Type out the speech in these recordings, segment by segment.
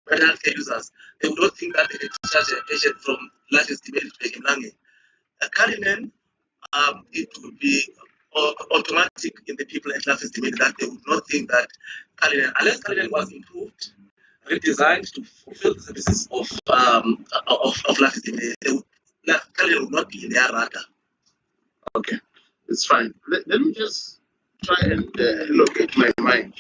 mental health care users, they would not think that they can discharge a patient from life estimated to Mlange. Cullinan, it would be automatic in the people at life estimated that they would not think that Cullinan, unless Cullinan was improved, redesigned to fulfill the services of life estimated, Cullinan would not be in their radar. Okay, it's fine. Let me just try and locate my mind.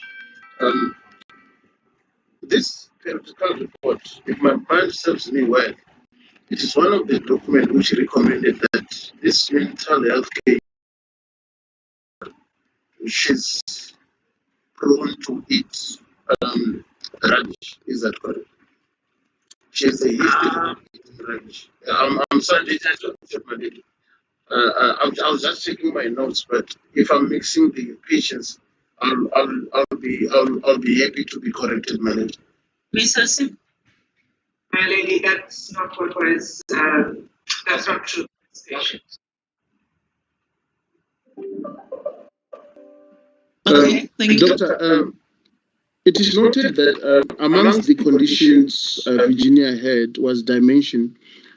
This periodical report, if my mind serves me well, it is one of the documents which recommended that this mental health care, which is prone to eat rubbish. Is that correct? She has a history of eating rubbish. I'm sorry, I don't check my data. I was just checking my notes, but if I'm mixing the patients, I'll be happy to be corrected, my lady. Miss Hassim? My lady, that's not what was. That's not true. Okay, thank you. Doctor, it is noted that amongst the conditions Virginia had was dementia.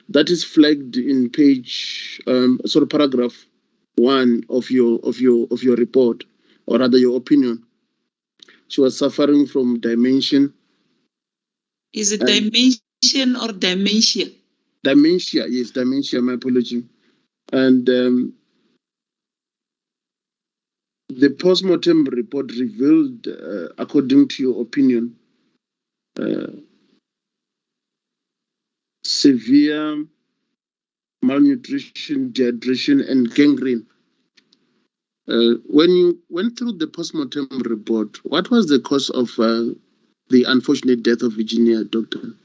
That is flagged in page, paragraph 1 of your report, or rather your opinion. She was suffering from dementia. Is it dimension or dementia? Dementia, yes, dementia. My apology. And the post-mortem report revealed, according to your opinion, severe malnutrition, dehydration, and gangrene. When you went through the post-mortem report, what was the cause of the unfortunate death of Virginia, doctor?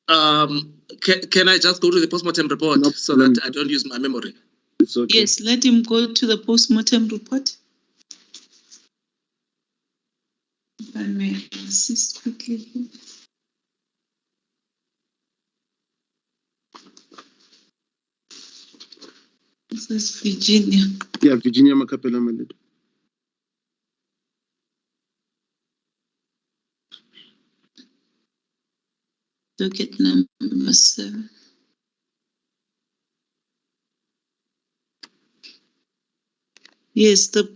Can I just go to the post-mortem report so that I don't use my memory? It's okay. Yes, let him go to the post-mortem report. If I may assist quickly here. This is Virginia. Yeah, Virginia Mcappell, my lady. Docket number 7. Yes, the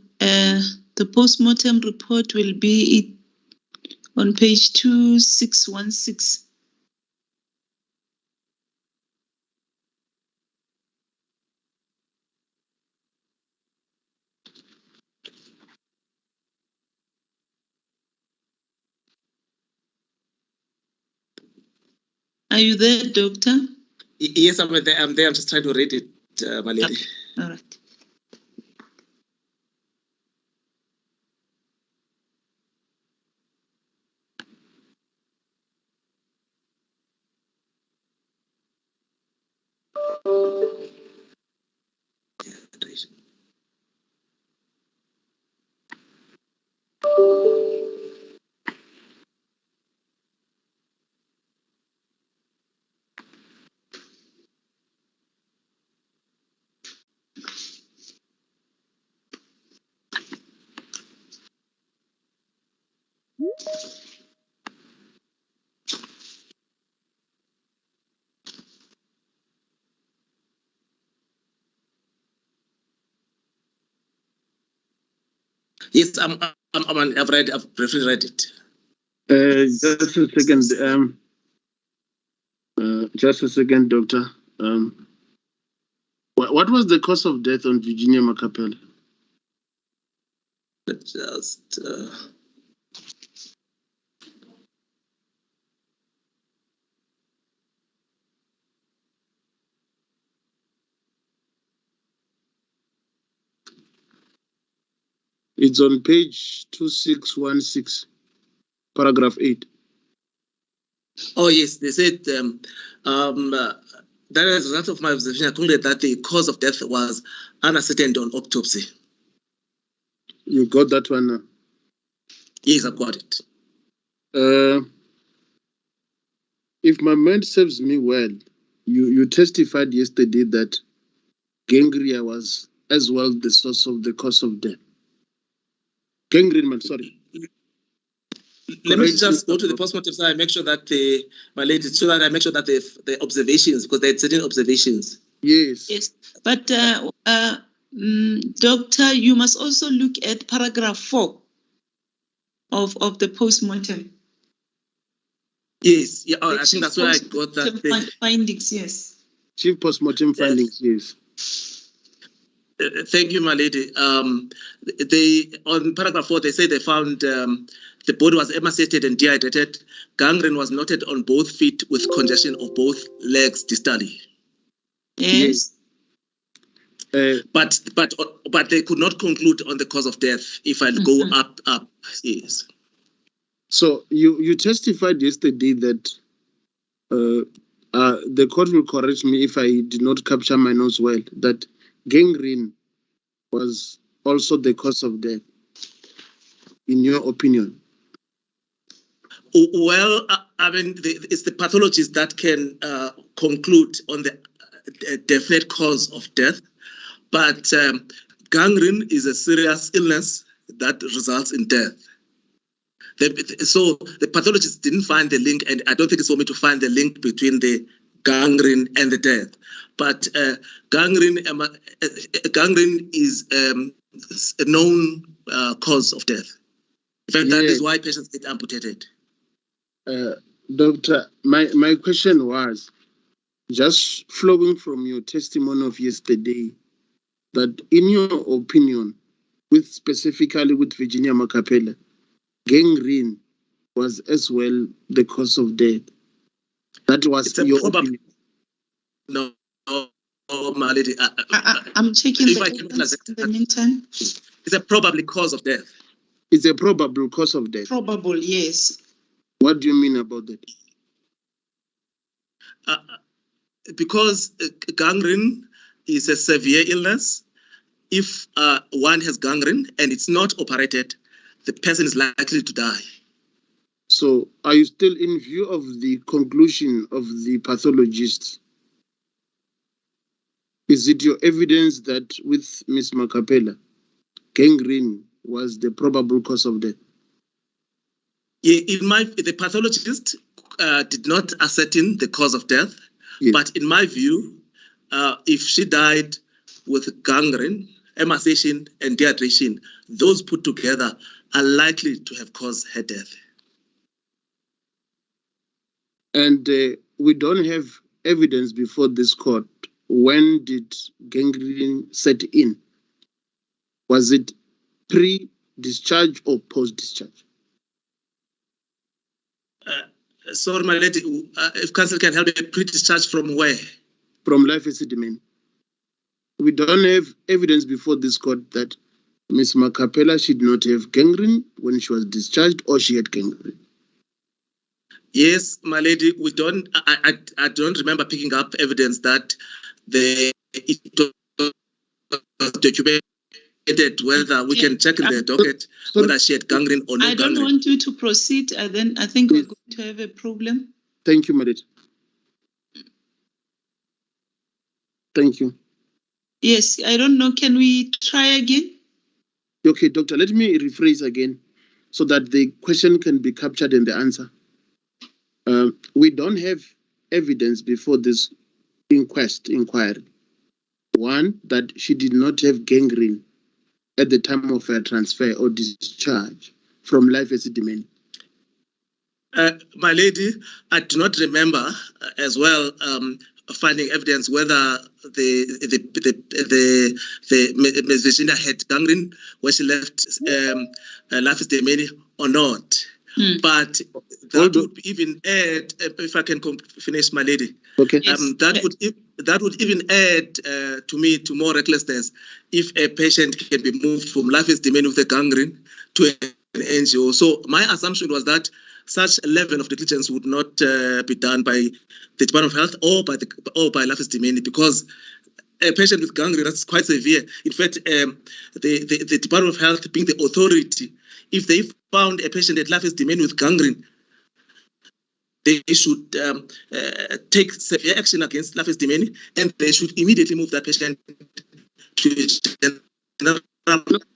post-mortem report will be on page 2616. Are you there, doctor? Yes, I'm there. I'm just trying to read it, my lady. Okay. All right. Yes, I've briefly read it. Just a second. Just a second, doctor. What was the cause of death on Virginia Mcappell? Just. It's on page 2616, paragraph 8. Oh, yes, they said that as a result of my observation, I concluded that the cause of death was unascertained on autopsy. You got that one now? Yes, I've got it. If my mind serves me well, you testified yesterday that gangrene was as well the source of the cause of death. Gangrene, man, sorry. Let me just go to the postmortem so I make sure that my lady, so that I make sure that the observations, because they had certain observations. Yes. Yes, but doctor, you must also look at paragraph 4 of the postmortem. Yes, yeah, I think that's where I got that. Findings, yes. Chief postmortem findings, yes. Thank you, my lady. They on paragraph 4, they say they found the body was emaciated and dehydrated. Gangrene was noted on both feet with congestion of both legs distally. Yes. But they could not conclude on the cause of death. If I go up, yes. So you testified yesterday that the court will correct me if I did not capture my notes well, that gangrene was also the cause of death, in your opinion. Well, I mean, it's the pathologist that can conclude on the definite cause of death, but gangrene is a serious illness that results in death. So the pathologist didn't find the link, and I don't think it's for me to find the link between the gangrene and the death. But gangrene is a known cause of death. In fact, that is why patients get amputated. Doctor, my question was, just flowing from your testimony of yesterday, that in your opinion, specifically with Virginia Mcappell, gangrene was as well the cause of death. That was your opinion. No, my lady. I'm checking the evidence in the meantime. It's a probable cause of death. It's a probable cause of death. Probable, yes. What do you mean about that? Because gangrene is a severe illness. If one has gangrene and it's not operated, the person is likely to die. So are you still in view of the conclusion of the pathologist? Is it your evidence that with Ms. Mcappell, gangrene was the probable cause of death? Yeah, the pathologist did not ascertain the cause of death, but in my view, if she died with gangrene, emaciation, and dehydration, those put together are likely to have caused her death. And we don't have evidence before this court. When did gangrene set in? Was it pre-discharge or post-discharge? Sorry, my lady, if counsel can help me, pre-discharge from where? From life Esidimeni. We don't have evidence before this court that Ms. Mcappell should not have gangrene when she was discharged, or she had gangrene. Yes, my lady, we don't. I don't remember picking up evidence that it was documented, whether we can check in the docket whether she had gangrene or no gangrene. I don't want you to proceed. Then I think we're going to have a problem. Thank you, Madam. Thank you. Yes, I don't know. Can we try again? Okay, doctor, let me rephrase again so that the question can be captured in the answer. We don't have evidence before this inquiry. One, that she did not have gangrene at the time of her transfer or discharge from life Esidimeni. My lady, I do not remember as well finding evidence whether Ms. Virginia had gangrene when she left life Esidimeni or not. But that would even add, if I can finish, my lady. Okay. That would even add to more recklessness if a patient can be moved from life Esidimeni with a gangrene to an NGO. So my assumption was that such a level of negligence would not be done by the Department of Health or by life Esidimeni, because a patient with gangrene, that's quite severe. In fact, the Department of Health, being the authority, if they found a patient at life Esidimeni with gangrene, they should take severe action against life Esidimeni, and they should immediately move that patient to a general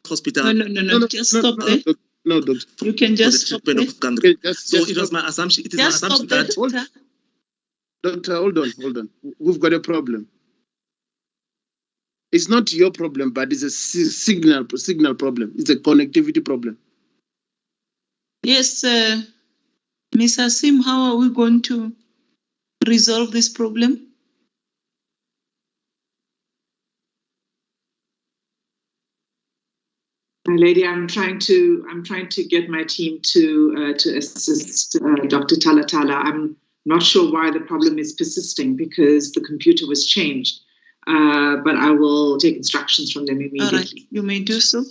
hospital. No. Just stop there. No, doctor. You can for the just stop treatment there. of gangrene. Okay, So it was my assumption. It is my Just assumption stop there, that doctor. Doctor, hold on. We've got a problem. It's not your problem, but it's a signal problem. It's a connectivity problem. Yes, Ms. Asim, how are we going to resolve this problem? My lady, I'm trying to get my team to assist Dr. Talatala. I'm not sure why the problem is persisting because the computer was changed, but I will take instructions from them immediately. All right, you may do so.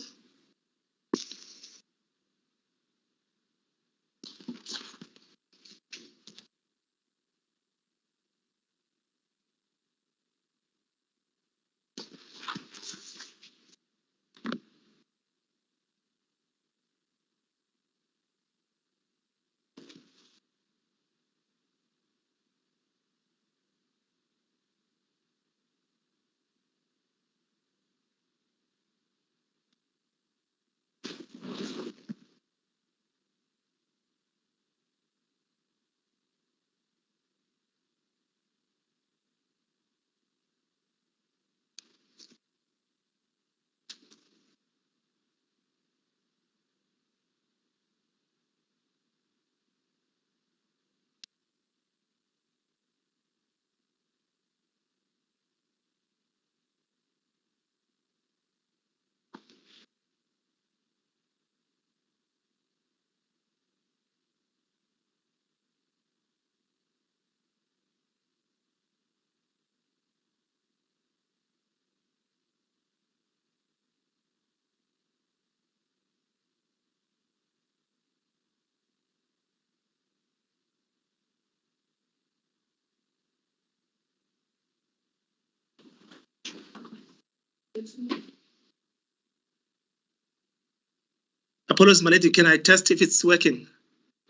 Apollos Maleti, can I test if it's working?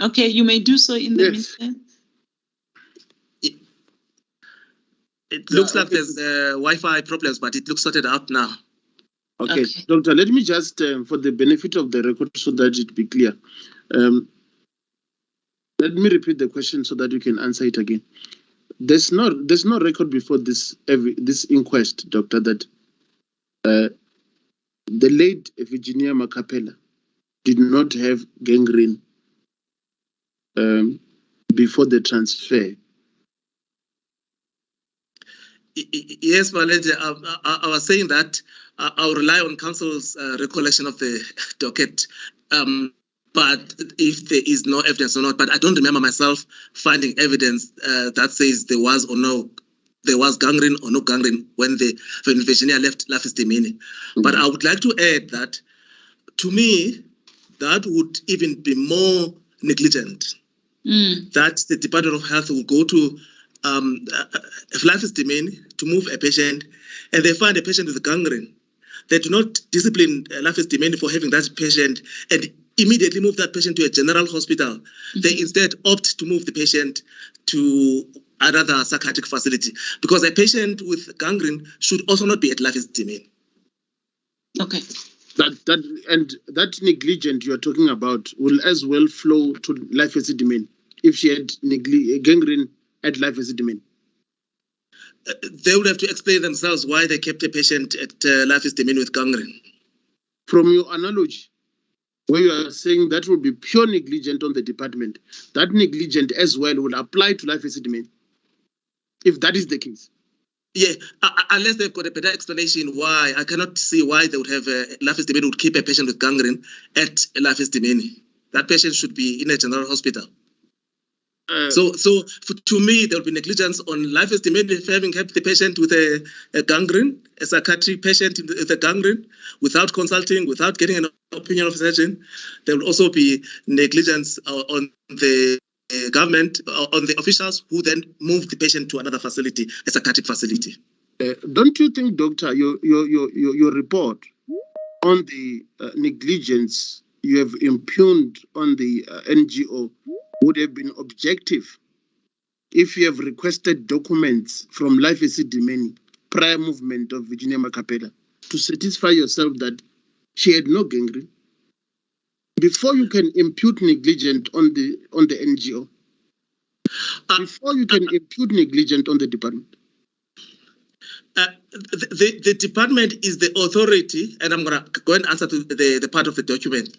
Okay, you may do so in the Yes. meantime. It looks like there's Wi-Fi problems, but it looks sorted out now. Okay. Okay. Doctor, let me just, for the benefit of the record so that it be clear, let me repeat the question so that you can answer it again. There's no record before this inquest, doctor, that the late Virginia Mcappell did not have gangrene before the transfer. Yes, my lady, I was saying that I'll rely on counsel's recollection of the docket, but if there is no evidence or not, but I don't remember myself finding evidence that says there was or no, there was gangrene or no gangrene when Virginia left Esidimeni. But I would like to add that, to me, that would even be more negligent. That the Department of Health will go to Esidimeni to move a patient, and they find a patient with gangrene. They do not discipline Esidimeni for having that patient and immediately move that patient to a general hospital. They instead opt to move the patient to another psychiatric facility because a patient with gangrene should also not be at Esidimeni. Okay. That negligent you are talking about will as well flow to Esidimeni if she had gangrene at Esidimeni. They would have to explain themselves why they kept a patient at Esidimeni with gangrene. From your analogy, where you are saying that would be pure negligent on the department, that negligent as well will apply to Esidimeni, if that is the case. Yeah, unless they've got a better explanation why, I cannot see why they would have Esidimeni would keep a patient with gangrene at Esidimeni. That patient should be in a general hospital. To me, there will be negligence on Esidimeni having kept the patient with a gangrene, a psychiatric patient with a gangrene, without consulting, without getting an opinion of a surgeon. There will also be negligence on the government, on the officials who then move the patient to another facility, a psychiatric facility. Don't you think, doctor, your report on the negligence you have impugned on the NGO would have been objective if you have requested documents from Esidimeni prior movement of Virginia Mcappell to satisfy yourself that she had no gangrene? before you can impute negligence on the NGO, before you can impute negligence on the department. The department is the authority, and I'm going to go and answer to the part of the document.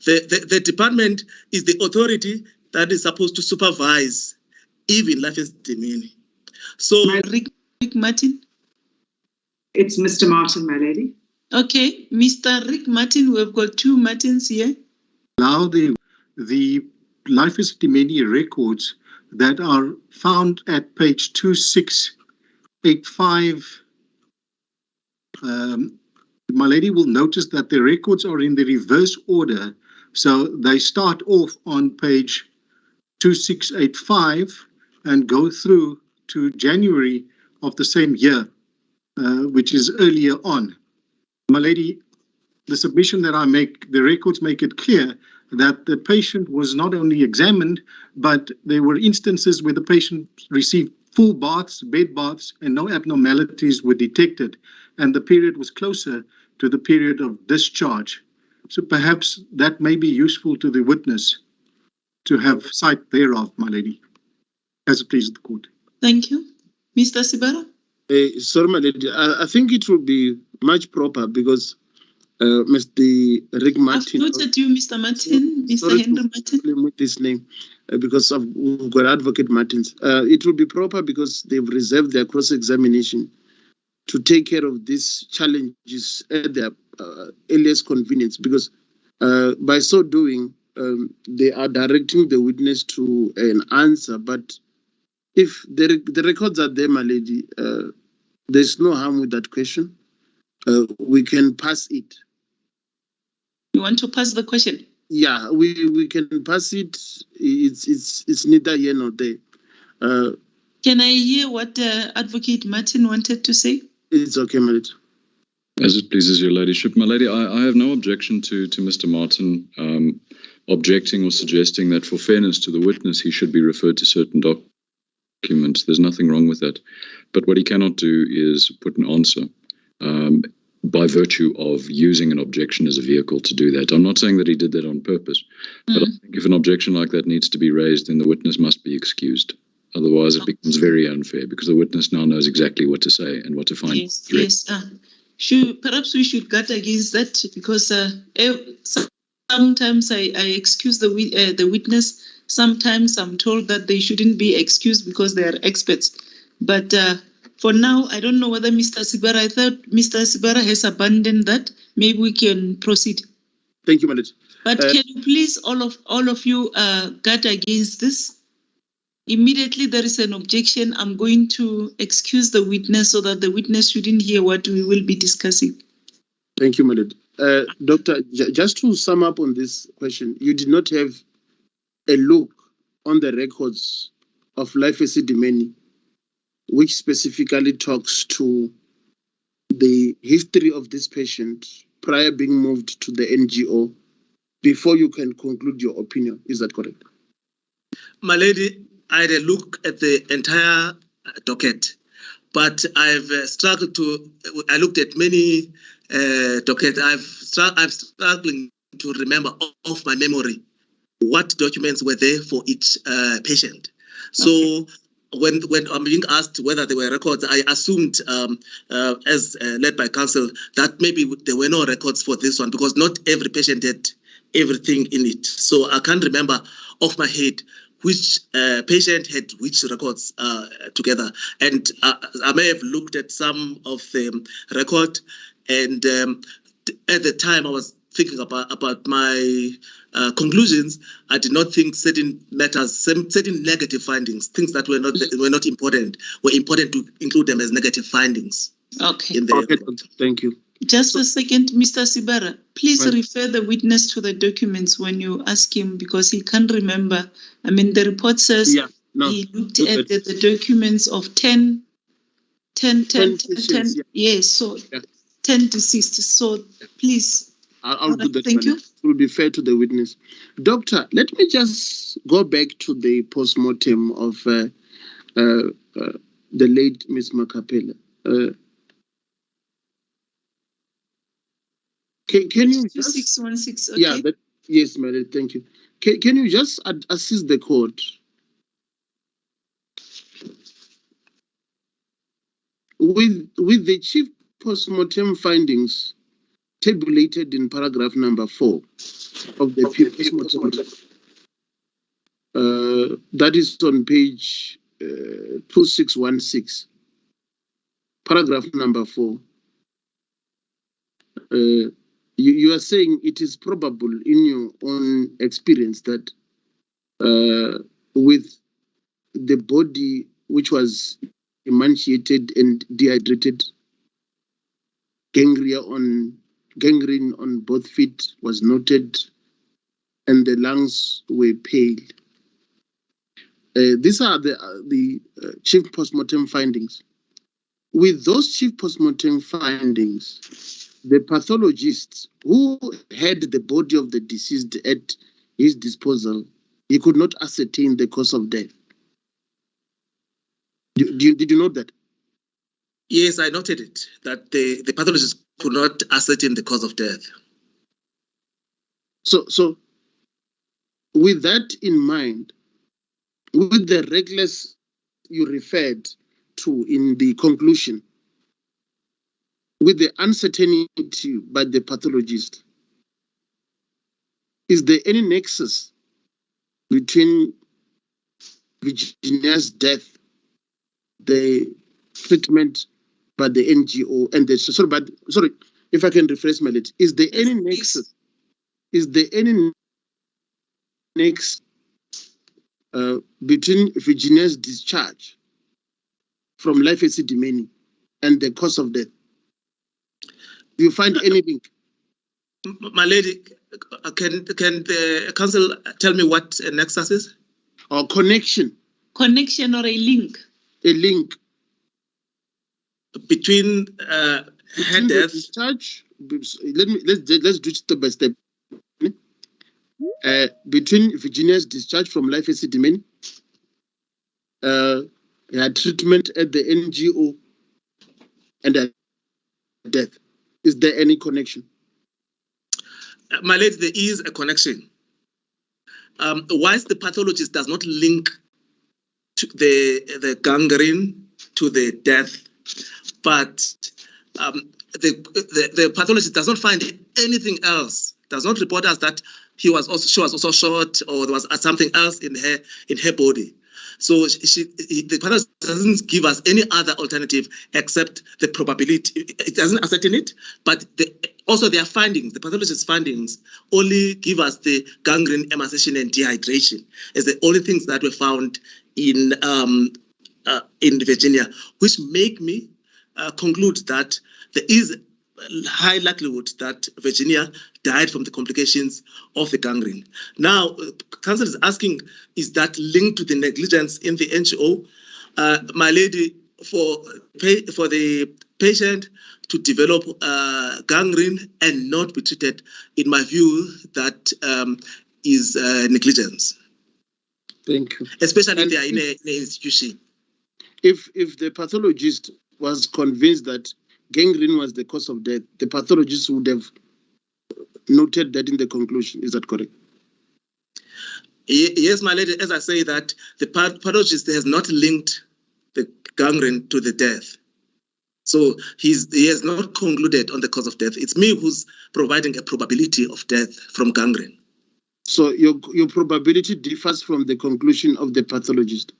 The department is the authority that is supposed to supervise even life Esidimeni. So, Rick Martin. It's Mr. Martin, my lady. Okay, Mr. Rick Martin, we've got two Martins here. Now the life Esidimeni records that are found at page 2685. My lady will notice that the records are in the reverse order. So they start off on page 2685 and go through to January of the same year, which is earlier on. My lady, the submission that I make, the records make it clear that the patient was not only examined, but there were instances where the patient received full baths, bed baths, and no abnormalities were detected. And the period was closer to the period of discharge. So perhaps that may be useful to the witness to have sight thereof, my lady, as it pleases the court. Thank you. Mr. Sibara? Sorry, my lady, I think it will be much proper because Mr. Rick Martin. I've noted you, Mr. Martin, Mr. Henry Martin. With this name because we've got Advocate Martins. It will be proper because they've reserved their cross-examination to take care of these challenges at their earliest convenience, because by so doing, they are directing the witness to an answer. But if the records are there, my lady, there's no harm with that question. We can pass it. You want to pass the question? Yeah, we can pass it. It's neither here nor there. Can I hear what Advocate Martin wanted to say? It's okay, my lady. As it pleases your ladyship. My lady, I have no objection to Mr. Martin objecting or suggesting that for fairness to the witness, he should be referred to certain documents. There's nothing wrong with that. But what he cannot do is put an answer by virtue of using an objection as a vehicle to do that. I'm not saying that he did that on purpose, but I think if an objection like that needs to be raised, then the witness must be excused. Otherwise, it becomes very unfair because the witness now knows exactly what to say and what to find. Yes. Perhaps we should guard against that because sometimes I excuse the witness. Sometimes I'm told that they shouldn't be excused because they are experts. But for now, I don't know whether Mr. Sibara, I thought Mr. Sibara has abandoned that. Maybe we can proceed. Thank you, my lady. But can you please, all of you, guard against this? Immediately there is an objection, I'm going to excuse the witness so that the witness shouldn't hear what we will be discussing. Thank you, my lady. Doctor, just to sum up on this question, you did not have a look on the records of life Esidimeni, which specifically talks to the history of this patient prior being moved to the NGO before you can conclude your opinion. Is that correct? my lady, I had a look at the entire docket, but I've struggled to. I looked at many dockets. I'm struggling to remember off my memory what documents were there for each patient. So when I'm being asked whether there were records, I assumed, as led by counsel, that maybe there were no records for this one because not every patient had everything in it. So I can't remember off my head which patient had which records together. And I may have looked at some of the record, and at the time I was thinking about my conclusions. I did not think certain matters, certain negative findings, things that were not important, were important to include them as negative findings. Okay. Okay, thank you. Just a second, Mr. Sibara, please refer the witness to the documents when you ask him because he can't remember. I mean, the report says he looked at the documents of 10, yes, so 10 deceased. So please. I'll do that. Thank you. It will be fair to the witness. Doctor, let me just go back to the post-mortem of the late Miss Mcappell. Can you 2616, okay. Yeah, Yes, my lady, thank you. Can you just assist the court with the chief postmortem findings tabulated in paragraph number 4 of the postmortem? That is on page 2616, paragraph number 4. You are saying it is probable in your own experience that with the body which was emaciated and dehydrated, gangrene on both feet was noted, and the lungs were pale. These are the chief postmortem findings. With those chief postmortem findings, the pathologist who had the body of the deceased at his disposal, he could not ascertain the cause of death. Did you note that? Yes, I noted it, that the pathologist could not ascertain the cause of death. So with that in mind, with the reckless you referred to in the conclusion, with the uncertainty by the pathologist, is there any nexus between Virginia's death, the treatment by the NGO, and the sorry, if I can rephrase my letter, is there any nexus? Is there any nexus between Virginia's discharge from life Esidimeni and the cause of death? Do you find any link? My lady, can the council tell me what a nexus is? Or connection? Connection or a link? A link between her death. Discharge. Let's do it step by step. Between Virginia's discharge from life Esidimeni, her treatment at the NGO, and her death. Is there any connection? My lady, there is a connection. Whilst the pathologist does not link to the gangrene to the death, but the pathologist does not find anything else, does not report us that she was also shot or there was something else in her body. So the pathologist doesn't give us any other alternative except the probability. It doesn't ascertain it, but also their findings, the pathologist's findings, only give us the gangrene, emaciation, and dehydration as the only things that were found in Virginia, which make me conclude that there is a high likelihood that Virginia died from the complications of the gangrene. Now, counsel is asking, is that linked to the negligence in the NGO? My lady, for the patient to develop gangrene and not be treated, in my view, that is negligence. Thank you. Especially if they are in an institution. If the pathologist was convinced that gangrene was the cause of death, the pathologist would have noted that in the conclusion. Is that correct? Yes, my lady, as I say that the pathologist has not linked the gangrene to the death. So he has not concluded on the cause of death. It's me who's providing a probability of death from gangrene. So your probability differs from the conclusion of the pathologist?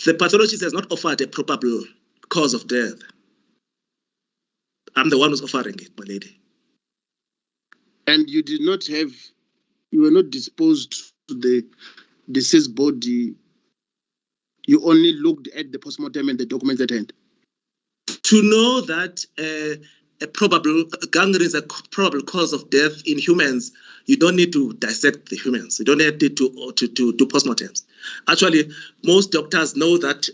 The pathologist has not offered a probable cause of death. I'm the one who's offering it, my lady. And you were not disposed to the deceased body. You only looked at the postmortem and the documents at hand. To know that a probable gangrene is a probable cause of death in humans, you don't need to dissect the humans. You don't need to do postmortems. Actually, most doctors know that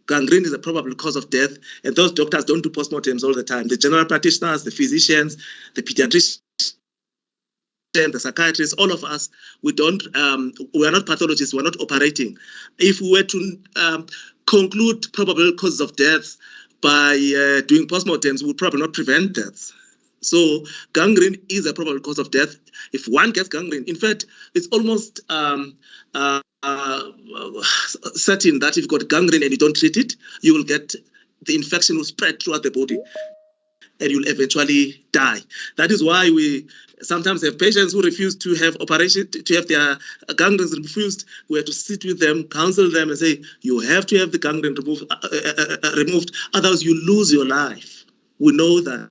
gangrene is a probable cause of death, and those doctors don't do postmortems all the time. The general practitioners, the physicians, the pediatricians, the psychiatrists, all of us, we are not pathologists, we're not operating. If we were to conclude probable causes of death by doing postmortems, we would probably not prevent deaths. So gangrene is a probable cause of death. If one gets gangrene, in fact, it's almost certain that if you've got gangrene and you don't treat it, you will get, the infection will spread throughout the body and you'll eventually die. That is why we sometimes have patients who refuse to have operation, to have their gangrene refused. We have to sit with them, counsel them and say, you have to have the gangrene removed, otherwise you lose your life. We know that.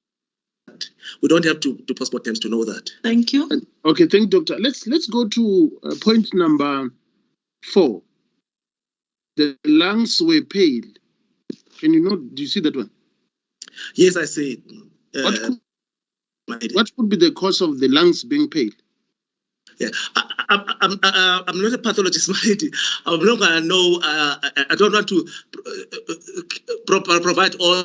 We don't have to do postmortems to know that. Thank you. Okay, thank you, Doctor. Let's go to point number 4. The lungs were pale. Can you know? Do you see that one? Yes, I see. What could be the cause of the lungs being pale? Yeah, I'm not a pathologist, my lady. I'm not gonna know. I don't want to provide all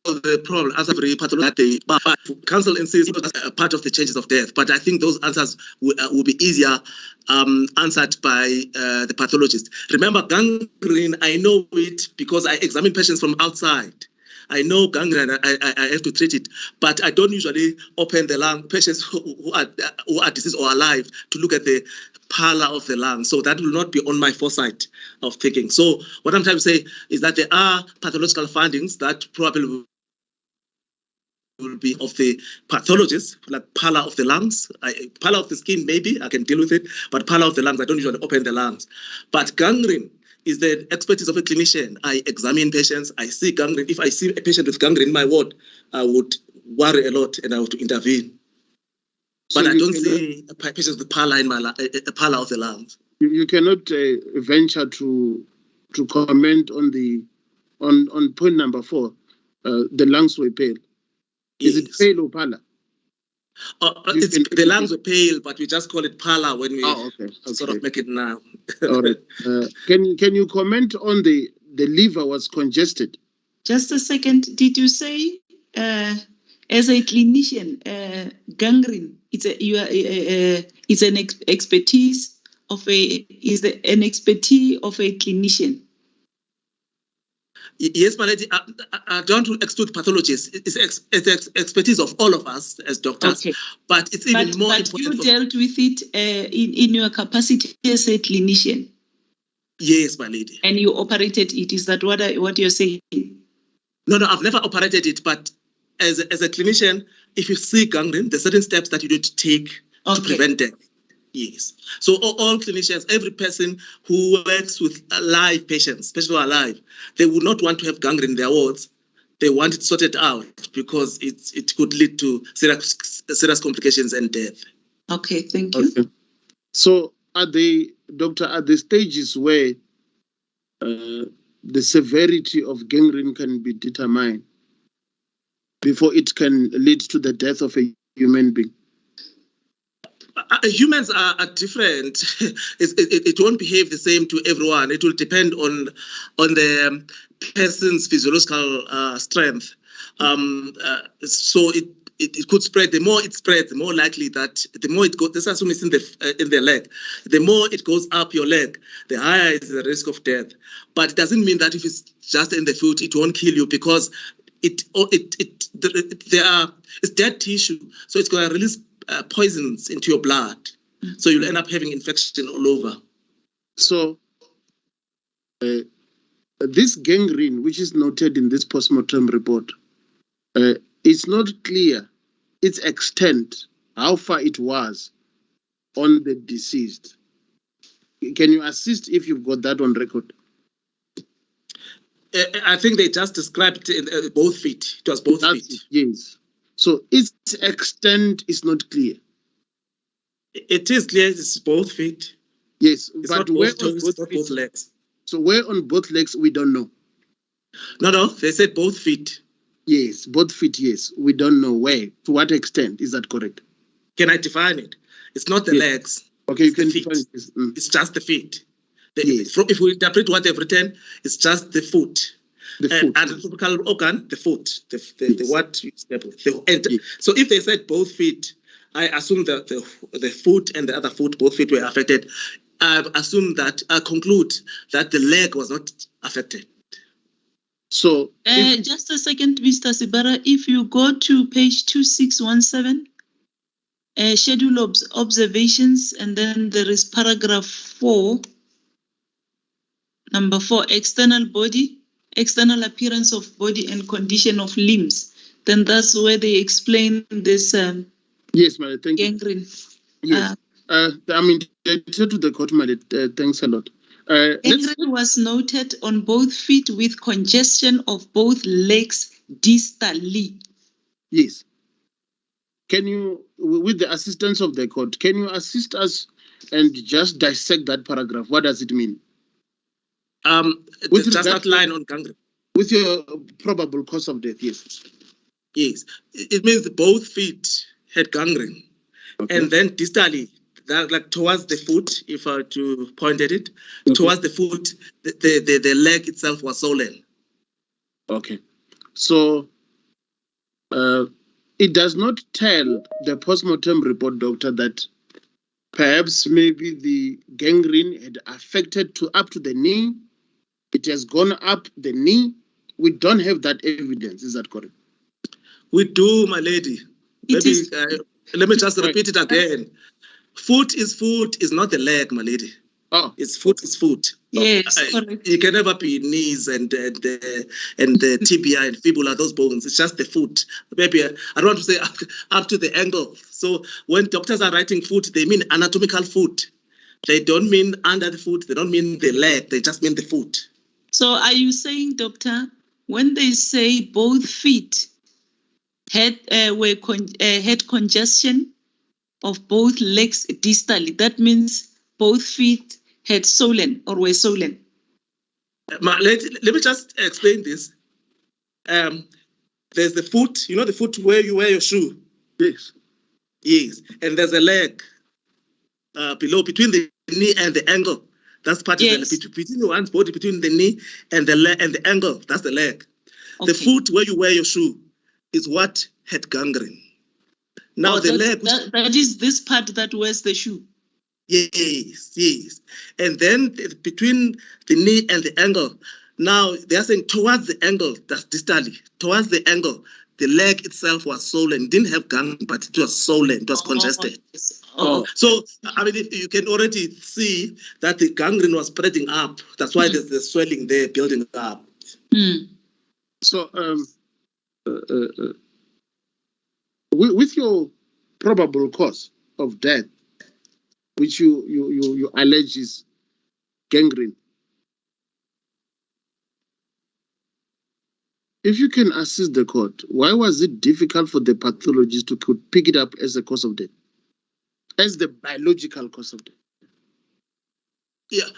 the problem as a pathology, but counsel insists as part of the changes of death. But I think those answers will be easier answered by the pathologist. Remember, gangrene, I know it because I examine patients from outside. I know gangrene, I have to treat it, but I don't usually open the lung, patients who are deceased or alive, to look at the pallor of the lung. So that will not be on my foresight of thinking. So what I'm trying to say is that there are pathological findings that probably will be of the pathologist, like pallor of the lungs, pallor of the skin, maybe I can deal with it, but pallor of the lungs, I don't usually open the lungs. But gangrene is the expertise of a clinician. I examine patients, I see gangrene. If I see a patient with gangrene in my ward, I would worry a lot and I would intervene. So but I don't see patients with pallor in my pallor of the lungs. You cannot venture to comment on on point number 4. The lungs were pale. Is it pale or pallor? The lungs were pale, but we just call it pallor when we sort of make it now. All right. Can you comment on the liver was congested? Just a second. Did you say, as a clinician, gangrene? It's an expertise of an expertise of a clinician. Yes, my lady, I don't exclude pathologists. It's expertise of all of us as doctors. Okay. But it's even more important. But you dealt with it in your capacity as a clinician. Yes, my lady. And you operated it. Is that what you're saying? No, I've never operated it. But as a clinician, if you see gangrene, there's certain steps that you need to take to prevent death. Yes. So all clinicians, every person who works with alive patients, especially alive, they would not want to have gangrene in their wards. They want it sorted out because it could lead to serious complications and death. Okay, thank you. Okay. So are the stages where the severity of gangrene can be determined before it can lead to the death of a human being? Humans are different. It won't behave the same to everyone. It will depend on the person's physiological strength. So it could spread. The more it spreads, the more likely that the more it goes. This assume it's in the leg. The more it goes up your leg, the higher is the risk of death. But it doesn't mean that if it's just in the foot, it won't kill you because it's dead tissue. So it's going to release poisons into your blood, so you'll end up having infection all over. So this gangrene, which is noted in this postmortem report, it's not clear its extent, how far it was on the deceased. Can you assist if you've got that on record? I think they just described it, both feet. It was both feet. Yes. So its extent is not clear. It is clear it's both feet. Yes, it's but not where both toes, not both legs. So where on both legs, we don't know. No, they said both feet. Yes, both feet, yes. We don't know where. To what extent, is that correct? Can I define it? It's not the legs. Okay, you can define it. It's just the feet. Yes. If we interpret what they've written, it's just the foot. The foot. And the anatomical organ, the foot. The what you step with. So if they said both feet, I assume that the foot and the other foot, both feet were affected. I conclude that the leg was not affected. So, Just a second, Mr. Sibara. If you go to page 2617, schedule of observations, and then there is paragraph 4, number 4, external appearance of body and condition of limbs. Then that's where they explain this yes, Madam, thank you. gangrene. Yes. I'm indebted to the court, Madam. Thanks a lot. Gangrene was noted on both feet with congestion of both legs distally. Yes. Can you, with the assistance of the court, can you assist us and just dissect that paragraph? What does it mean? Just that line on gangrene. With your probable cause of death, yes. Yes. It means both feet had gangrene. Okay. And then distally, that, like towards the foot, if I were to point at it, okay. Towards the foot, the leg itself was swollen. Okay. So, it does not tell the postmortem report, doctor, that perhaps maybe the gangrene had affected up to the knee. It has gone up the knee. We don't have that evidence. Is that correct? We do, my lady. Maybe, let me just repeat it again. Foot is not the leg, my lady. Oh, it's foot is foot. Yes, correct. It can never be knees and the tibia and fibula, those bones. It's just the foot. Maybe I don't want to say up to the ankle. So when doctors are writing foot, they mean anatomical foot. They don't mean under the foot. They don't mean the leg. They just mean the foot. So are you saying, doctor, when they say both feet had congestion of both legs distally, that means both feet had swollen or were swollen? Let me just explain this. There's the foot, you know the foot where you wear your shoe? Yes. Yes. And there's a leg below, between the knee and the ankle. That's part of the between one's body, between the knee and the leg and the ankle. That's the leg. Okay. The foot where you wear your shoe is what had gangrene. Now the leg. That is this part that wears the shoe. Yes, yes. And then between the knee and the ankle, now they are saying towards the ankle, that's distally, towards the ankle, the leg itself was swollen. It didn't have gangrene, but it was swollen, it was congested. Yes. So, I mean, you can already see that the gangrene was spreading up. That's why there's the swelling there building up. So, with your probable cause of death, which you allege is gangrene, if you can assist the court, why was it difficult for the pathologist to pick it up as a cause of death, as the biological cause of death? Yeah,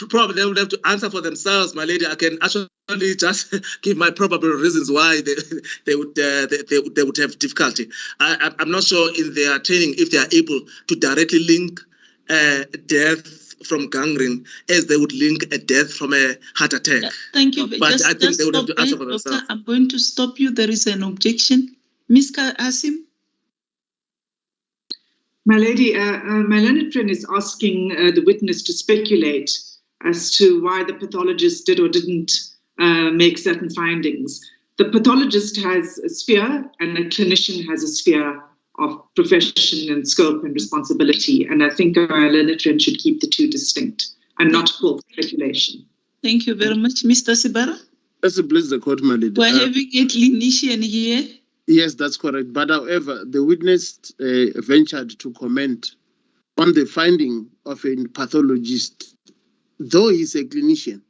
probably they would have to answer for themselves, my lady. I can actually just give my probable reasons why they would have difficulty. I'm not sure in their training if they are able to directly link death from gangrene as they would link a death from a heart attack. Thank you. But I think they would have to answer for themselves. Doctor, I'm going to stop you. There is an objection. Ms. Asim? My lady, my learned friend is asking the witness to speculate as to why the pathologist did or didn't make certain findings. The pathologist has a sphere and a clinician has a sphere of profession and scope and responsibility. And I think our learned friend should keep the two distinct and not call speculation. Thank you very much. Mr. Sibara? Let's bless the court, my lady. We're having a clinician here. Yes, that's correct. But however, the witness ventured to comment on the finding of a pathologist, though he's a clinician.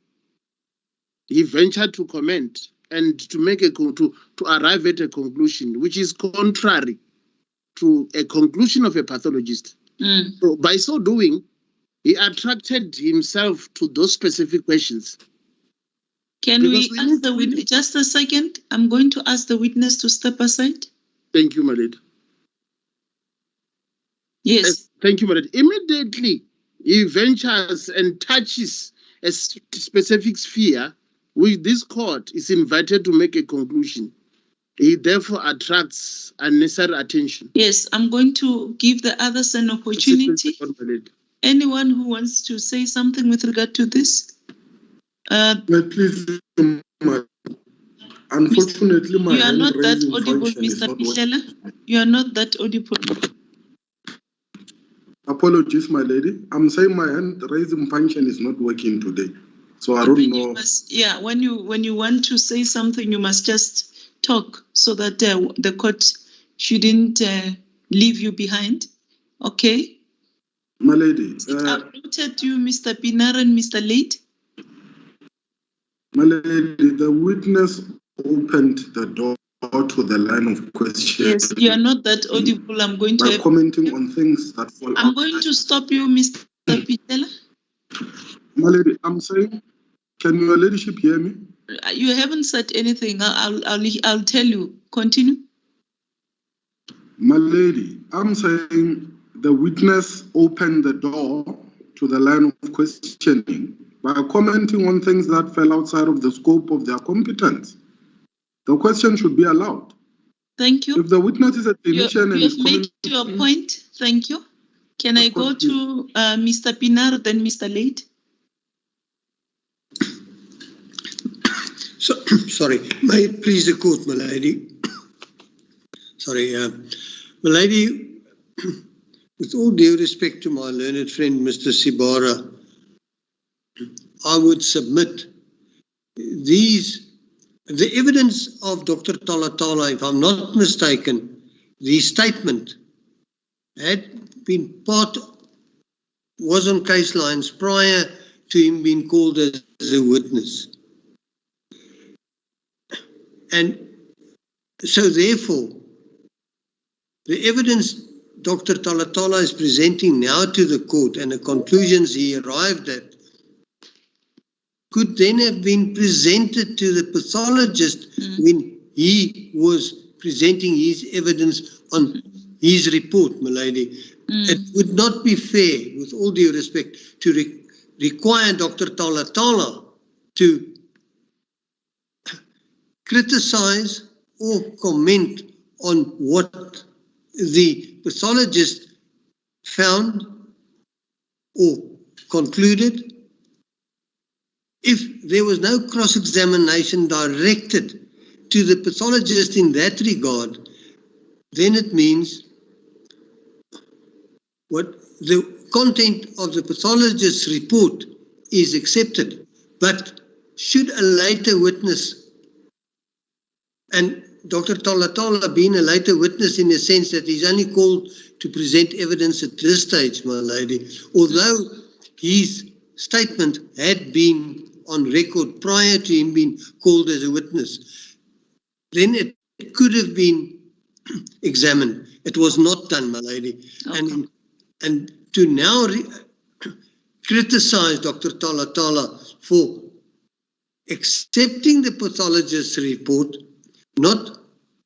He ventured to comment and to make to arrive at a conclusion which is contrary to a conclusion of a pathologist. So by so doing, he attracted himself to those specific questions. Can we ask the witness, just a second? I'm going to ask the witness to step aside. Thank you, my lady. Yes. Thank you, my lady. Immediately, he ventures and touches a specific sphere which this court is invited to make a conclusion. He therefore attracts unnecessary attention. Yes, I'm going to give the others an opportunity. Anyone who wants to say something with regard to this? Please, unfortunately, my You are not that hand-raising audible, function is Mr. not working. Pitela. You are not that audible. Apologies, my lady. I'm saying my hand-raising function is not working today, so I don't know. Yeah, when you want to say something, you must just talk so that the court shouldn't leave you behind. Okay. My lady. I've noted you, Mr. Pinar and Mr. Late. My lady, the witness opened the door to the line of questioning. Yes, you are not that audible. I'm going to commenting on things that fall I'm going to stop you, Mr. Pitela. My lady, I'm saying, can your ladyship hear me? You haven't said anything. I'll tell you. Continue. My lady, I'm saying the witness opened the door to the line of questioning by commenting on things that fell outside of the scope of their competence. The question should be allowed. Thank you. If the witness is a clinician and is made your point. Thank you. Can I go to Mr. Pinar, then Mr. Late? So, sorry, may it please the court, my lady. Sorry, my lady, with all due respect to my learned friend, Mr. Sibara, I would submit the evidence of Dr. Talatala, if I'm not mistaken, the statement had been was on case lines prior to him being called as a witness. And so therefore, the evidence Dr. Talatala is presenting now to the court and the conclusions he arrived at could then have been presented to the pathologist when he was presenting his evidence on his report, my lady. It would not be fair, with all due respect, to require Dr. Talatala to criticize or comment on what the pathologist found or concluded if there was no cross-examination directed to the pathologist in that regard. Then it means what the content of the pathologist's report is accepted, but should a later witness, and Dr. Talatala being a later witness in the sense that he's only called to present evidence at this stage, my lady, although his statement had been on record prior to him being called as a witness, then it could have been examined. It was not done, my lady. Okay. And to now criticize Dr. Talatala for accepting the pathologist's report, not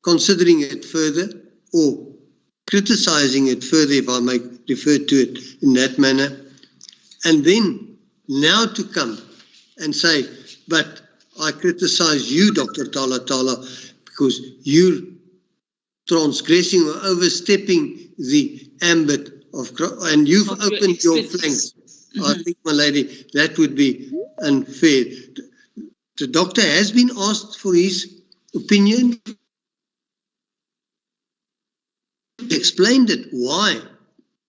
considering it further or criticizing it further, if I may refer to it in that manner, and then now to come and say, but I criticize you, Dr. Talatala, because you're transgressing or overstepping the ambit of, and you've opened your flanks. I think, my lady, that would be unfair. The doctor has been asked for his opinion. Explained it, why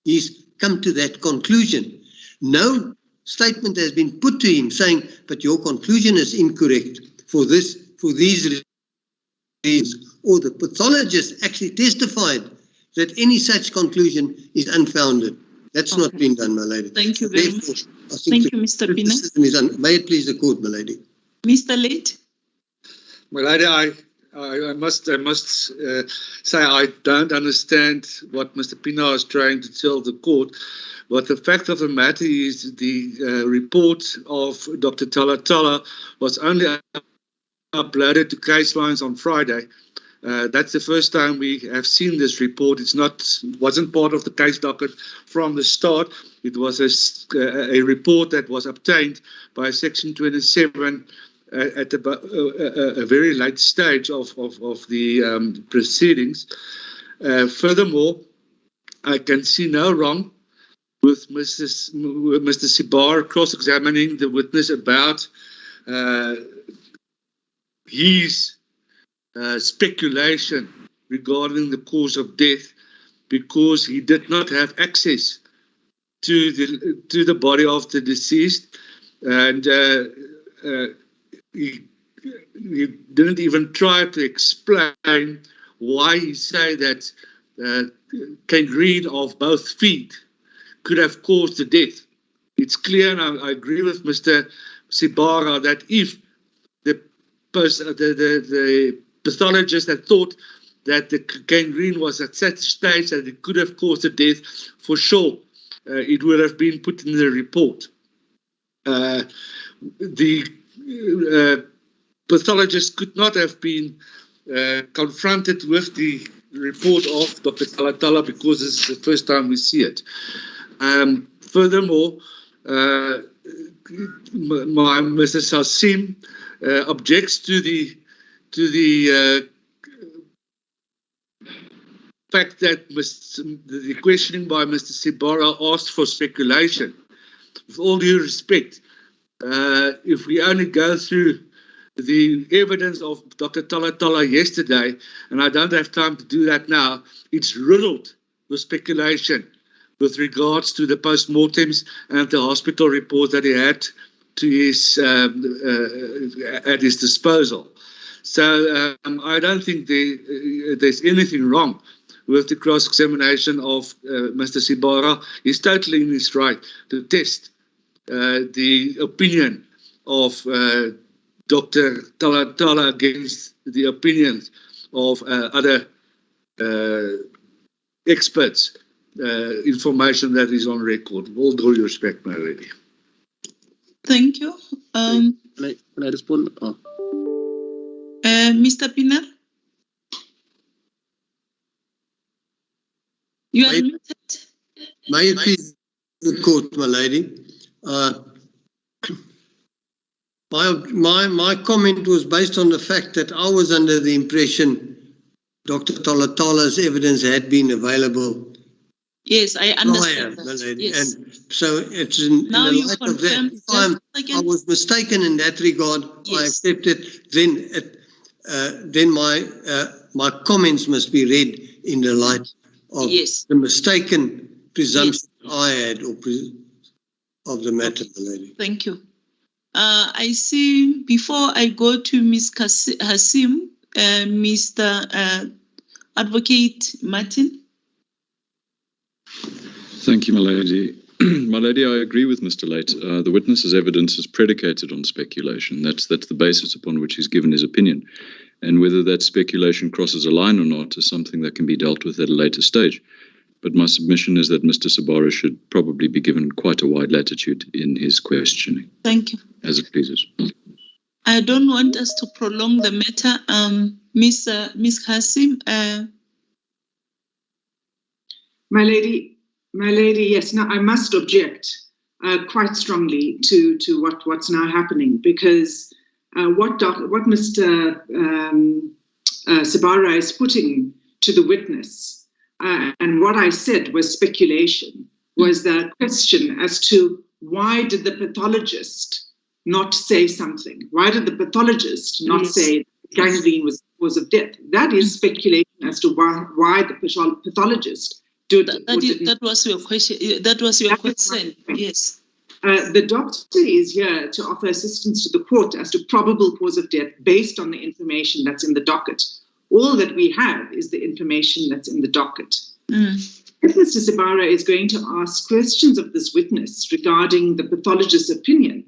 he's come to that conclusion. No statement has been put to him saying, but your conclusion is incorrect for these reasons. Or the pathologist actually testified that any such conclusion is unfounded. That's not been done, my lady. Thank you very much. Thank you, Mr. Pina. May it please the court, my lady. Mr. Late. My lady, I must say I don't understand what Mr. Pina is trying to tell the court. But the fact of the matter is the report of Dr. Talatala was only uploaded to case lines on Friday. That's the first time we have seen this report. Wasn't part of the case docket from the start. It was a report that was obtained by Section 27 at a very late stage of the proceedings. Furthermore, I can see no wrong with Mr. Sibar cross-examining the witness about his speculation regarding the cause of death, because he did not have access to the body of the deceased, and he didn't even try to explain why he said that gangrene of both feet could have caused the death. It's clear, and I agree with Mr. Sibara, that if the pathologist had thought that the gangrene was at such a stage that it could have caused the death, for sure, it would have been put in the report. The pathologist could not have been confronted with the report of Dr. Talatala, because this is the first time we see it. Furthermore, Mr. Sassim objects to the fact that the questioning by Mr. Sibara asked for speculation. With all due respect, if we only go through the evidence of Dr. Talatala yesterday, and I don't have time to do that now, it's riddled with speculation with regards to the post-mortems and the hospital reports that he had to his at his disposal. So I don't think there's anything wrong with the cross-examination of Mr. Sibara. He's totally in his right to test the opinion of Dr. Talatala against the opinions of other experts, information that is on record. With all due respect, my lady. Thank you. Can I respond? Oh. Mr. Pinar? You are muted. May it please the court, my lady. My comment was based on the fact that I was under the impression Dr. Talatala's evidence had been available. Yes, I understand prior, my that. lady. Yes. And so it's in Now the you light of that. confirm. If I was mistaken in that regard, Yes. I accept it. Then my comments must be read in the light of Yes. the mistaken presumption I had of the matter, my lady. Thank you. I see, before I go to Ms. Hassim, Mr. Advocate Martin. Thank you, my lady. My lady, I agree with Mr. Late. The witness's evidence is predicated on speculation. That's the basis upon which he's given his opinion. And whether that speculation crosses a line or not is something that can be dealt with at a later stage. But my submission is that Mr. Sibara should probably be given quite a wide latitude in his questioning. Thank you. As it pleases. I don't want us to prolong the matter. Ms. Hassim. My lady, yes. Now I must object quite strongly to what's now happening, because what Mr. Sibara is putting to the witness, and what I said was speculation, was the question as to why did the pathologist not say something? Why did the pathologist not say gangrene was the cause of death? That is speculation as to why the pathologist did. That was your question. That was your question. Yes. The doctor is here to offer assistance to the court as to probable cause of death based on the information that's in the docket. All that we have is the information that's in the docket. If Mr. Sibara is going to ask questions of this witness regarding the pathologist's opinion,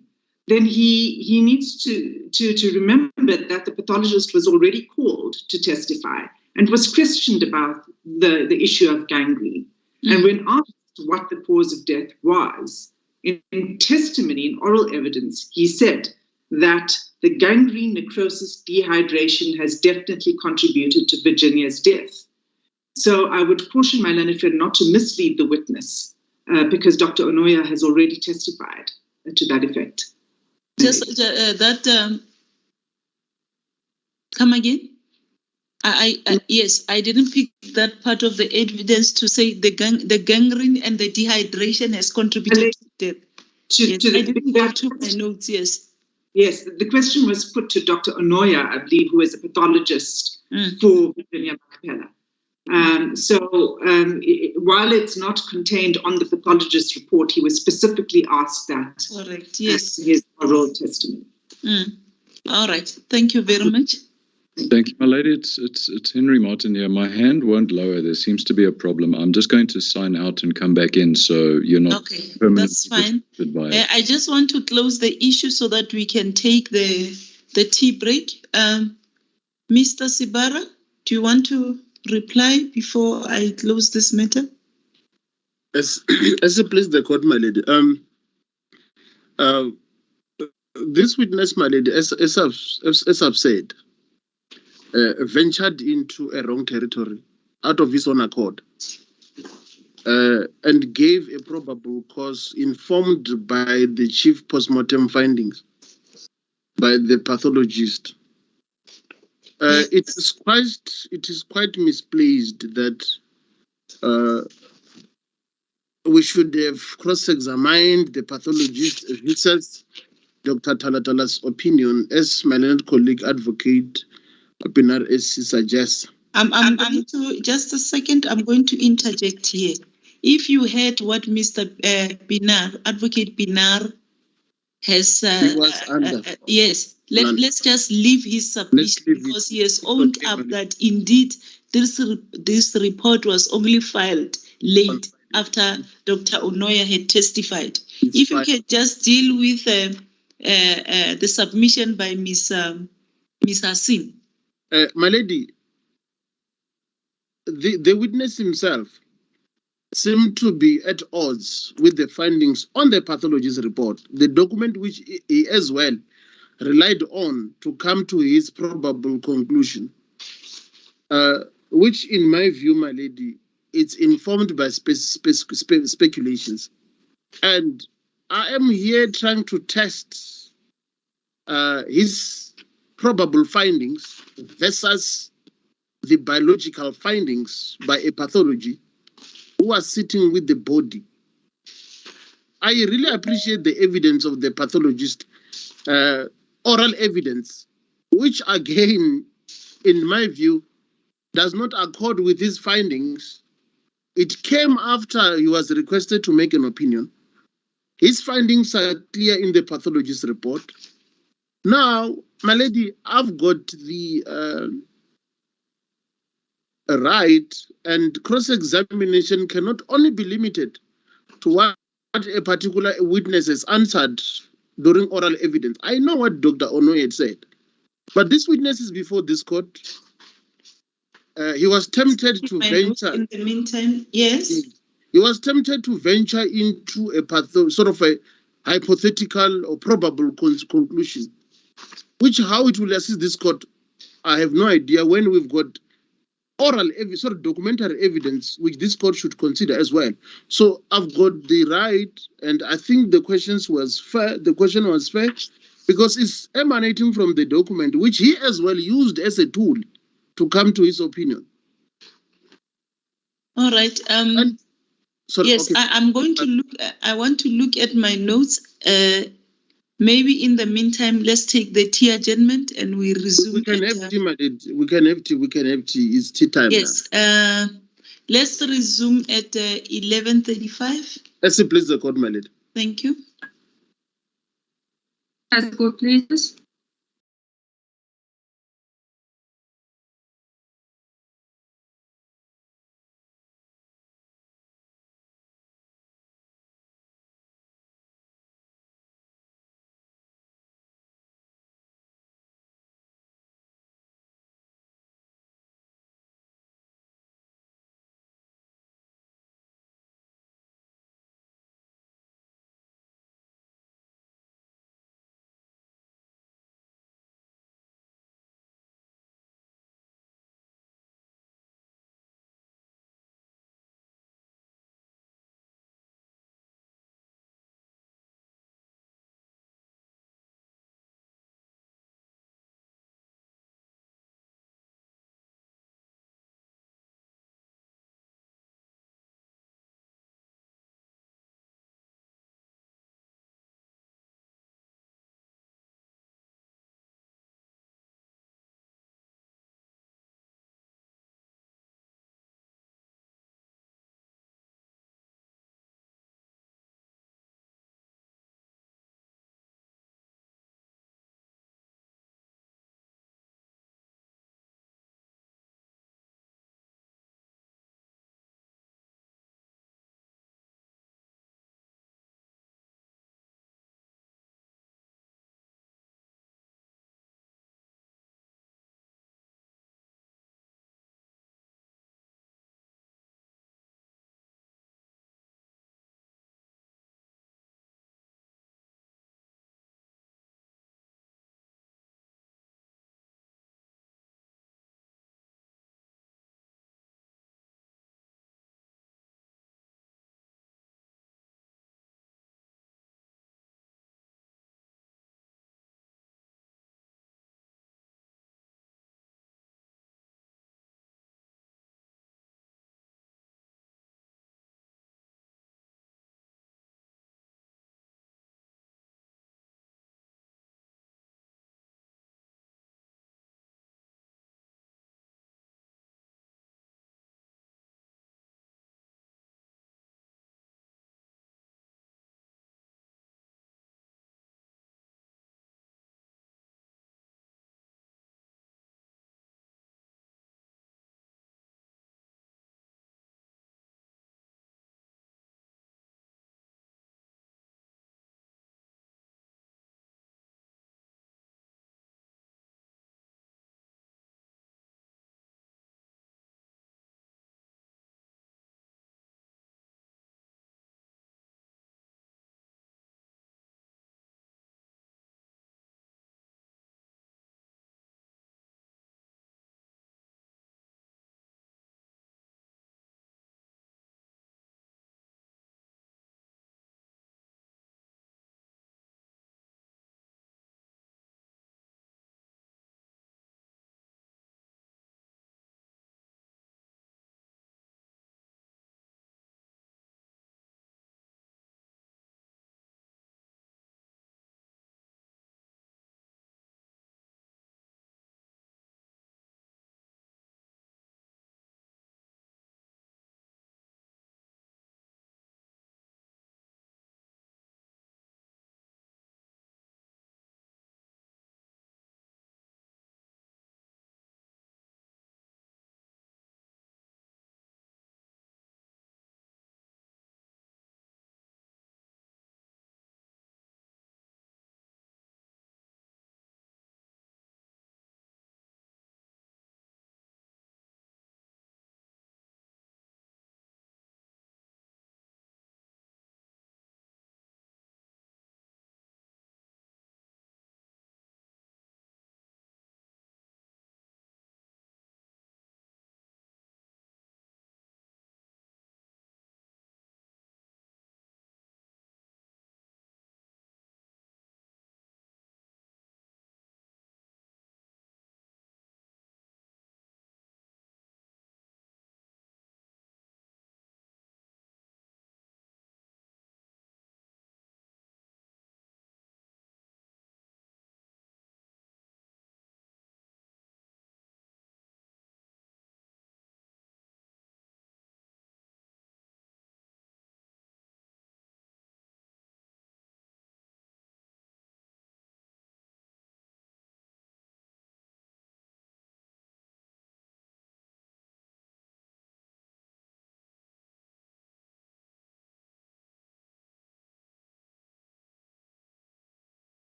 then he needs to remember that the pathologist was already called to testify and was questioned about the issue of gangrene. And when asked what the cause of death was, in testimony, in oral evidence, he said that the gangrene necrosis dehydration has definitely contributed to Virginia's death. So I would caution my learned friend not to mislead the witness, because Dr. Onoya has already testified to that effect. Just come again? Yes, I didn't pick that part of the evidence to say the gangrene and the dehydration has contributed to death. I didn't go to my notes, yes. Yes, the question was put to Dr. Onoya, I believe, who is a pathologist for Virginia Mcappell. While it's not contained on the pathologist's report, he was specifically asked that. Correct, yes. In his oral testimony. All right, thank you very much. Thank you, my lady. It's Henry Martin here. My hand won't lower. There seems to be a problem. I'm just going to sign out and come back in, so you're not. Okay, that's fine. I just want to close the issue so that we can take the tea break. Mr. Sibara, do you want to reply before I close this matter? As a please the court, my lady. This witness, my lady, as I've said, ventured into a wrong territory out of his own accord, and gave a probable cause informed by the chief postmortem findings by the pathologist. It is quite misplaced that we should have cross-examined the pathologist versus Dr. Talatala's opinion, as my learned colleague advocate Pinar suggests. I'm going to, just a second, I'm going to interject here. If you heard what Mr. Advocate Pinar has, yes, let's just leave his submission because he has owned up that indeed this report was only filed late after Dr. Onoya had testified. If you can just deal with the submission by Ms. Hassin. My lady, the witness himself seemed to be at odds with the findings on the pathologist's report, the document which he as well relied on to come to his probable conclusion, which in my view, my lady, it's informed by speculations. And I am here trying to test his probable findings versus the biological findings by a pathology who are sitting with the body. I really appreciate the evidence of the pathologist, oral evidence, which again, in my view, does not accord with his findings. It came after he was requested to make an opinion. His findings are clear in the pathologist's report. Now, my lady, I've got the right, and cross-examination cannot only be limited to what a particular witness has answered during oral evidence. I know what Dr. Ono had said, but this witness is before this court. He was tempted to venture. In the meantime, yes. He was tempted to venture into a sort of a hypothetical or probable conclusion, which how it will assist this court, I have no idea, when we've got oral evidence, sort of documentary evidence, which this court should consider as well. So I've got the right, and I think the question was fair, because it's emanating from the document, which he as well used as a tool to come to his opinion. All right. Yes, okay. I'm going to look. I want to look at my notes. Maybe in the meantime, let's take the tea adjournment and we resume. We can have tea, madam. We can have tea. It's tea time. Yes. Now. Let's resume at 11:35. Let's please the court, my lady. Thank you. As go, please.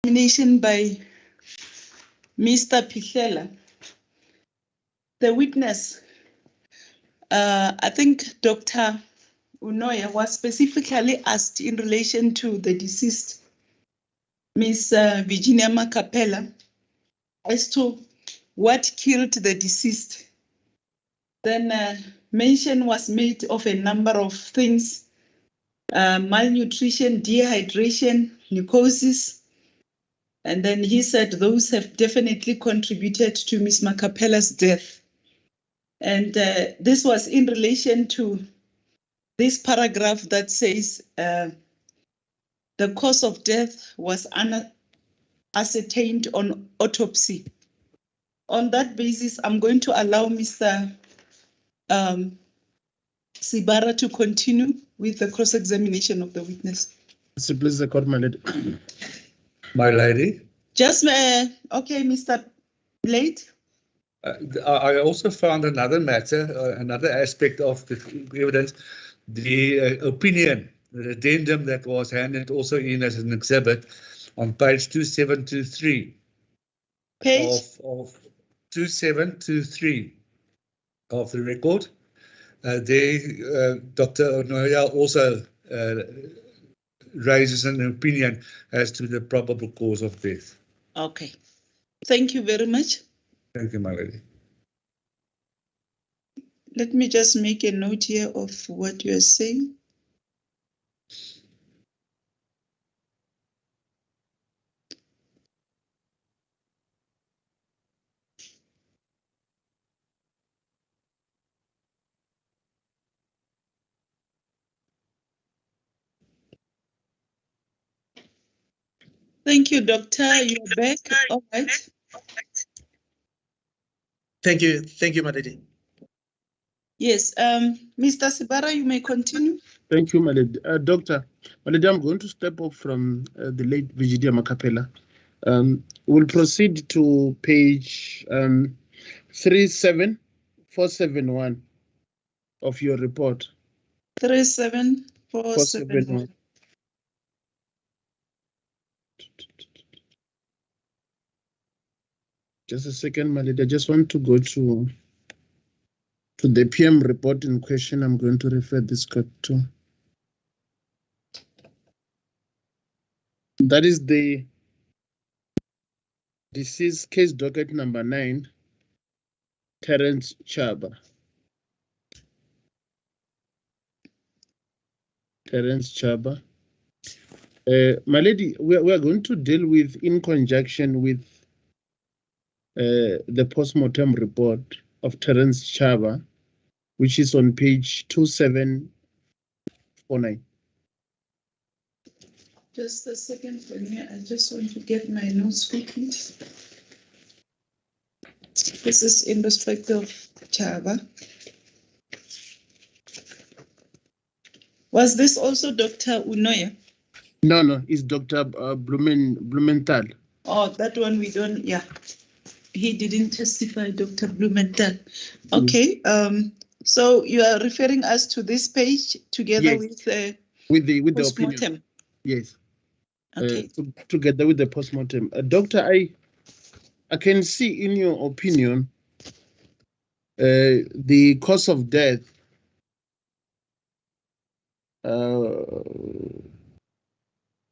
Nomination by Mr. Pihlela. The witness, I think Dr. Unoya was specifically asked in relation to the deceased, Miss Virginia Mcappell, as to what killed the deceased. Then mention was made of a number of things, malnutrition, dehydration, necrosis. And then he said those have definitely contributed to Miss Mcappella's death. And this was in relation to this paragraph that says the cause of death was ascertained on autopsy. On that basis, I'm going to allow Mr. Sibara to continue with the cross-examination of the witness. Please, the court, my lady. My lady. Just, okay, Mr. Late. I also found another matter, another aspect of the evidence, the opinion, the addendum that was handed also in as an exhibit on page 2723. Page? Of 2723 of the record. Dr. Onoya also raises an opinion as to the probable cause of death. Okay. Thank you very much. Thank you, my lady. Let me just make a note here of what you are saying. Thank you, Doctor. You're back. All right. Thank you, my lady. Yes, Mr. Sibara, you may continue. Thank you, my lady. Doctor, my lady, I'm going to step off from the late Virginia Mcappell. We'll proceed to page 37471 of your report. 37471. Just a second, my lady. I just want to go to the PM report in question. I'm going to refer this court to. That is the deceased case docket number 9, Terence Chaba. Terence Chaba. My lady, we are going to deal with, in conjunction with the post-mortem report of Terence Chaba, which is on page 2749. Just a second for me. I just want to get my notes quickly. This is in respect of Chaba. Was this also Dr. Unoya? No, it's Dr. Blumenthal. Oh, that one we don't, yeah. He didn't testify, Dr. Blumenthal. Okay, so you are referring us to this page together Yes. with the post-mortem. opinion. Yes. Okay. Together with the post-mortem. Doctor, I can see in your opinion the cause of death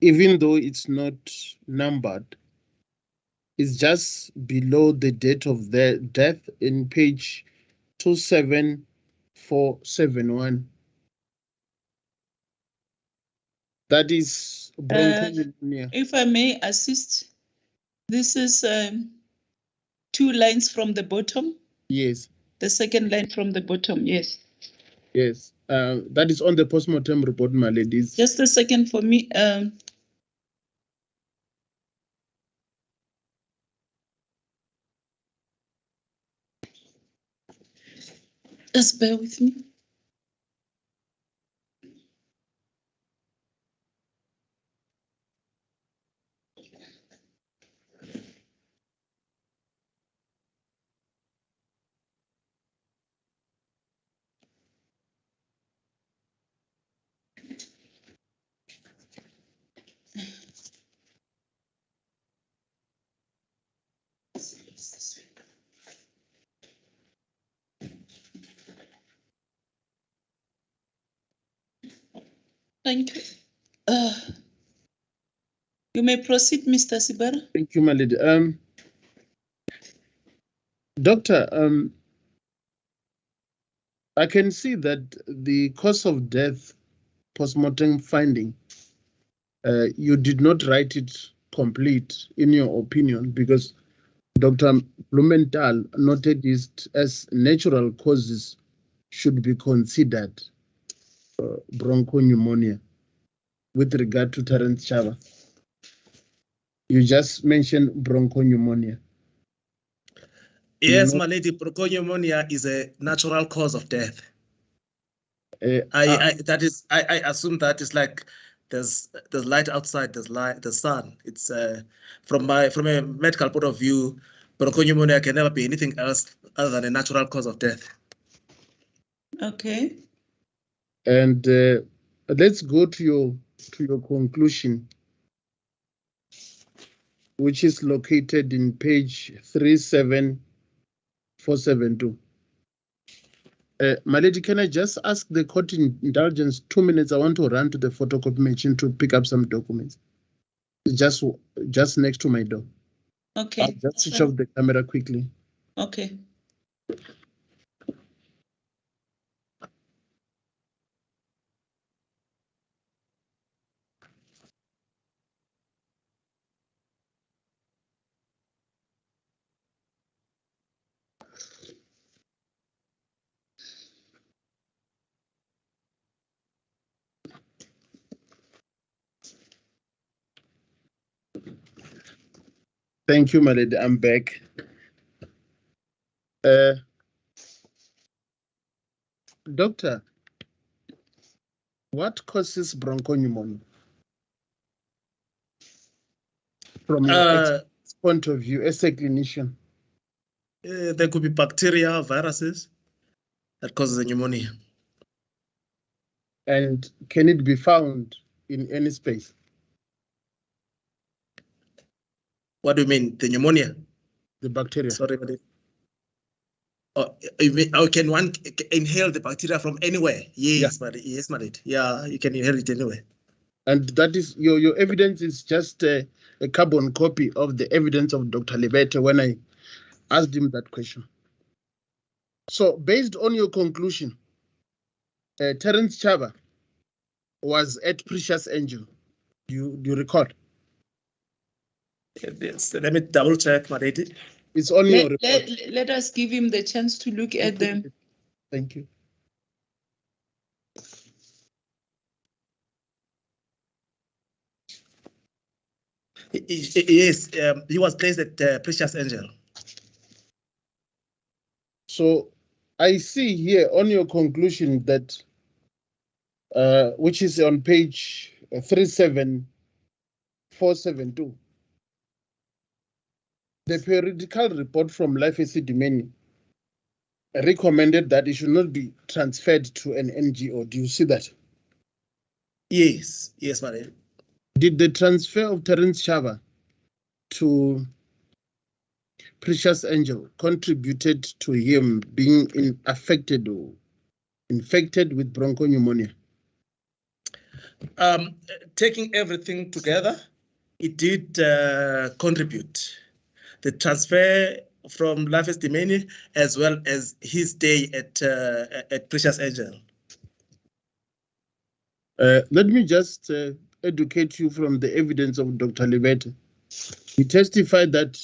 even though it's not numbered, is just below the date of the death in page 27471. That is Bronconium. If I may assist, this is 2 lines from the bottom. Yes. The second line from the bottom, yes. Yes. That is on the postmortem report, my ladies. Just a second for me. Just bear with me. Thank you. You may proceed, Mr. Sibara. Thank you, my lady. Doctor, I can see that the cause of death postmortem finding, you did not write it complete in your opinion because Dr. Blumenthal noted it as natural causes should be considered bronchopneumonia with regard to Terence Chava. You just mentioned bronchopneumonia. Yes, my lady, bronchopneumonia is a natural cause of death. I assume that is like there's light outside, there's sun. It's from a medical point of view, bronchopneumonia can never be anything else other than a natural cause of death. Okay. And let's go to your conclusion, which is located in page 37472. My lady, can I just ask the court indulgence 2 minutes? I want to run to the photocopy machine to pick up some documents. Just next to my door. Okay. I'll just switch off the camera quickly. Okay. Thank you, my lady. I'm back. Doctor, what causes bronchopneumonia? From your point of view, as a clinician. There could be bacteria, viruses that causes the pneumonia. And can it be found in any space? What do you mean, the pneumonia? The bacteria. Sorry, but can one inhale the bacteria from anywhere? Yes, yeah. Yes, Madrid. Yeah, you can inhale it anywhere. And that is your evidence is just a carbon copy of the evidence of Dr. Levete when I asked him that question. So, based on your conclusion, Terence Chava was at Precious Angel. Do you recall? Yes. Let me double check, Madrid. It's on your report. Let us give him the chance to look at them. Thank you. Yes, he was placed at Precious Angel. So I see here on your conclusion that, which is on page 37472, the periodical report from Life Esidimeni recommended that it should not be transferred to an NGO. Do you see that? Yes, madam. Did the transfer of Terence Chava to Precious Angel contributed to him being affected or infected with bronchopneumonia? Taking everything together, it did contribute. The transfer from Life Esidimeni as well as his stay at Precious Angel. Let me just educate you from the evidence of Dr. Levete. He testified that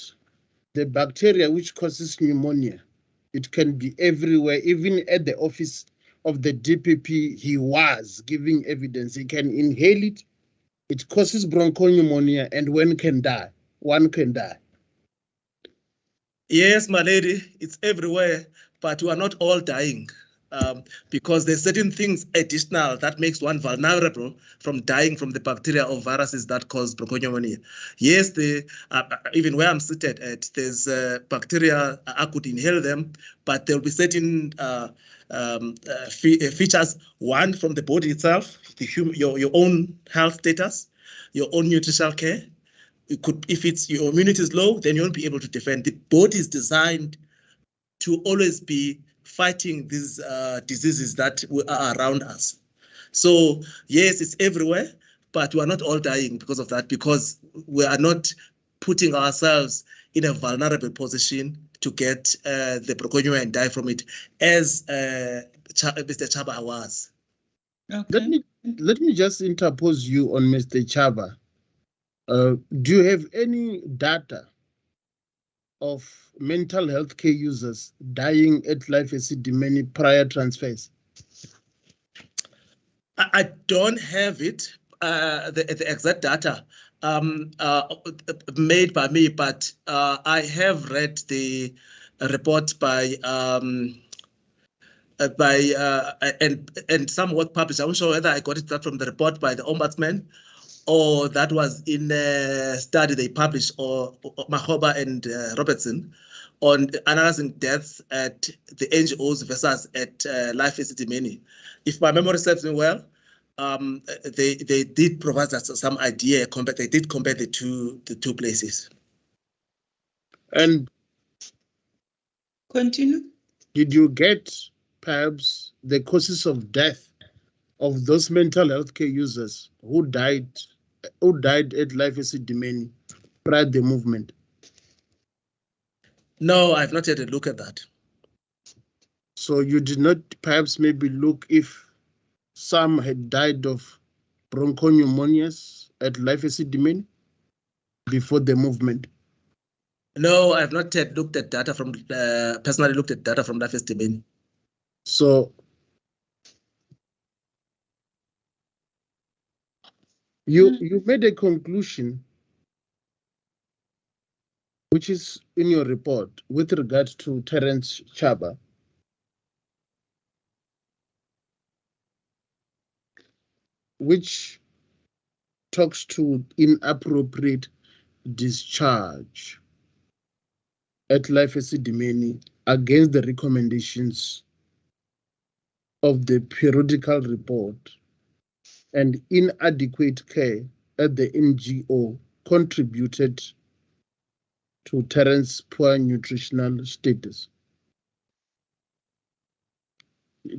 the bacteria which causes pneumonia, it can be everywhere, even at the office of the DPP. He was giving evidence. He can inhale it. It causes bronchopneumonia, and one can die. Yes, my lady, it's everywhere, but we are not all dying. Because there's certain things additional that makes one vulnerable from dying from the bacteria or viruses that cause bronchopneumonia. Yes, even where I'm seated at, there's bacteria, I could inhale them, but there'll be certain features, one from the body itself, your own health status, your own nutritional care, if it's your immunity is low, then you won't be able to defend. The body is designed to always be fighting these diseases that are around us. So yes, it's everywhere, but we are not all dying because of that, because we are not putting ourselves in a vulnerable position to get the Bronconium and die from it, as Mr. Chaba was. Okay. Let me just interpose you on Mr. Chaba. Do you have any data of mental health care users dying at life Esidimeni prior transfers? I don't have it, the exact data made by me, but I have read the report by and some work published. I'm not sure whether I got it from the report by the Ombudsman or that was in a study they published, or Mahoba and Robertson, on analyzing deaths at the NGOs versus at life Esidimeni. If my memory serves me well, they did provide us some idea. They did compare the two places. And Continue. did you get perhaps the causes of death of those mental health care users who died at life Esidimeni prior to the movement? No, I've not had a look at that. So you did not perhaps maybe look if some had died of bronchopneumonias at life Esidimeni before the movement? No, I've not yet looked at data from personally looked at data from life Esidimeni. So you made a conclusion which is in your report with regard to Terence Chaba, which talks to inappropriate discharge at life Esidimeni against the recommendations of the periodical report, and inadequate care at the NGO contributed to Terence's poor nutritional status.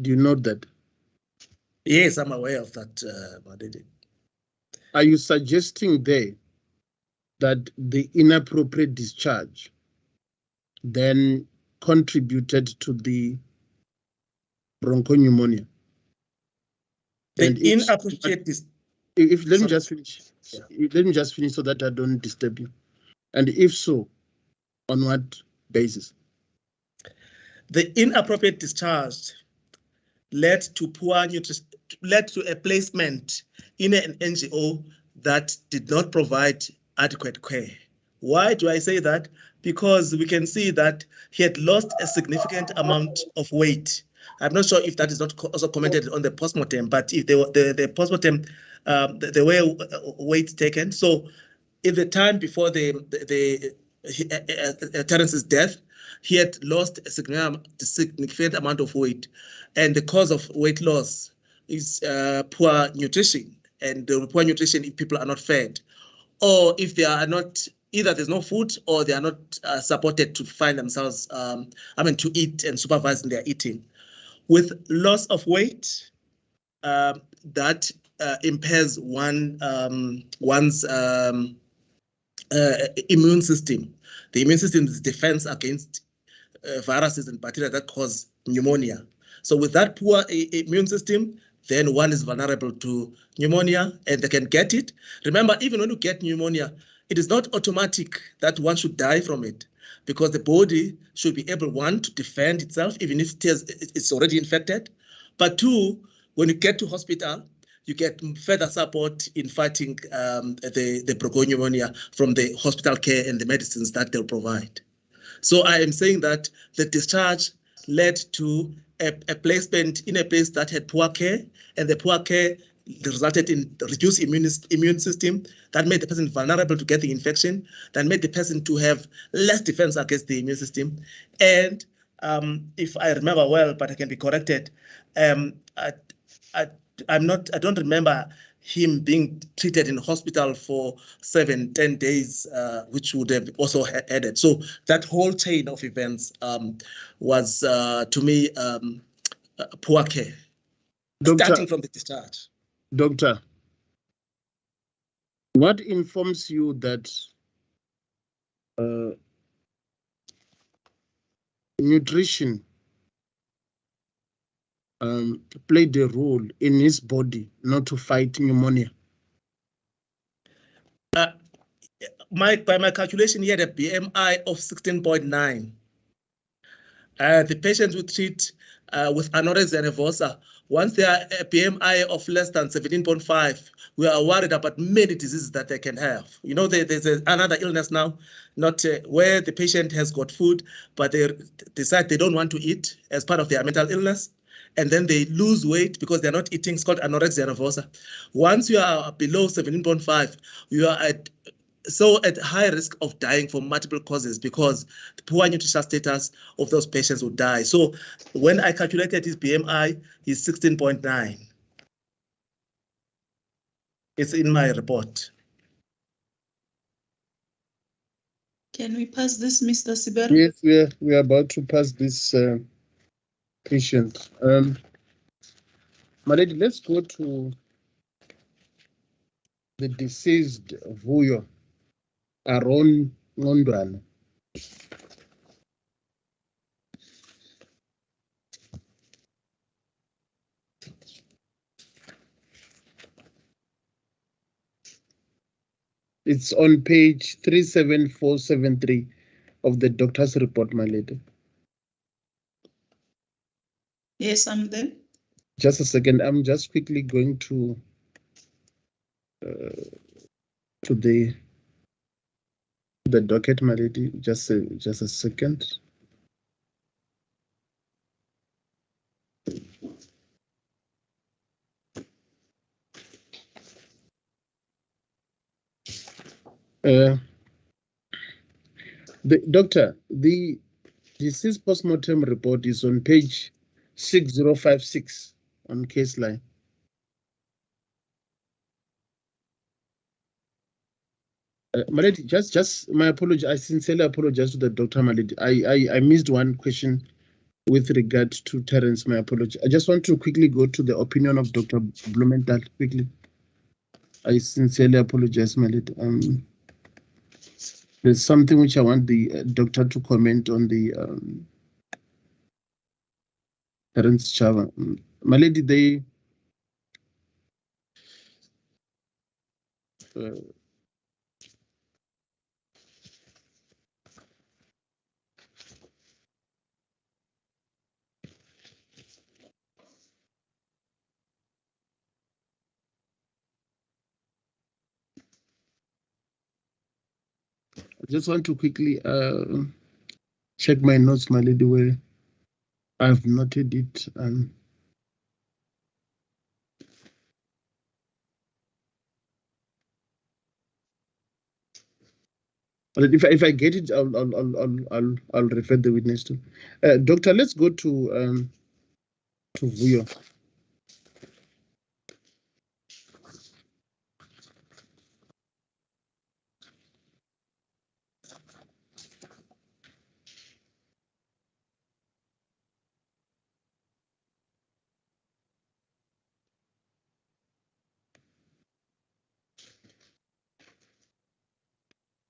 Do you note that? Yes, I'm aware of that, Madede. Are you suggesting there that the inappropriate discharge then contributed to the bronchopneumonia? Let me just finish. Yeah. Let me just finish so that I don't disturb you. And if so, on what basis? The inappropriate discharge led to a placement in an NGO that did not provide adequate care. Why do I say that? Because we can see that he had lost a significant amount of weight. I'm not sure if that is not also commented on the postmortem, but if the postmortem, there were weights taken. So, in the time before Terence's death, he had lost a significant amount of weight, and the cause of weight loss is poor nutrition. And the poor nutrition if people are not fed, or if they are not. Either there's no food or they are not supported to find themselves, to eat and supervise in their eating. With loss of weight, that impairs one's immune system. The immune system is defense against viruses and bacteria that cause pneumonia. So with that poor immune system, then one is vulnerable to pneumonia and they can get it. Remember, even when you get pneumonia, it is not automatic that one should die from it, because the body should be able, one, to defend itself, even if it's already infected. But two, when you get to hospital, you get further support in fighting the bronchopneumonia from the hospital care and the medicines that they'll provide. So I am saying that the discharge led to a placement in a place that had poor care, and the poor care resulted in reduced immune system that made the person vulnerable to get the infection, that made the person to have less defense against the immune system. And if I remember well, but I can be corrected, I don't remember him being treated in hospital for 7-10 days, which would have also added. So that whole chain of events was, to me, poor care, starting from the discharge. Doctor, what informs you that nutrition played a role in his body not to fight pneumonia? By my calculation, he had a BMI of 16.9. The patients we treat with anorexia nervosa, once they are a BMI of less than 17.5, we are worried about many diseases that they can have. You know, there's another illness now, not where the patient has got food, but they decide they don't want to eat as part of their mental illness, and then they lose weight because they're not eating. It's called anorexia nervosa. Once you are below 17.5, you are at high risk of dying for multiple causes because the poor nutritional status of those patients will die. So when I calculated his BMI, he's 16.9. It's in my report. Can we pass this, Mr. Sibera? Yes, we are about to pass this patient. My lady, let's go to the deceased Vuyo, Aaron Ngondwana. It's on page 37473 of the doctor's report, my lady. Yes, I'm there. Just a second. I'm just quickly going to the docket, my lady. Just a second. The deceased postmortem report is on page 6056 on case line. My lady, just my apology. I sincerely apologize to the doctor, my lady. I missed one question with regard to Terence. My apology. I just want to quickly go to the opinion of Dr. Blumenthal quickly. I sincerely apologize, my lady. There's something which I want the doctor to comment on the Terence Chava. My lady, they I just want to quickly check my notes, my lady, where I've noted it. But if I get it, I'll refer the witness to. Doctor, let's go to Vuyo.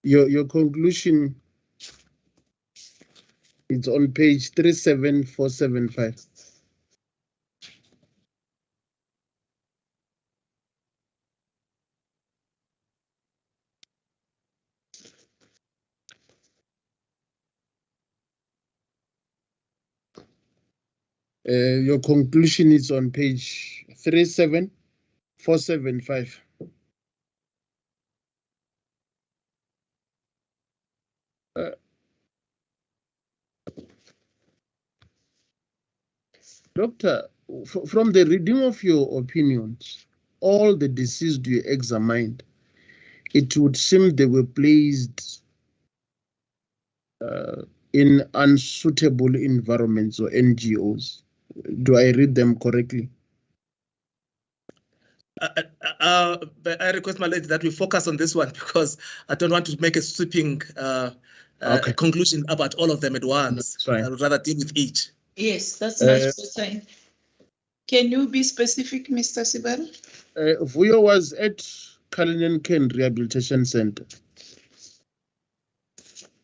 Your conclusion is on page 37475. Your conclusion is on page 37475. Doctor, from the reading of your opinions, all the deceased you examined, it would seem they were placed in unsuitable environments or NGOs. Do I read them correctly? I request, my lady, that we focus on this one because I don't want to make a sweeping conclusion about all of them at once. I would rather deal with each. Yes, that's much better. Can you be specific, Mr. Sibara? Vuyo was at Cullinan Ken Rehabilitation Center,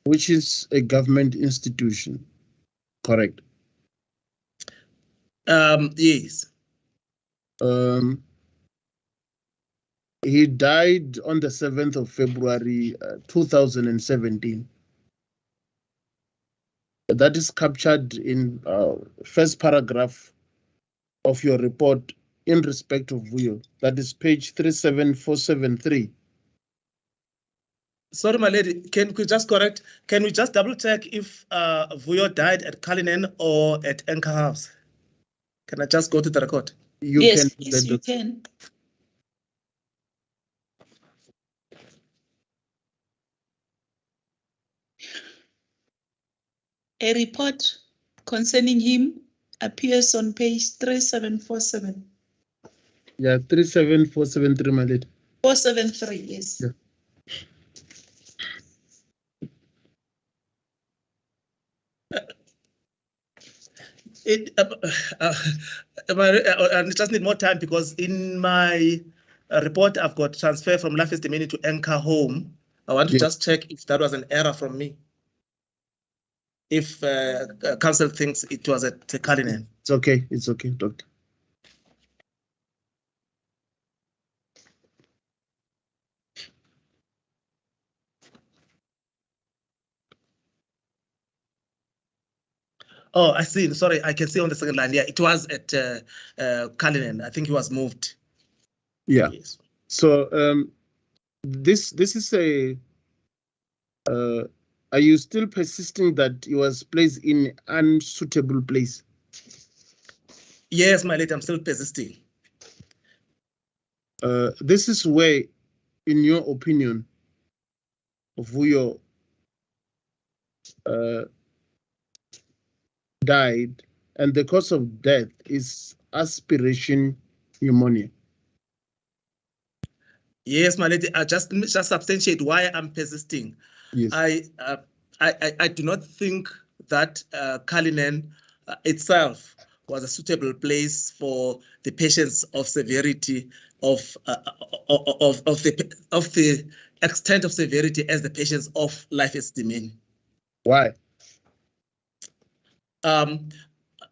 which is a government institution, correct? Yes. He died on the 7th of February 2017. That is captured in first paragraph of your report in respect of Vuyo. That is page 37473. Sorry, my lady, can we just correct? Can we just double check if Vuyo died at Cullinan or at Anchor House? Can I just go to the record? Yes, you can. A report concerning him appears on page 3747. Yeah, 37473, my lady. 473, yes. Yeah. I just need more time because in my report I've got transfer from Life Esidimeni to Anchor Home. I want to just check if that was an error from me. If council thinks it was at Cullinan. It's okay, doctor. Oh, I see. Sorry, I can see on the second line. Yeah, it was at Cullinan. I think he was moved. Yeah. Yes. So this is a. Are you still persisting that he was placed in an unsuitable place? Yes, my lady, I'm still persisting. This is where, in your opinion, Vuyo died, and the cause of death is aspiration pneumonia. Yes, my lady, I just substantiate why I'm persisting. Yes. I do not think that Cullinan itself was a suitable place for the patients of severity of the extent of severity as the patients of Life Esidimeni. Why?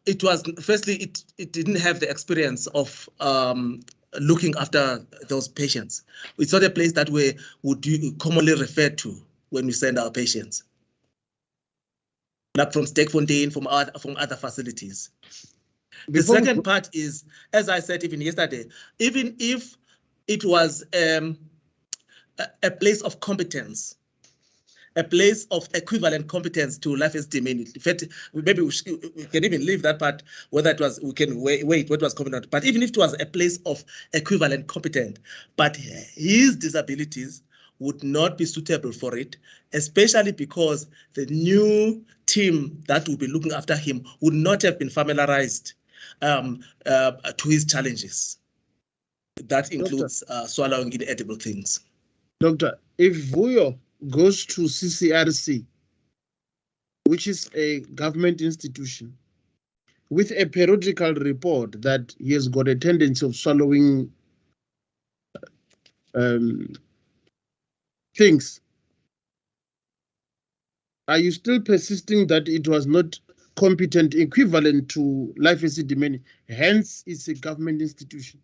It was firstly it didn't have the experience of looking after those patients. It's not a place that we would commonly refer to when we send our patients, like from Steekfontein, from other facilities. The second part is, as I said even yesterday, even if it was a place of competence, a place of equivalent competence to Life Esidimeni. In fact, maybe we can even leave that part, whether it was, we can wait what was competent. But even if it was a place of equivalent competent, but his disabilities would not be suitable for it, especially because the new team that will be looking after him would not have been familiarized to his challenges. That includes swallowing inedible things. Doctor, if Vuyo goes to CCRC, which is a government institution, with a periodical report that he has got a tendency of swallowing things, are you still persisting that it was not competent equivalent to Life Esidimeni, hence it's a government institution?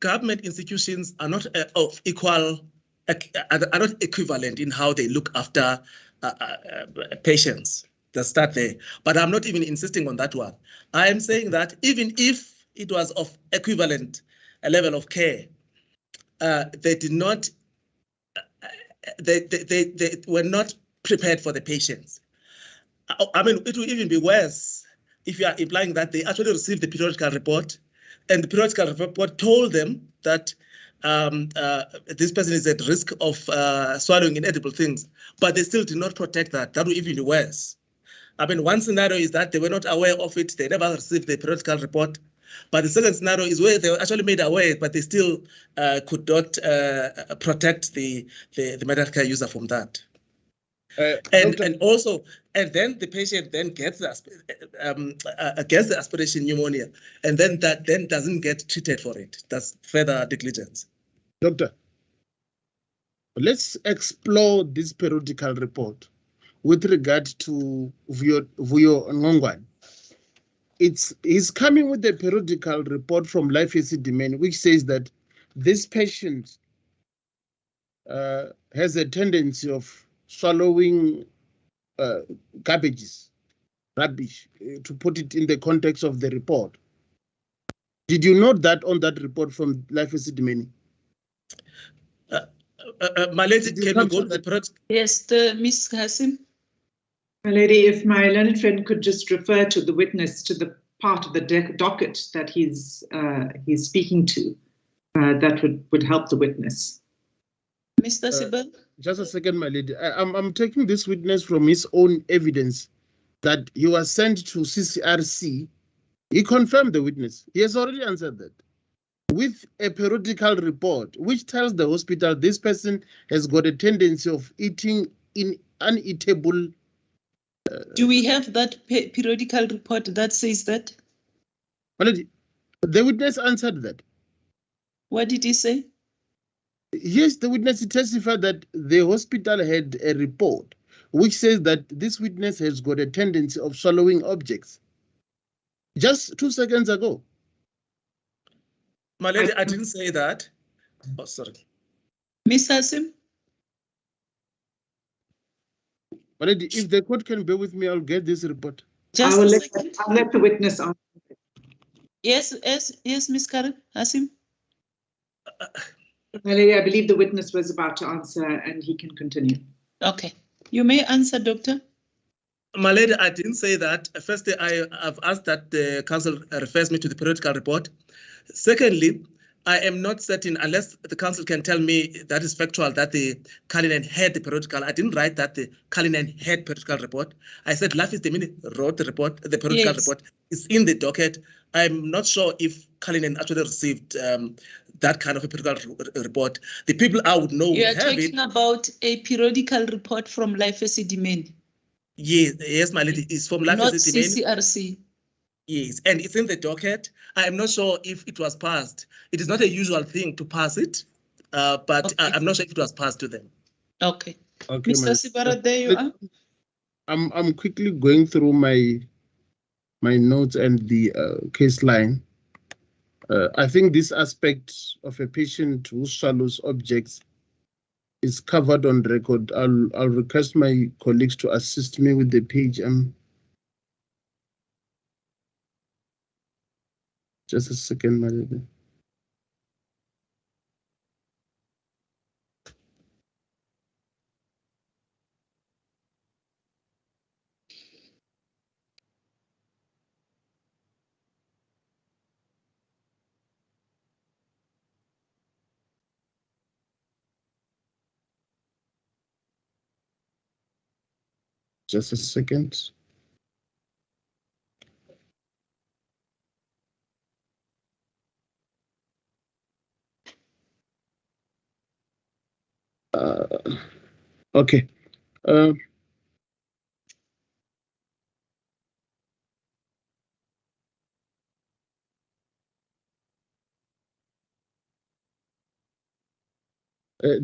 Government institutions are not of equal, are not equivalent in how they look after patients. Let's start there. But I'm not even insisting on that one. I am saying that even if it was of equivalent level of care, they did not. They were not prepared for the patients. I mean, it will even be worse if you are implying that they actually received the periodical report, and the periodical report told them that this person is at risk of swallowing inedible things, but they still did not protect that. That would even be worse. I mean, one scenario is that they were not aware of it, they never received the periodical report, But the second scenario is where they were actually made aware, but they still could not protect the medical care user from that. And then the patient then gets the aspiration pneumonia, and then that doesn't get treated for it. That's further negligence. Doctor, let's explore this periodical report with regard to Vuyo Ngongwane. He's coming with a periodical report from Life Esidimeni, which says that this patient has a tendency of swallowing rubbish, to put it in the context of the report. Did you note that on that report from Life Esidimeni? My lady, can you go to the product? Yes, Ms. Hasim. My lady, if my learned friend could just refer to the witness to the part of the docket that he's speaking to, that would help the witness. Mr. Sibel? Just a second, my lady. I'm taking this witness from his own evidence that he was sent to CCRC. He confirmed the witness. He has already answered that. With a periodical report, which tells the hospital this person has got a tendency of eating in uneatable. Do we have that periodical report that says that? My lady, the witness answered that. What did he say? Yes, the witness testified that the hospital had a report which says that this witness has got a tendency of swallowing objects. Just 2 seconds ago. My lady, I didn't say that. Oh, sorry. Ms. Hasim? My lady, if the court can bear with me, I'll get this report. I'll let the witness answer. Yes, Ms. Karen Hasim? My lady, I believe the witness was about to answer and he can continue. Okay. You may answer, Doctor. My lady, I didn't say that. Firstly, I've asked that the council refers me to the periodical report. Secondly, I am not certain, unless the council can tell me that is factual, that the Cullinan had the periodical. I didn't write that the Cullinan had periodical report. I said Life Esidimeni wrote the report, the periodical report is in the docket. I'm not sure if Cullinan actually received that kind of a periodical report. The people I would know. You are talking about a periodical report from Life Esidimeni. Yes, my lady, it's from Life Esidimeni. Not CCRC. Yes, and it's in the docket. I am not sure if it was passed. It is not a usual thing to pass it, but okay. I'm not sure if it was passed to them. Okay. Mr. Sibara, there you are. I'm quickly going through my notes and the case line. I think this aspect of a patient who swallows objects is covered on record. I'll request my colleagues to assist me with the page. Just a second, my lady. Just a second. Okay.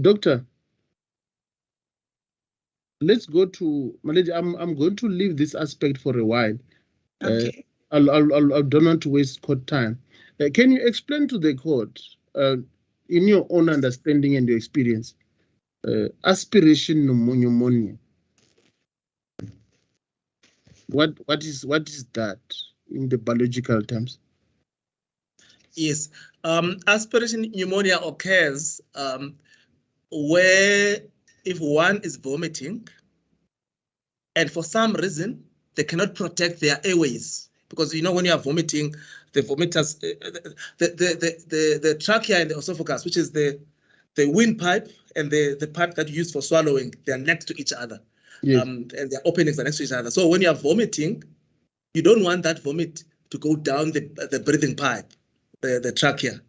Doctor, let's go to Malady. I'm going to leave this aspect for a while. Okay. I don't want to waste court time. Can you explain to the court, in your own understanding and your experience, aspiration pneumonia? What is that in the biological terms? Yes, aspiration pneumonia occurs where if one is vomiting and for some reason they cannot protect their airways, because you know when you are vomiting, the vomiters, the trachea and the esophagus, which is the windpipe and the pipe that you use for swallowing, they are next to each other. Yes. And their openings are next to each other. So when you are vomiting, you don't want that vomit to go down the breathing pipe, the trachea.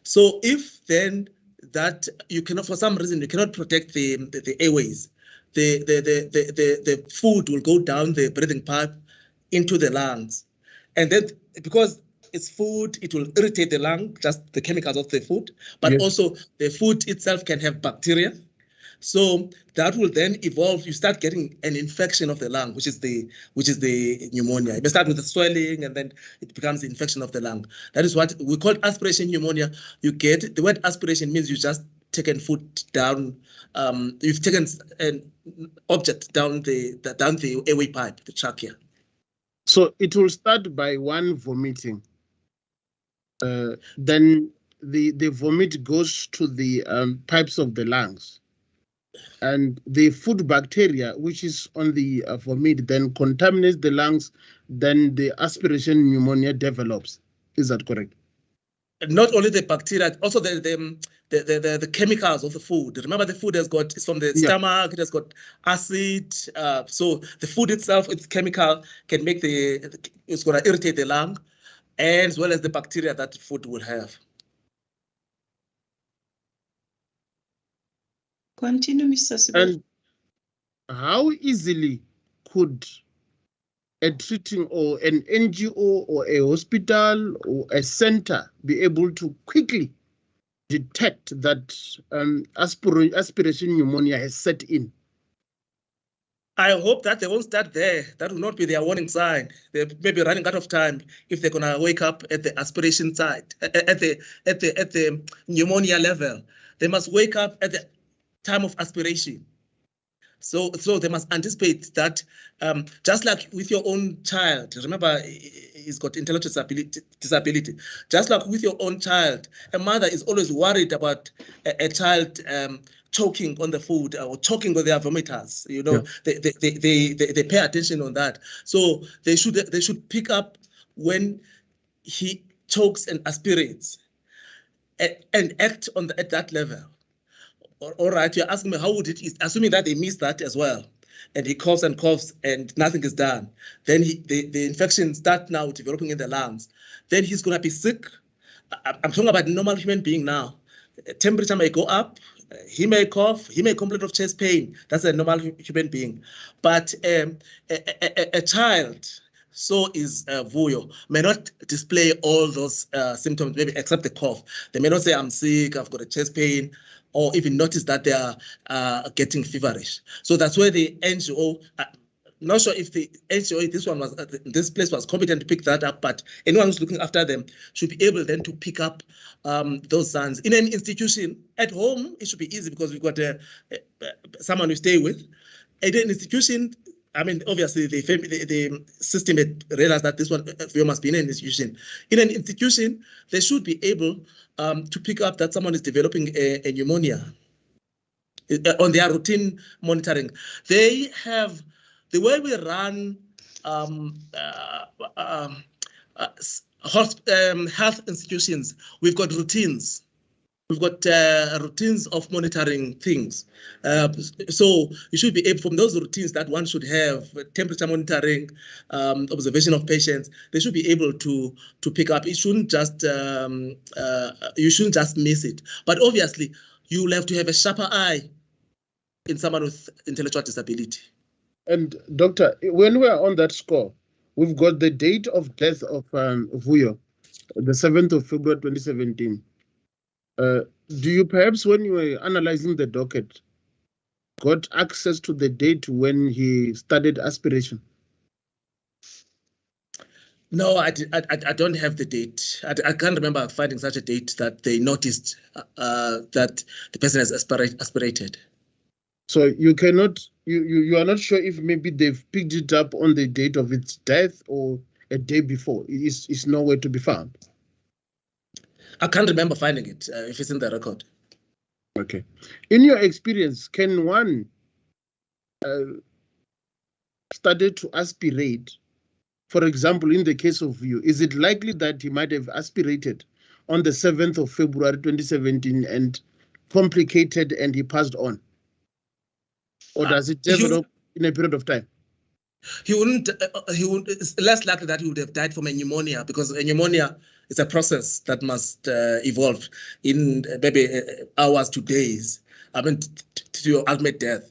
So if then that you cannot, for some reason, you cannot protect the airways, the food will go down the breathing pipe into the lungs. And then because it's food, it will irritate the lung, just the chemicals of the food, but Yes. also the food itself can have bacteria. So that will then evolve. You start getting an infection of the lung, which is the pneumonia. It may start with the swelling, and then it becomes the infection of the lung. That is what we call aspiration pneumonia. You get the word aspiration means you just taken food down. You've taken an object down the airway pipe, the trachea. So it will start by one vomiting. Then the vomit goes to the pipes of the lungs. And the food bacteria, which is on the vomit, then contaminates the lungs, then the aspiration pneumonia develops. Is that correct? Not only the bacteria, also the chemicals of the food. Remember, the food it's from the stomach, it has got acid. So the food itself, its chemical can make it's going to irritate the lung, as well as the bacteria that the food will have. Continue, Mr. Sibera. And how easily could a treating or an NGO or a hospital or a center be able to quickly detect that aspiration pneumonia has set in? I hope that they won't start there. That will not be their warning sign. They may be running out of time if they're gonna wake up at the aspiration side, at the pneumonia level. They must wake up at the time of aspiration. So they must anticipate that, just like with your own child. Remember, he's got intellectual disability. Just like with your own child, a mother is always worried about a child choking on the food or choking on their vomiters. You know, they pay attention on that. So they should pick up when he chokes and aspirates, and act at that level. All right, you're asking me how would it, assuming that they miss that as well, and he coughs and coughs and nothing is done, then the infection starts now developing in the lungs. Then he's going to be sick. I'm talking about a normal human being now. Temperature may go up, he may cough, he may complain of chest pain. That's a normal human being. But a child, so is Vuyo, may not display all those symptoms, maybe except the cough. They may not say, I'm sick, I've got a chest pain, or even notice that they are getting feverish. So that's where the NGO, not sure if the NGO, this place was competent to pick that up, but anyone who's looking after them should be able then to pick up those signs. In an institution, at home, it should be easy because we've got someone we stay with. At an institution, I mean, obviously, the system had realized that this one must be in an institution. In an institution, they should be able to pick up that someone is developing a pneumonia on their routine monitoring. They have, the way we run health institutions, we've got routines. We've got routines of monitoring things. So you should be able, from those routines that one should have, temperature monitoring, observation of patients, they should be able to pick up. It shouldn't just, you shouldn't just miss it. But obviously, you'll have to have a sharper eye in someone with intellectual disability. And doctor, when we're on that score, we've got the date of death of Vuyo, the 7th of February 2017. Do you perhaps, when you were analyzing the docket, got access to the date when he started aspiration? No, I don't have the date. I can't remember finding such a date that they noticed that the person has aspirated. So you cannot, you are not sure if maybe they've picked it up on the date of its death or a day before. It's nowhere to be found. I can't remember finding it if it's in the record. Okay. In your experience, can one study to aspirate? For example, in the case of you, is it likely that he might have aspirated on the 7th of February 2017 and complicated and he passed on? Or does it develop in a period of time? He wouldn't. It's less likely that he would have died from a pneumonia, because a pneumonia is a process that must evolve in maybe hours to days. I mean, to your ultimate death.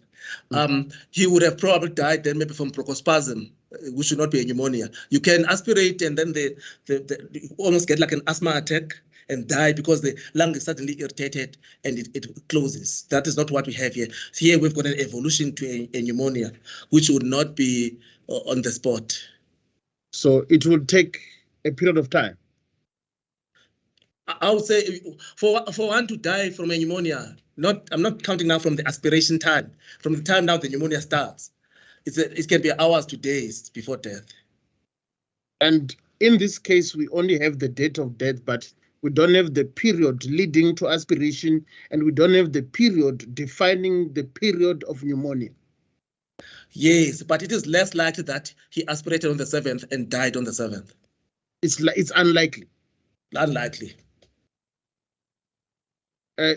He would have probably died then maybe from bronchospasm, which should not be a pneumonia. You can aspirate and then you almost get like an asthma attack and die because the lung is suddenly irritated and it closes. That is not what we have here. Here we've got an evolution to a pneumonia, which would not be on the spot. So it will take a period of time. I would say for one to die from a pneumonia, I'm not counting now from the aspiration time, from the time now the pneumonia starts. It can be hours to days before death. And in this case, we only have the date of death, but we don't have the period leading to aspiration, and we don't have the period defining the period of pneumonia. Yes, but it is less likely that he aspirated on the 7th and died on the 7th. It's unlikely. Unlikely.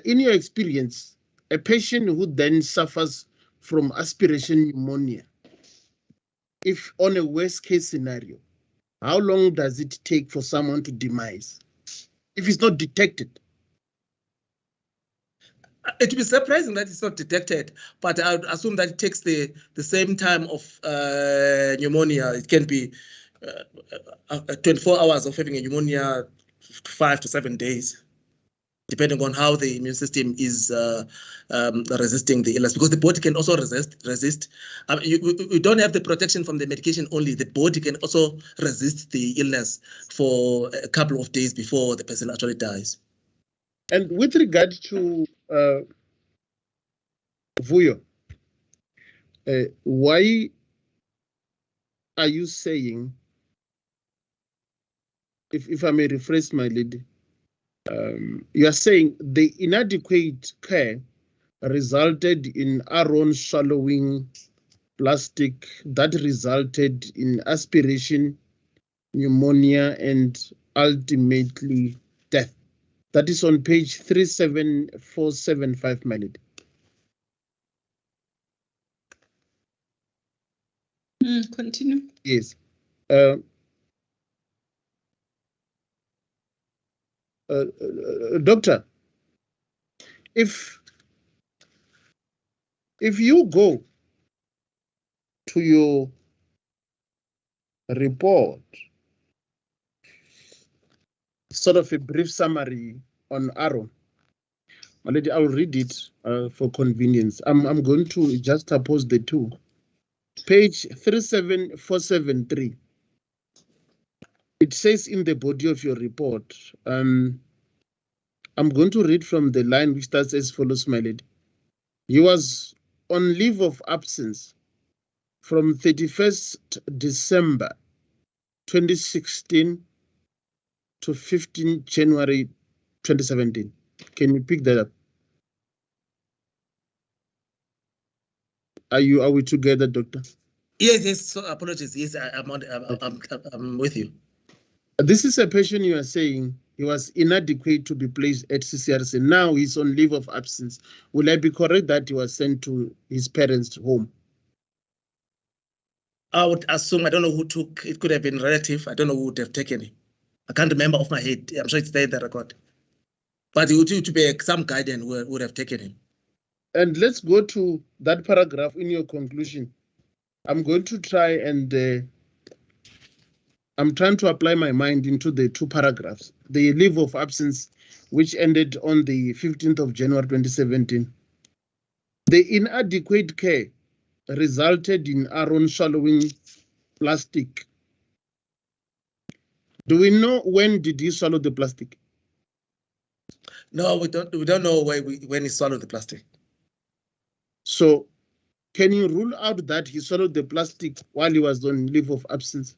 In your experience, a patient who then suffers from aspiration pneumonia, if on a worst case scenario, how long does it take for someone to demise if it's not detected? It would be surprising that it's not detected, but I would assume that it takes the same time of pneumonia. It can be 24 hours of having a pneumonia, 5 to 7 days, depending on how the immune system is resisting the illness, because the body can also resist. You don't have the protection from the medication only. The body can also resist the illness for a couple of days before the person actually dies. And with regard to Vuyo, why are you saying, if I may rephrase my lady, you are saying the inadequate care resulted in Aaron swallowing plastic that resulted in aspiration, pneumonia, and ultimately death. That is on page 37475, my lady. Continue. Yes. Doctor, if you go to your report, sort of a brief summary on Aaron, my lady, I'll read it for convenience. I'm going to just oppose the two. Page 37473. It says in the body of your report, I'm going to read from the line which starts as follows, my lady. He was on leave of absence from 31st December 2016 to 15 January 2017. Can you pick that up? Are we together, doctor? Yes. So apologies. Yes, I'm with you. This is a patient you are saying he was inadequate to be placed at CCRC. Now he's on leave of absence. Will I be correct that he was sent to his parents' home? I would assume, I don't know who took, it could have been relative. I don't know who would have taken him. I can't remember off my head. I'm sure it's there in the record. But it would be some guardian who would have taken him. And let's go to that paragraph in your conclusion. I'm going to try and I'm trying to apply my mind into the two paragraphs. The leave of absence, which ended on the 15th of January 2017. The inadequate care resulted in Aaron swallowing plastic. Do we know when did he swallow the plastic? No, we don't know when he swallowed the plastic. So can you rule out that he swallowed the plastic while he was on leave of absence?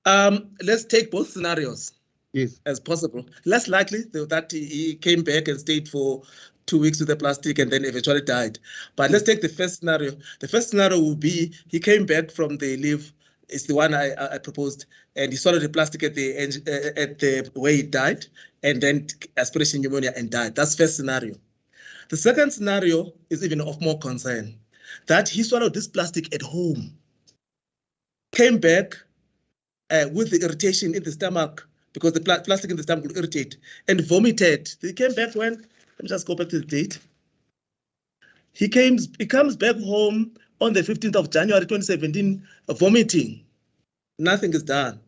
Let's take both scenarios. Yes. As possible. Less likely that he came back and stayed for 2 weeks with the plastic and then eventually died. But let's take the first scenario. The first scenario would be he came back from the leave. It's the one I proposed, and he swallowed the plastic at the way he died, and then aspiration pneumonia and died. That's first scenario. The second scenario is even of more concern. that he swallowed this plastic at home, came back with the irritation in the stomach, because the plastic in the stomach would irritate, and vomited. He came back when, let me just go back to the date. He comes back home on the 15th of January 2017, vomiting. Nothing is done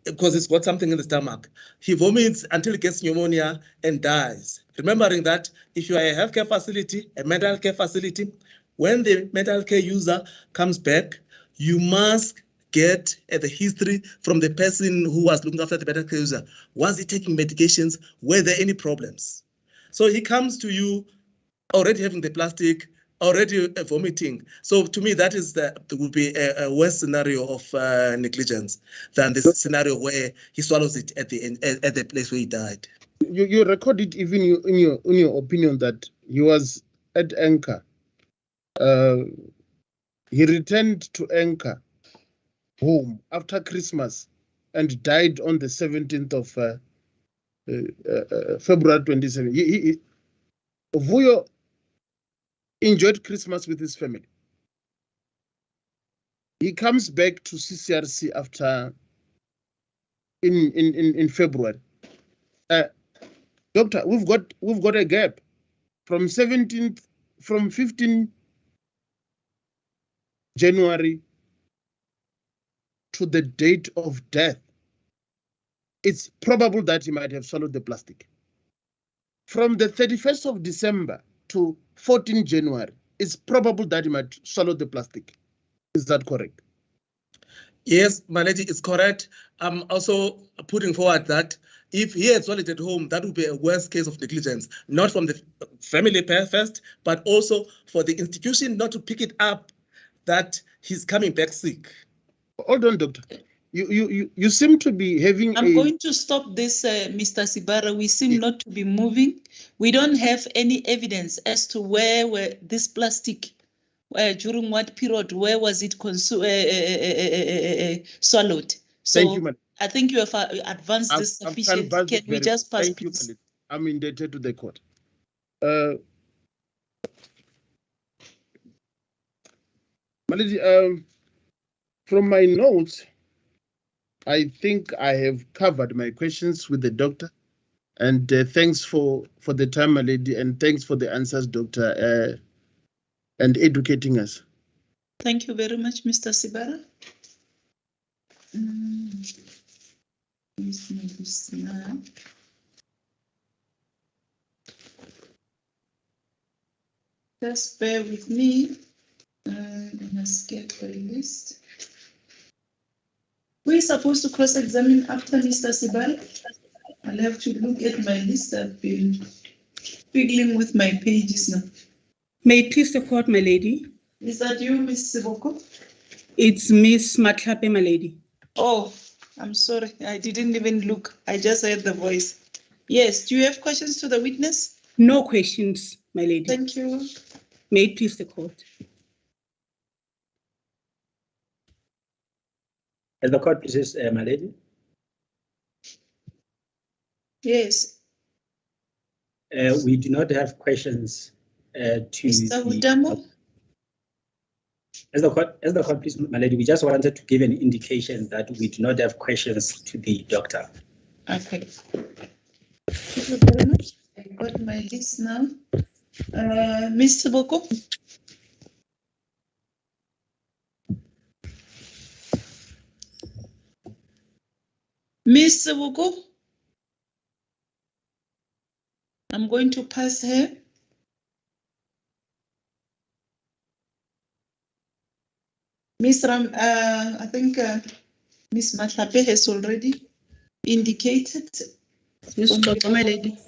because he's got something in the stomach. He vomits until he gets pneumonia and dies. Remembering that if you are a healthcare facility, a mental care facility, when the mental care user comes back, you must get the history from the person who was looking after the mental care user. Was he taking medications? Were there any problems? So he comes to you already having the plastic, already vomiting. So to me, that is would be a worse scenario of negligence than the scenario where he swallows it at the end, at the place where he died. You record it even in your opinion that he was at Anchor. He returned to Anchor home after Christmas and died on the 17th of February 27. Vuyo enjoyed Christmas with his family. He comes back to CCRC after in February. Doctor, we've got a gap from 15 January to the date of death. It's probable that he might have swallowed the plastic. From the 31st of December to 14 January, it's probable that he might swallow the plastic. Is that correct? Yes, my lady, it's correct. I'm also putting forward that if he had swallowed at home, that would be a worse case of negligence, not from the family first, but also for the institution not to pick it up that he's coming back sick. Hold on, doctor. You seem to be having I'm going to stop this, Mr. Sibara. We seem not to be moving. We don't have any evidence as to where were this plastic, during what period, where was it swallowed. So Thank you, I think you have advanced this sufficiently. Can we just pass, thank please? You, I'm indebted to the court. Malady, from my notes, I think I have covered my questions with the doctor, and thanks for the time, my lady, and thanks for the answers, doctor, and educating us. Thank you very much, Mr. Sibara. Just bear with me. I must get the list. We're supposed to cross-examine after Mr. Sibara. I'll have to look at my list. I've been fiddling with my pages now. May it please the court, my lady? Is that you, Miss Siboko? It's Miss Mcappell, my lady. Oh, I'm sorry. I didn't even look. I just heard the voice. Yes. Do you have questions to the witness? No questions, my lady. Thank you. May it please the court. As the court pleases, my lady. Yes. We do not have questions to Mr. Udamo? As the court pleases, my lady, we just wanted to give an indication that we do not have questions to the doctor. Okay. Thank you very much. I got my list now. Mr. Boko? Miss Sewuko, I'm going to pass her. Miss Ram, I think Miss Matlape has already indicated. Miss Tota, my lady.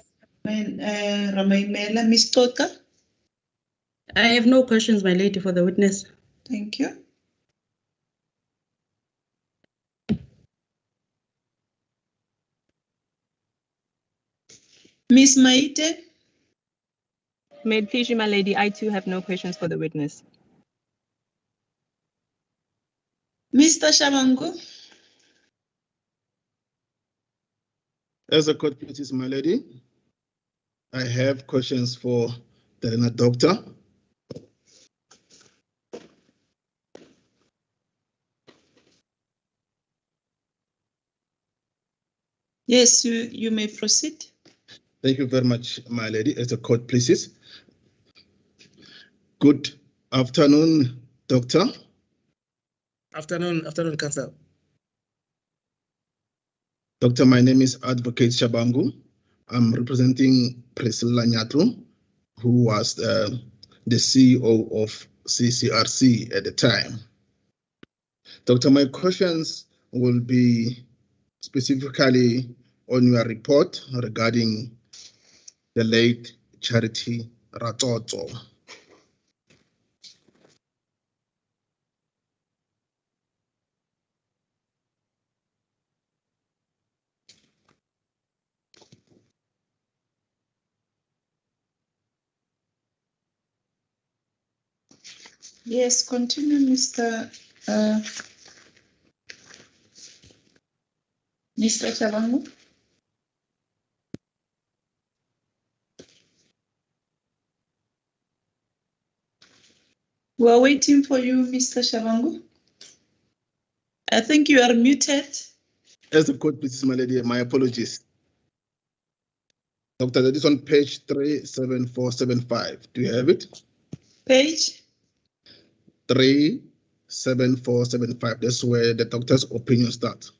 Ramaimela, Miss Tota. I have no questions, my lady, for the witness. Thank you. Miss Maite? May it please you, my lady, I too have no questions for the witness. Mr. Shamango? As the court pleases, my lady, I have questions for the doctor. Yes, you may proceed. Thank you very much, my lady. As the court pleases. Good afternoon, doctor. Afternoon, Council. Doctor, my name is Advocate Shabangu. I'm representing Priscilla Nyatru, who was the CEO of CCRC at the time. Doctor, my questions will be specifically on your report regarding the late Charity Ratoto. Yes, continue, Mr. Chabangu. We're waiting for you, Mr. Chabangu. I think you are muted. As the court pleases, my lady, my apologies. Doctor, that is on page 37475. Do you have it? Page? 37475. That's where the doctor's opinion starts.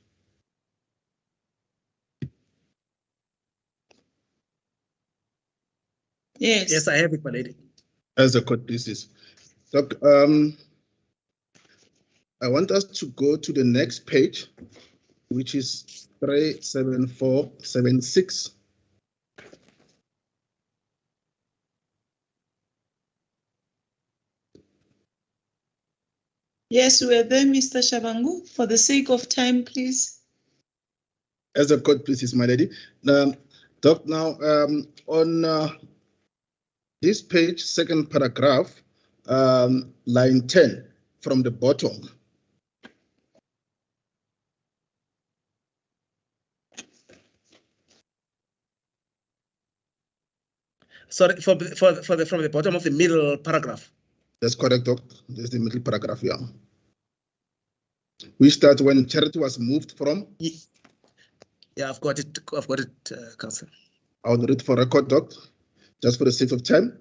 Yes. Yes, I have it, my lady. As the court pleases. Doc, I want us to go to the next page, which is 37476. Yes, we're there, Mr. Chabangu. For the sake of time, please. As the court pleases, my lady. Doc, now on this page, second paragraph, line 10 from the bottom. Sorry, from the bottom of the middle paragraph. That's correct, Doc. That's the middle paragraph, yeah. We start when Charity was moved from. Yeah, I've got it, Council. I'll read for record, Doc, just for the sake of time.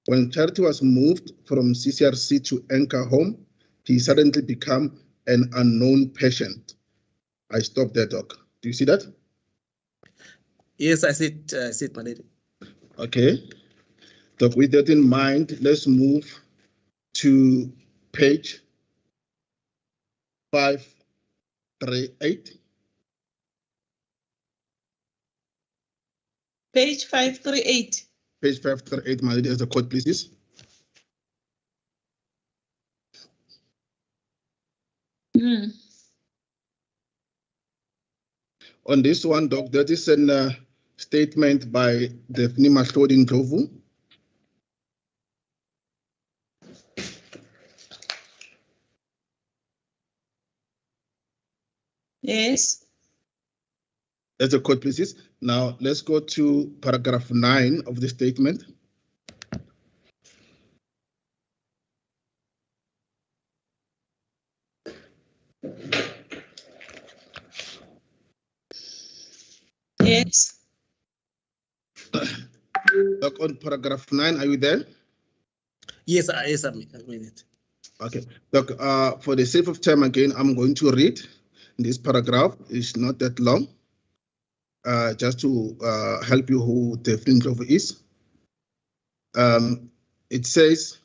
When Charity was moved from CCRC to Anchor Home, he suddenly became an unknown patient. I stopped there, Doc. Do you see that? Yes, I see it, my lady. Okay. Doc, with that in mind, let's move to page 538. Page 538. Page 538, my lady, as the court pleases. On this one, Doc, that is a statement by Daphne Mashlodi Ndlovu. Yes. As the court pleases. Now, let's go to paragraph 9 of the statement. Yes. Doc, on paragraph 9, are you there? Yes, I'm in it. Okay. Doc, for the sake of time, again, I'm going to read this paragraph. It's not that long. Just to help you who the Ndlovu is. It says,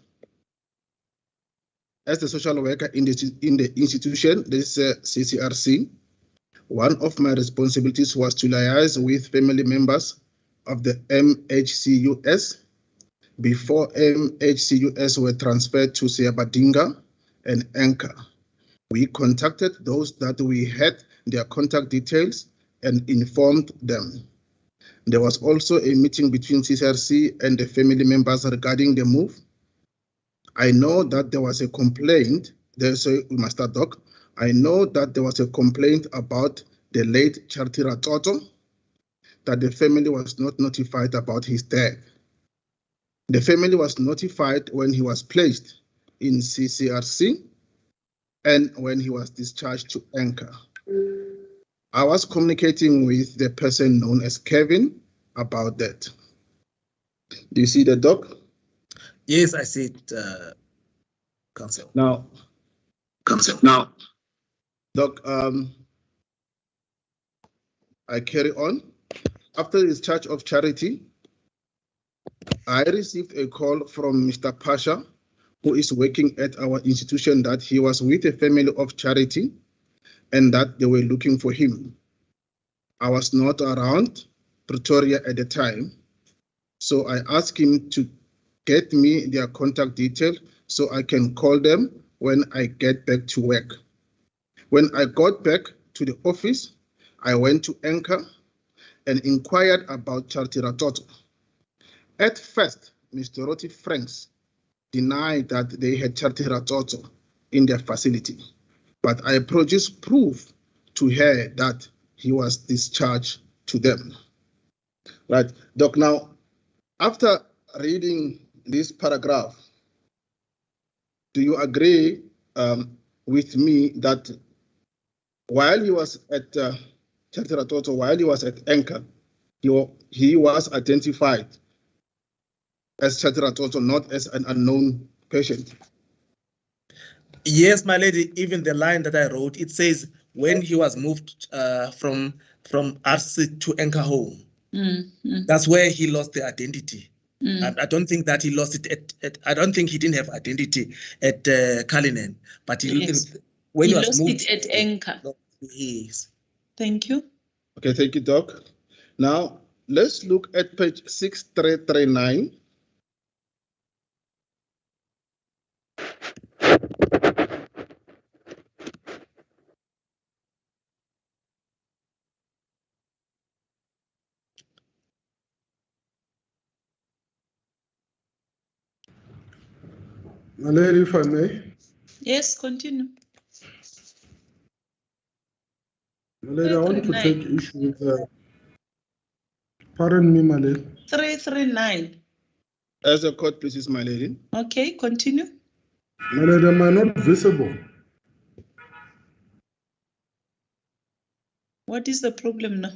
as the social worker in the institution, this CCRC, one of my responsibilities was to liaise with family members of the MHCUS before MHCUS were transferred to Siabadinga and Anchor. We contacted those that we had their contact details and informed them. There was also a meeting between CCRC and the family members regarding the move. I know that there was a complaint. So we must start, Doc. I know that there was a complaint about the late Charity Ratoto, that the family was not notified about his death. The family was notified when he was placed in CCRC and when he was discharged to Anchor. I was communicating with the person known as Kevin about that. Do you see the doc? Yes, I see it, Council. Now, Doc, I carry on. After discharge of charity, I received a call from Mr. Pasha, who is working at our institution, that he was with a family of charity and that they were looking for him. I was not around Pretoria at the time, so I asked him to get me their contact details so I can call them when I get back to work. When I got back to the office, I went to Anchor and inquired about Charity Ratoto. At first, Mr. Roti Franks denied that they had Charity Ratoto in their facility, but I produced proof to her that he was discharged to them. Right, Doc, now, after reading this paragraph, do you agree with me that while he was at Charity Ratoto, while he was at Anchor, he was identified as Charity Ratoto, not as an unknown patient? Yes, my lady, even the line that I wrote, it says when he was moved from RC to Anchor Home, that's where he lost the identity. I don't think that he lost it I don't think he didn't have identity at Cullinan, but when he was moved it at Anchor. Yes. Thank you. Okay, thank you, Doc. Now, let's look at page 6339. My lady, if I may. Yes, continue. My lady, I want to take issue with pardon me, my lady. 339. As a court, please, my lady. Okay, continue. My lady, am I not visible? What is the problem now?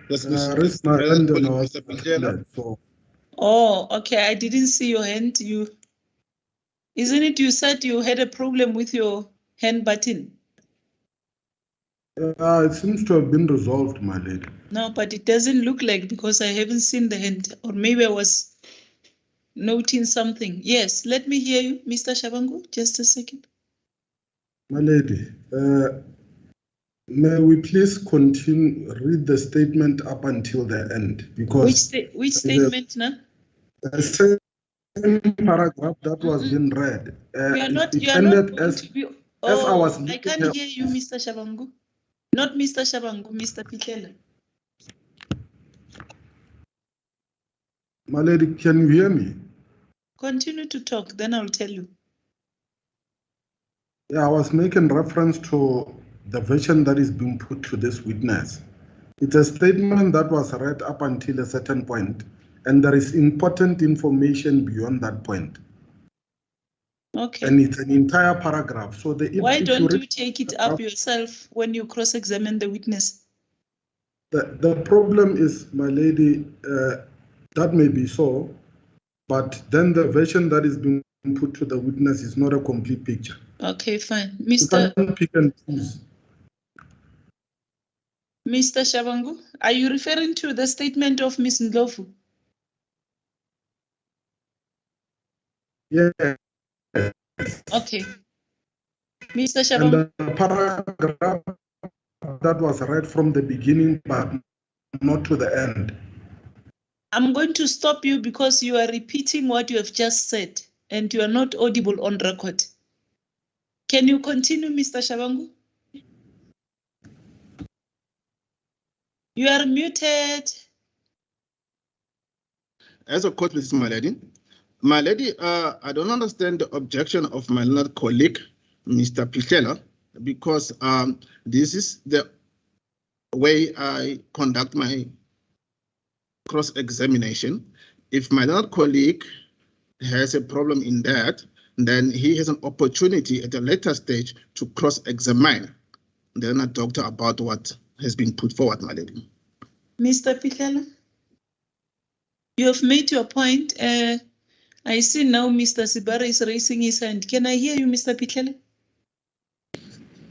Yes, raised my hand and I was for. Oh, okay. I didn't see your hand. Isn't it you said you had a problem with your hand button? It seems to have been resolved, my lady. No, but it doesn't look like, because I haven't seen the hand, or maybe I was noting something. Yes, let me hear you, Mr. Shabangu. Just a second. My lady, may we please continue, read the statement up until the end? Because which statement now? The same paragraph that was being read. You are not as I was I can't hear you, Mr. Shabangu. Not Mr. Shabangu, Mr. Pitela. My lady, can you hear me? Continue to talk, then I'll tell you. Yeah, I was making reference to the version that is being put to this witness. It's a statement that was read up until a certain point, and there is important information beyond that point. Okay. And it's an entire paragraph. So why don't you take it up yourself when you cross-examine the witness? The problem is, my lady, that may be so, but then the version that is being put to the witness is not a complete picture. Okay, fine. Mr. Pick and choose. Mr. Shabangu, are you referring to the statement of Ms. Ndlovu? Yeah. Okay. Mr. Shabangu. And the paragraph that was read from the beginning, but not to the end. I'm going to stop you because you are repeating what you have just said and you are not audible on record. Can you continue, Mr. Shabangu? You are muted. As a court, Mrs. My lady, I don't understand the objection of my learned colleague, Mr. Pitela, because this is the way I conduct my cross-examination. If my learned colleague has a problem in that, then he has an opportunity at a later stage to cross-examine. the doctor about what has been put forward, my lady. Mr. Pitlela, you have made your point. I see now Mr. Sibara is raising his hand. Can I hear you, Mr. Pitlela?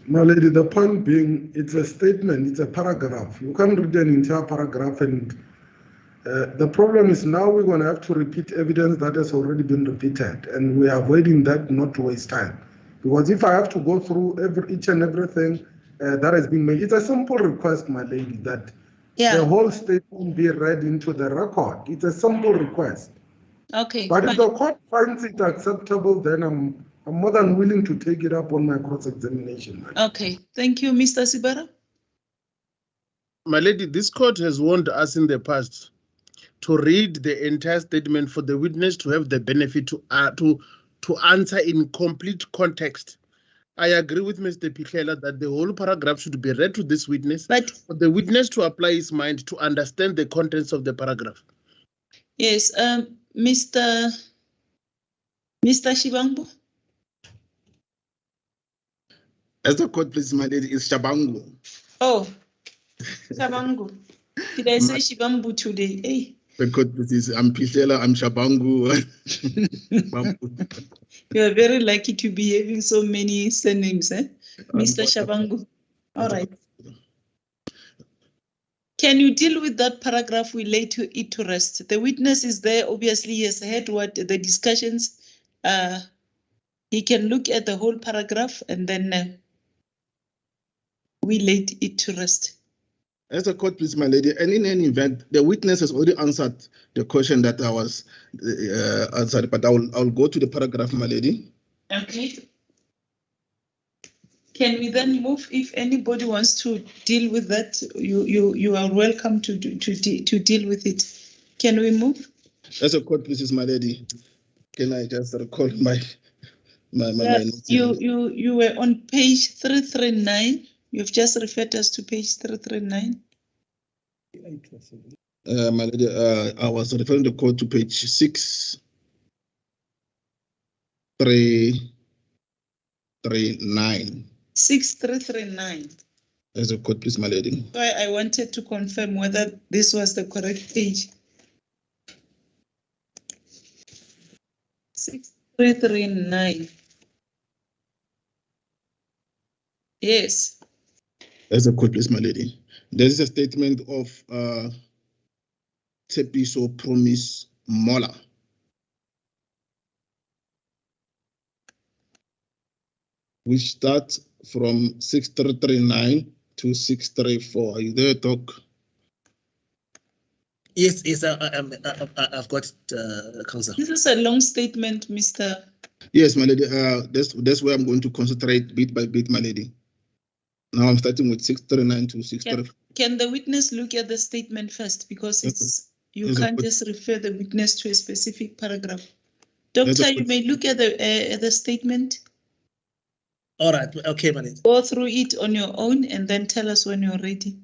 My lady, the point being, it's a statement, it's a paragraph. You can't read an entire paragraph, and the problem is now we're going to have to repeat evidence that has already been repeated, and we are avoiding that not to waste time. Because if I have to go through each and everything that has been made, it's a simple request, my lady, that the whole statement be read into the record. It's a simple request. Okay. But if the court finds it acceptable, then I'm more than willing to take it up on my cross-examination. Okay. Thank you, Mr. Sibara. My lady, this court has warned us in the past to read the entire statement for the witness to have the benefit to answer in complete context. I agree with Mr. Pitlela that the whole paragraph should be read to this witness, but for the witness to apply his mind to understand the contents of the paragraph. Yes, Mr. Shibambo. As the court please, my lady, is Shabangu. Oh, Shabangu. Did I say Shibambu today? Hey. The court please, I'm Pitlela, I'm Shabangu. You are very lucky to be having so many surnames, eh? Mr. Shabangu. All right. Can you deal with that paragraph we lay it to rest? The witness is there. Obviously, he has heard what the discussions. He can look at the whole paragraph and then we laid it to rest. As a court, please, my lady, and in any event, the witness has already answered the question that I was answered, but I'll go to the paragraph, my lady. Okay. Can we then move? If anybody wants to deal with that, you are welcome to deal with it. Can we move? As a court, please, my lady, can I just recall my notes? You were on page 339. You've just referred us to page 339. My lady, I was referring the court to page 6339. 6339. As a court, please, my lady. So I wanted to confirm whether this was the correct page. 6339. Yes. As a court, please, my lady. There is a statement of Tepiso Promise Mola. Which starts from 6339 to 634. Are you there, Doc? Yes, I've got it, Council. This is a long statement, Mr. Yes, my lady. That's where I'm going to concentrate bit by bit, my lady. Now I'm starting with 639 to 634. Can the witness look at the statement first? Because you can't just refer the witness to a specific paragraph. Doctor, you may look at the statement. All right. Okay, my lady. Go through it on your own and then tell us when you're ready.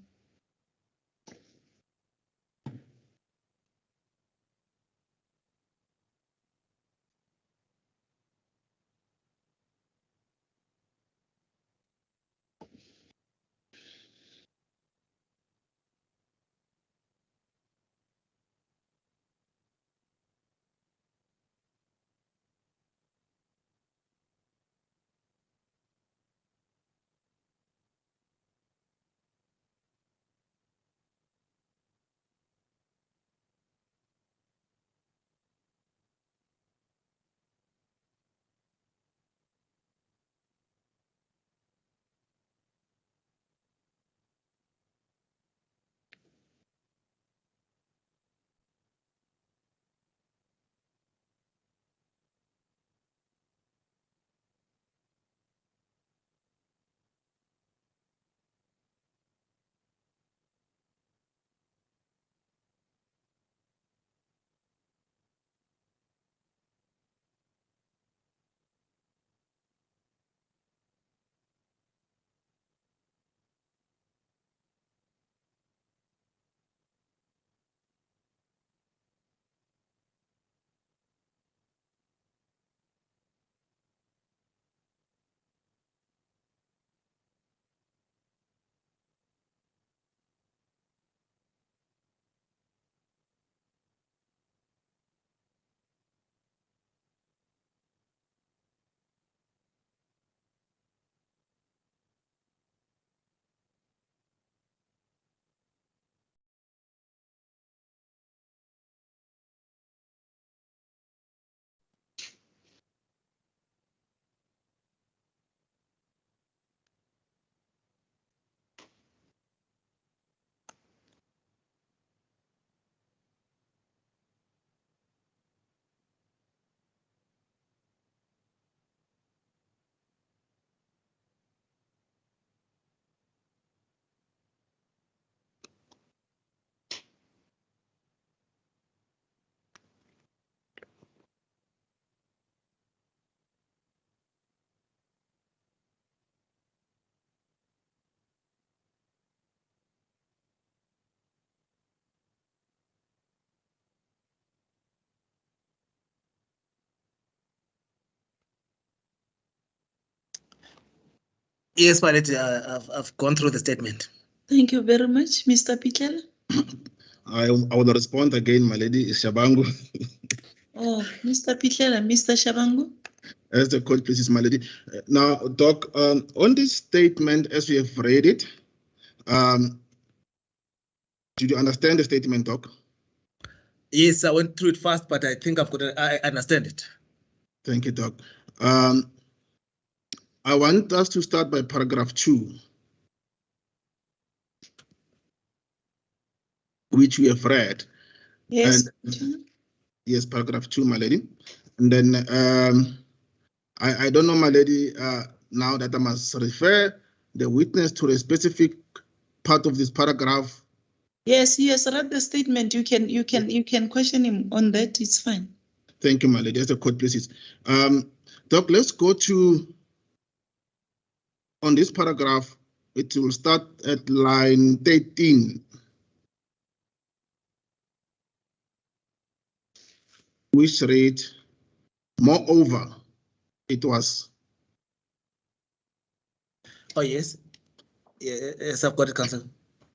Yes, my lady, I've gone through the statement. Thank you very much, Mr. Pichela. I will respond again, my lady, is Shabangu. Oh, Mr. Pichela, Mr. Shabangu. As the court pleases, my lady. Now, Doc, on this statement, as we have read it, did you understand the statement, Doc? Yes, I went through it fast, but I think I understand it. Thank you, Doc. I want us to start by paragraph 2, which we have read. Yes. And, yes, paragraph 2, my lady. And then I don't know, my lady, now that I must refer the witness to a specific part of this paragraph. Yes, he has read the statement. You can question him on that. It's fine. Thank you, my lady. As the court pleases. Doc, let's go to, on this paragraph, it will start at line 13. Which read, moreover, it was. Oh, yes. Yes, I've got it, Counsel.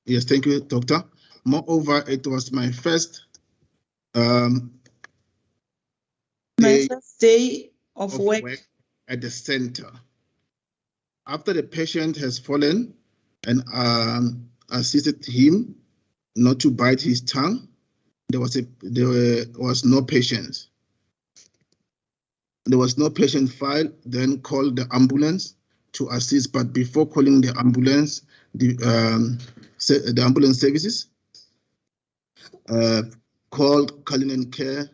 Yes, thank you, Doctor. Moreover, it was my first day of work at the center. After the patient has fallen and assisted him not to bite his tongue, there was no patient. There was no patient file, then called the ambulance to assist, but before calling the ambulance, the ambulance services called Cullinan Care,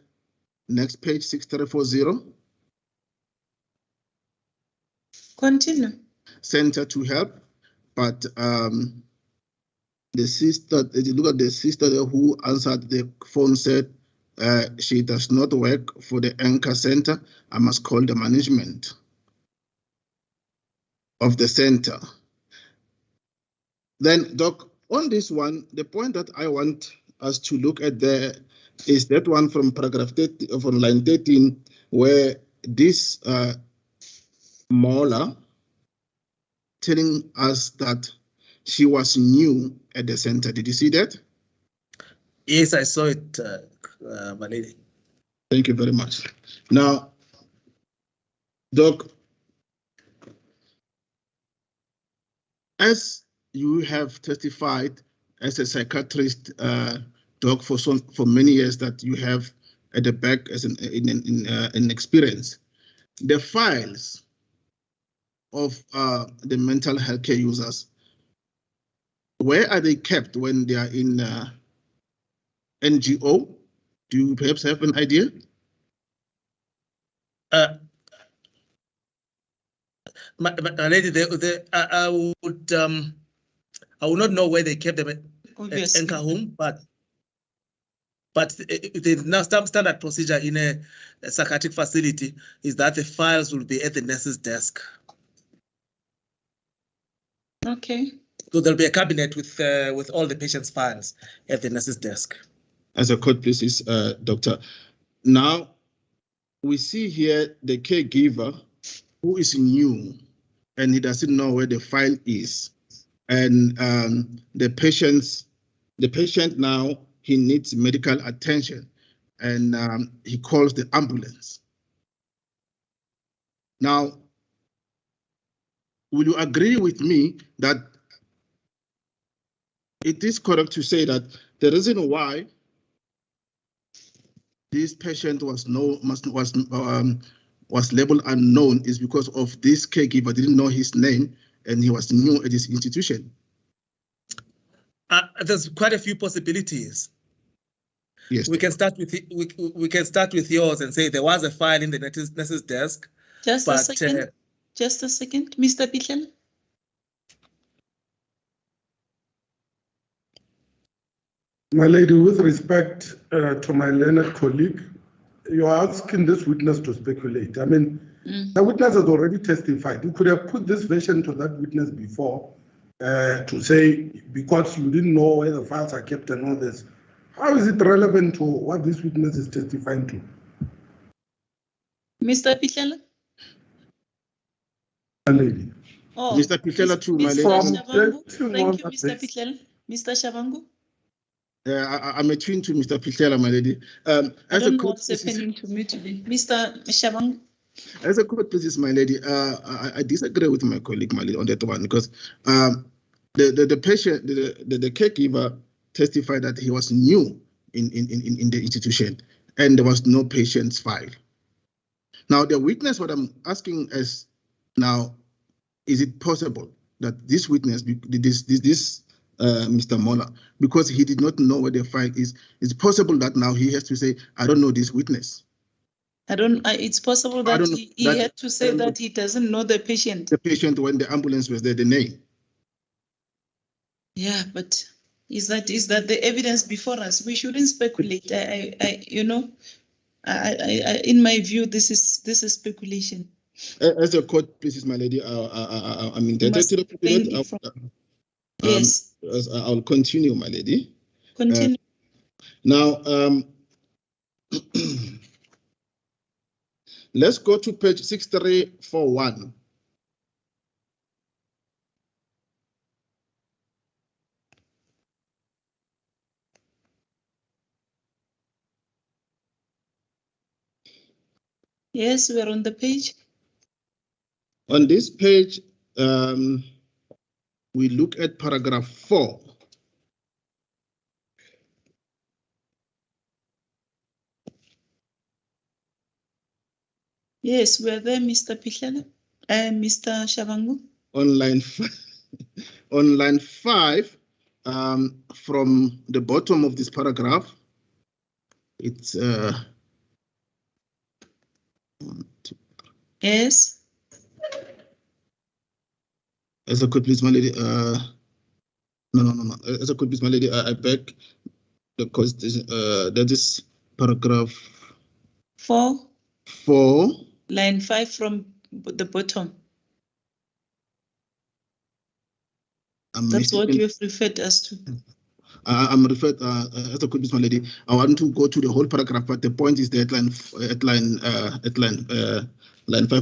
next page 6340. Continue. Center to help, but the sister, if you look at the sister who answered the phone, said she does not work for the anchor center. I must call the management of the center. Then, Doc, on this one, the point that I want us to look at there is that one from paragraph 30, from line 13, where this Mola telling us that she was new at the center. Did you see that? Yes, I saw it, my lady. Thank you very much. Now, Doc, as you have testified as a psychiatrist, Doc, for many years that you have at the back as an experience, the files of the mental health care users, where are they kept when they are in NGO? Do you perhaps have an idea? My lady, I would not know where they kept them at Anchor Home, but the now standard procedure in a psychiatric facility is that the files will be at the nurse's desk. Okay. So there'll be a cabinet with all the patient's files at the nurse's desk. As a court pleases, Doctor. Now, we see here the caregiver who is new and he doesn't know where the file is. And the patient now, he needs medical attention and he calls the ambulance. Now, will you agree with me that it is correct to say that the reason why this patient was labeled unknown is because of this caregiver didn't know his name and he was new at this institution? There's quite a few possibilities. Yes. We can start with we can start with yours and say there was a file in the nurse's desk. Just a second. Just a second, Mr. Pichela. My lady, with respect to my learned colleague, you are asking this witness to speculate. I mean, the witness has already testified. You could have put this version to that witness before to say, because you didn't know where the files are kept and all this. How is it relevant to what this witness is testifying to? Mr. Pichela? My lady. Oh, Mr. Pitlela too, my Mr. lady. Shabangu. Thank you, Mr. Pitlela. Mr. Shabangu. I'm a twin to Mr. Pitlela, my lady. I As a don't know court, what's happening to me today. Mr. Shabangu. as a court, please, my lady, I disagree with my colleague, my lady, on that one, because the patient, the caregiver testified that he was new in the institution and there was no patient's file. Now, the witness, what I'm asking is now, is it possible that this witness, Mr. Mola, because he did not know what the file is possible that now he has to say, I don't know this witness? It's possible that he had to say that he doesn't know the patient. The patient when the ambulance was there, the name. Yeah, but is that the evidence before us? We shouldn't speculate. In my view, this is speculation. As a court, please, my lady, I'm indebted to the president. Yes. I'll continue, my lady. Continue. Now, let's go to page 6341. Yes, we're on the page. On this page, we look at paragraph 4. Yes, we're there, Mr. Pitlela and Mr. Shabangu. On line 5, from the bottom of this paragraph, it's yes. As a could please, my lady. No. As a could please, my lady. I beg because that is paragraph 4. 4. Line 5 from the bottom. That's what you have referred us to. I'm referred as a could please, my lady. I want to go to the whole paragraph, but the point is that line 5,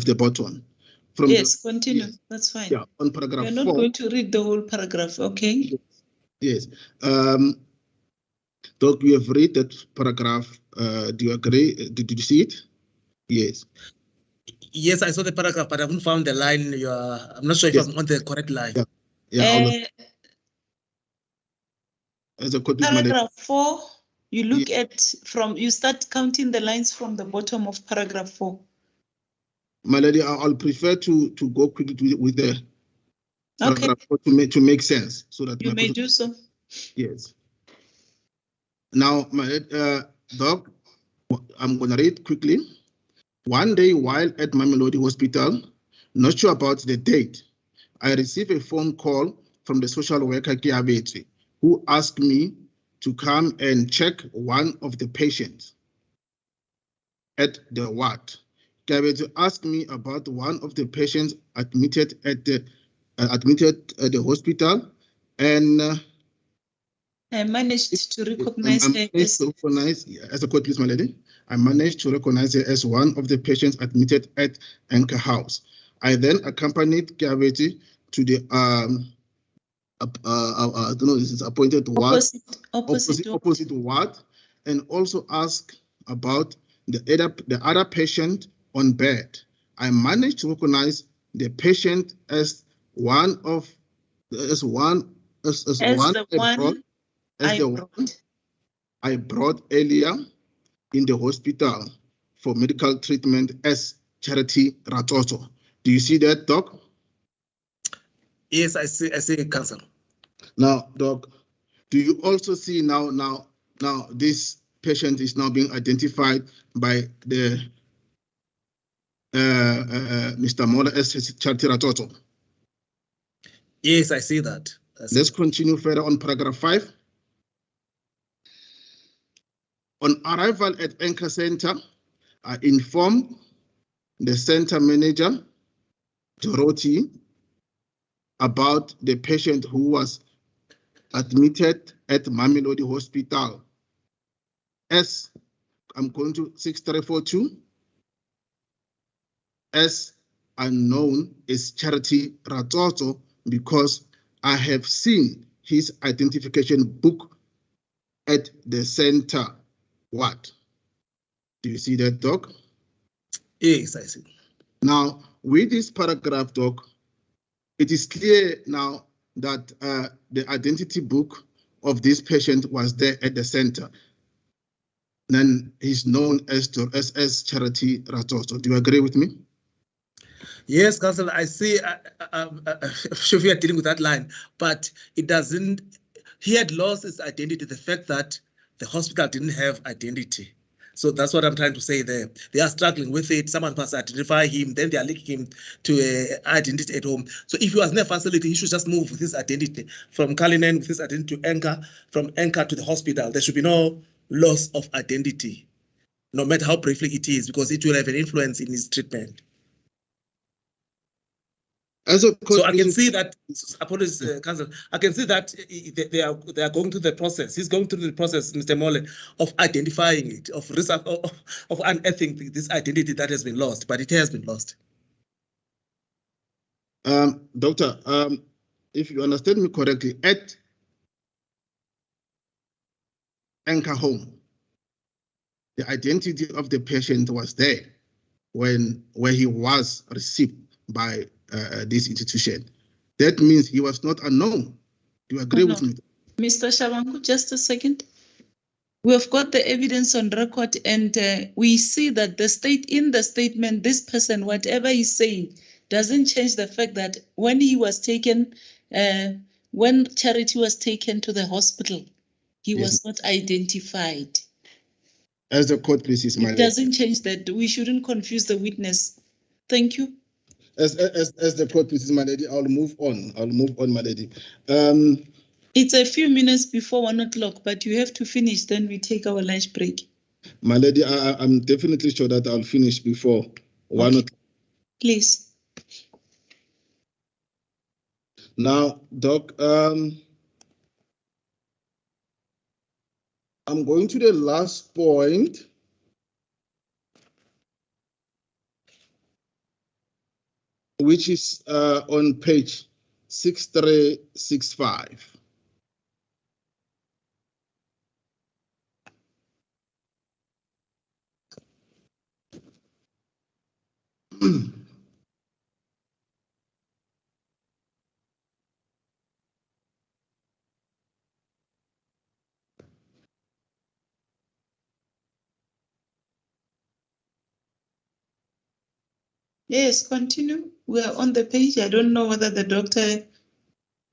the bottom. Yes, continue. Yes. That's fine. Yeah, on paragraph 4. We're not going to read the whole paragraph, okay? Yes. Doc, you have read that paragraph. Do you agree? Did you see it? Yes. Yes, I saw the paragraph, but I haven't found the line. I'm not sure if I'm on the correct line. As a code, paragraph 4, you look at you start counting the lines from the bottom of paragraph 4. My lady, I'll prefer to go quickly with the paragraph 4 to make sense, so that you may do so. Yes. Now, my Doc, I'm going to read quickly. One day while at Mamelodi Hospital, not sure about the date, I received a phone call from the social worker Kiabetri, who asked me to come and check one of the patients at the ward. Kiabetri asked me about one of the patients admitted at the hospital, and I managed to recognize her as a quote, please, my lady. I managed to recognize her as one of the patients admitted at Anchor House. I then accompanied Kiabetri to the I don't know, this is appointed ward, opposite ward, and also asked about the other patient on bed. I managed to recognize the patient as one I brought earlier in the hospital for medical treatment as Charity Ratoto. Do you see that, Doc? Yes, I see it, Council. Now, Doc, do you also see now this patient is now being identified by the Mr. Mola as Charity Ratoto? Yes, I see that. Let's continue further on paragraph 5. On arrival at Anchor Center, I informed the center manager, Dorothy, about the patient who was admitted at Mamelodi Hospital. As I'm going to 6342, as unknown is Charity Ratoto because I have seen his identification book at the center. What? Do you see that, Doc? Yes, I see. Now, with this paragraph, Doc, it is clear now that the identity book of this patient was there at the center. Then he's known as Charity Ratoto. Do you agree with me? Yes, Councillor, I see. I'm sure we are dealing with that line, but it doesn't. He had lost his identity. The fact that the hospital didn't have identity. So that's what I'm trying to say there. They are struggling with it. Someone must identify him. Then they are linking him to an identity at home. So if he was in a facility, he should just move with his identity from Cullinan with his identity to Anchor, from Anchor to the hospital. There should be no loss of identity, no matter how briefly it is, because it will have an influence in his treatment. So I can see that, apologies, Council, I can see that they are going through the process. He's going through the process, Mr. Mole, of identifying it, of unearthing this identity that has been lost, but it has been lost. Doctor, if you understand me correctly, at Anchor Home, the identity of the patient was there where he was received by this institution. That means he was not unknown. Do you agree with me? Mr. Shabangu, just a second. We have got the evidence on record, and we see that in the statement, this person, whatever he's saying, doesn't change the fact that when he was taken, when Charity was taken to the hospital, he was not identified. As the court pleases, my lady. It doesn't change that. We shouldn't confuse the witness. Thank you. As the court pleases, my lady, I'll move on. My lady. It's a few minutes before 1 o'clock, but you have to finish, then we take our lunch break. My lady, I'm definitely sure that I'll finish before 1 o'clock. Please. Now, Doc, I'm going to the last point. Which is on page 6365. Yes, continue. We are on the page. I don't know whether the doctor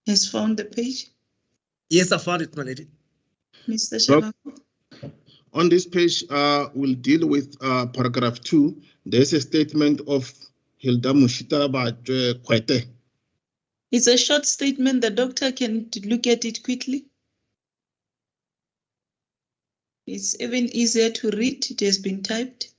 has found the page. Yes, I found it, my lady. Mr. Shabangu. On this page, we'll deal with paragraph 2. There's a statement of Hilda Mushita Kwete. It's a short statement. The doctor can look at it quickly. It's even easier to read. It has been typed.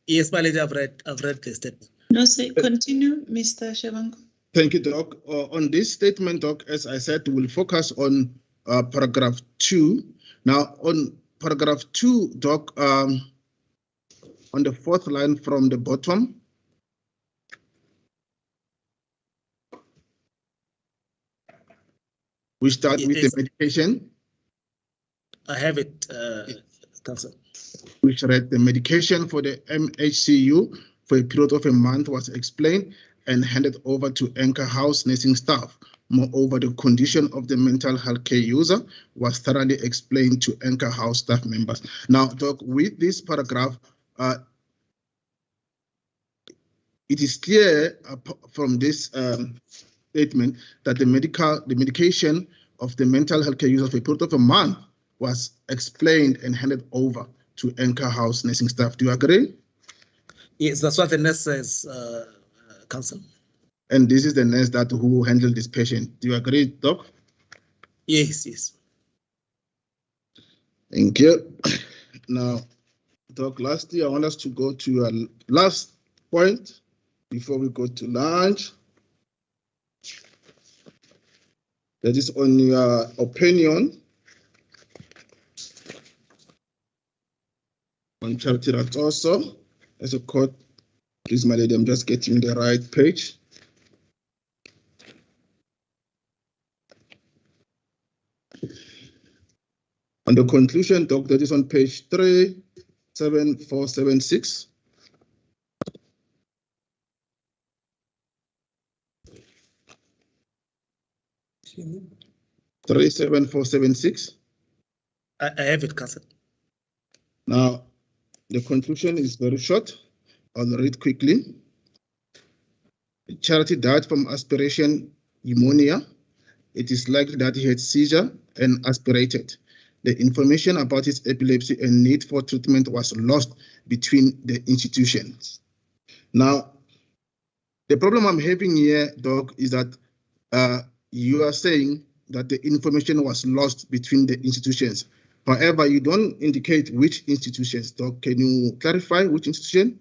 Yes, my lady, I've read the statement. No, say continue, Mr. Shabangu. Thank you, Doc. On this statement, Doc, as I said, we'll focus on paragraph 2. Now, on paragraph 2, Doc, on the 4th line from the bottom, we start with the medication. I have it, Council. Which read the medication for the MHCU for a period of a month was explained and handed over to Anchor House nursing staff. Moreover, the condition of the mental health care user was thoroughly explained to Anchor House staff members. Now, Doc, with this paragraph, it is clear from this statement that the medication of the mental health care user for a period of a month was explained and handed over to Anchor House nursing staff. Do you agree? Yes, that's what the nurse says, Council. And this is the nurse who handled this patient. Do you agree, Doc? Yes, yes. Thank you. Now, Doc, lastly, I want us to go to a last point before we go to lunch. That is on your opinion on charity rights also. As a court, please, my lady, I'm just getting the right page. On the conclusion, Doc, that is on page 37476. Excuse me? 37476. I have it, Council. Now, the conclusion is very short. I'll read quickly. Charity died from aspiration pneumonia. It is likely that he had seizure and aspirated. The information about his epilepsy and need for treatment was lost between the institutions. Now, the problem I'm having here, Doc, is that you are saying that the information was lost between the institutions. However, you don't indicate which institutions, Doc. Can you clarify which institution?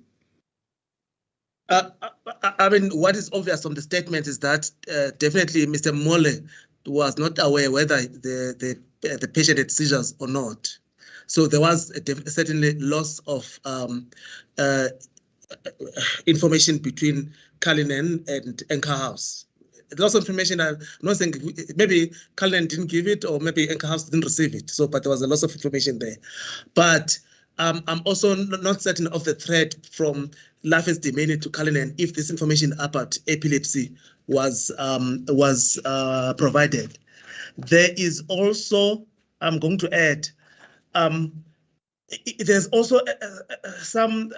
I mean, what is obvious from the statement is that definitely Mr. Mole was not aware whether the patient had seizures or not. So there was certainly loss of information between Cullinan and Anchor House. Lots of information. I'm not saying maybe Cullinan didn't give it or maybe Anchor House didn't receive it. So, but there was a lot of information there. But I'm also not certain of the threat from Life Esidimeni to Cullinan if this information about epilepsy was provided. There is also, I'm going to add, there's also some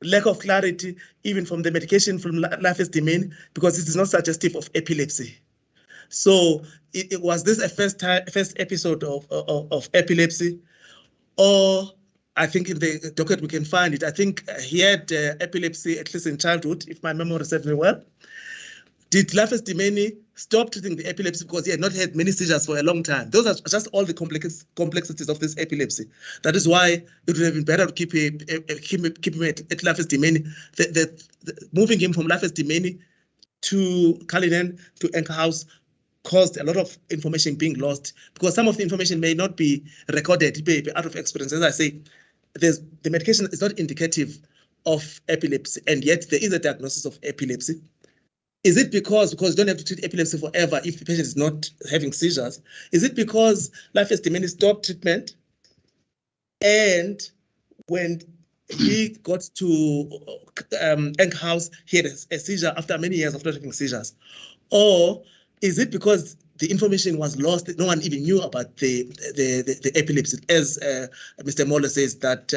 lack of clarity even from the medication from Life Esidimeni because it is not suggestive of epilepsy. So it was this a first episode of epilepsy, or I think in the docket we can find it. I think he had epilepsy at least in childhood, if my memory serves me well. Did Life Esidimeni stop treating the epilepsy because he had not had many seizures for a long time? Those are just all the complexities of this epilepsy. That is why it would have been better to keep him at Life Esidimeni. Moving him from Life Esidimeni to Cullinan to Anchor House caused a lot of information being lost because some of the information may not be recorded, it may be out of experience. As I say, the medication is not indicative of epilepsy, and yet there is a diagnosis of epilepsy. Is it because you don't have to treat epilepsy forever if the patient is not having seizures? Is it because Life Esidimeni stopped treatment and when he got to Anchor House, he had a seizure after many years of not having seizures? Or is it because the information was lost, no one even knew about the epilepsy, as Mr. Moller says that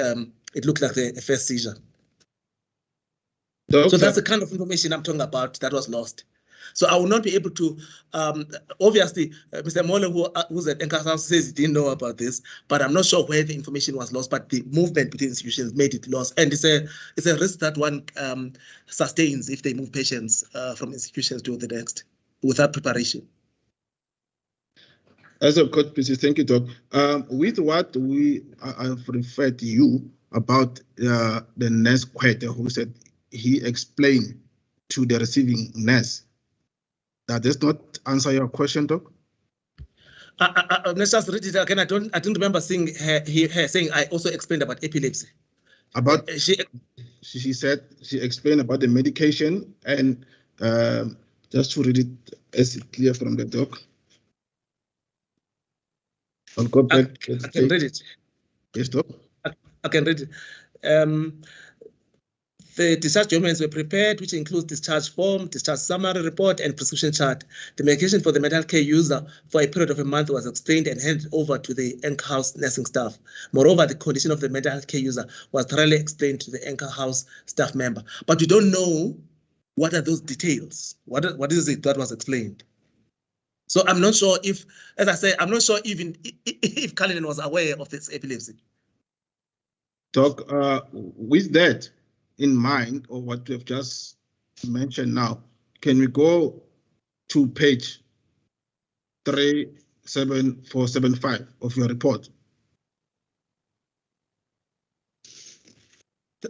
it looked like a first seizure? Doctor. So that's the kind of information I'm talking about that was lost. So I will not be able to, obviously, Mr. Moller, who's at Anchor House, says he didn't know about this, but I'm not sure where the information was lost, but the movement between institutions made it lost. And it's a risk that one sustains if they move patients from institutions to the next without preparation. As a court, please, thank you, Doc. With what I've referred to you about the nurse who said he explained to the receiving nurse. That does not answer your question, Doc? Let's just read it again. I don't remember seeing her saying I also explained about epilepsy. About she said she explained about the medication and just to read it as clear from the doc. I'll go back. I can read it. Yes, Doc. I can read it. The discharge documents were prepared, which includes discharge form, discharge summary report, and prescription chart. The medication for the mental care user for a period of a month was explained and handed over to the Anchor House nursing staff. Moreover, the condition of the mental care user was thoroughly explained to the Anchor House staff member. But we don't know What are those details? What is it that was explained? So I'm not sure if, as I say, I'm not sure even if Cullinan was aware of this epilepsy. Doc, with that in mind, or what we have just mentioned now, can we go to page 37475 of your report?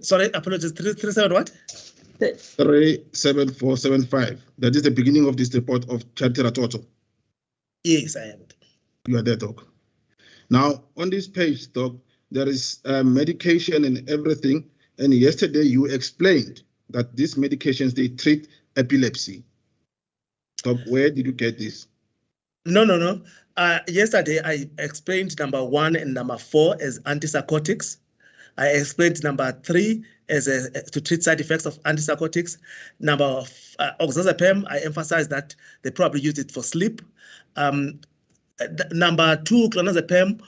Sorry, apologies. 37 what? 37475. That is the beginning of this report of Chatera Toto. Yes, I am. You are there, Doc. Now, on this page, Doc, there is medication and everything. And yesterday you explained that these medications, they treat epilepsy. Doc, where did you get this? No. Yesterday I explained number 1 and number 4 as antipsychotics. I explained number 3 as to treat side effects of antipsychotics. Number oxazepam, I emphasized that they probably use it for sleep. Number 2, clonazepam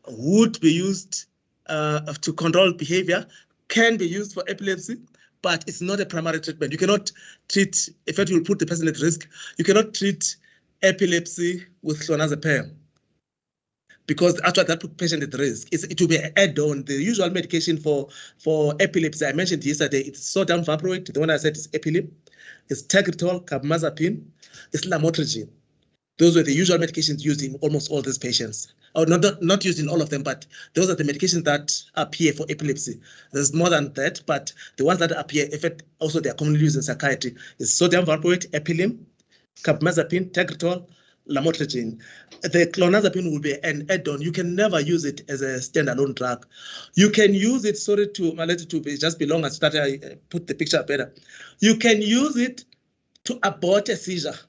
would be used to control behavior, can be used for epilepsy, but it's not a primary treatment. You cannot treat, in fact, you will put the person at risk. You cannot treat epilepsy with clonazepam, because actually that put patient at risk. It will be an add-on. The usual medication for epilepsy, I mentioned yesterday, it's sodium valproate, the one I said is Epilim, it's Tegretol, Kapamazepine, it's Lamotrigine. Those were the usual medications used in almost all these patients. Or not used in all of them, but those are the medications that appear for epilepsy. There's more than that, but the ones that appear, in fact, also they are commonly used in psychiatry, is sodium valproate, Epilim, Kapamazepine, Tegretol, Lamotrigine. The clonazepine will be an add-on. You can never use it as a standalone drug. You can use it, sorry to my letter to be just be long as that I put the picture better. You can use it to abort a seizure.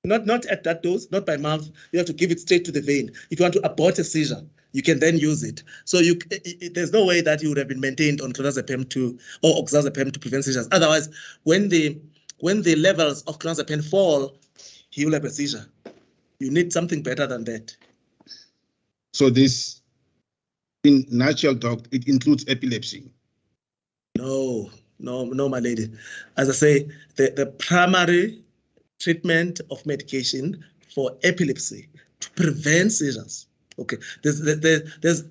Not at that dose, not by mouth. You have to give it straight to the vein. If you want to abort a seizure, you can then use it. So there's no way that you would have been maintained on clonazepam or oxazepam to prevent seizures. Otherwise, when the levels of clonazepam fall, he will have a seizure. You need something better than that. So this, in nutshell, Doc, it includes epilepsy. No, my lady. As I say, the primary treatment of medication for epilepsy to prevent seizures. Okay, there's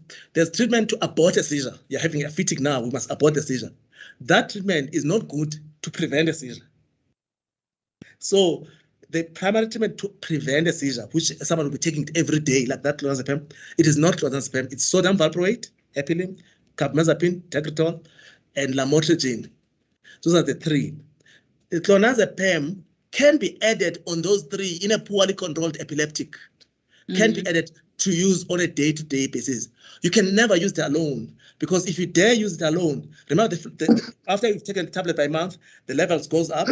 treatment to abort a seizure. You're having a fatigue now, we must abort the seizure. That treatment is not good to prevent a seizure. So the primary treatment to prevent a seizure, which someone will be taking every day, like that clonazepam, it is not clonazepam, it's sodium valproate, Epilim, Kapamazepine, Tegretol, and Lamotrigine. Those are the 3. The clonazepam can be added on those 3 in a poorly controlled epileptic, can be added to use on a day-to-day basis. You can never use it alone, because if you dare use it alone, remember after you've taken the tablet by mouth, the levels goes up.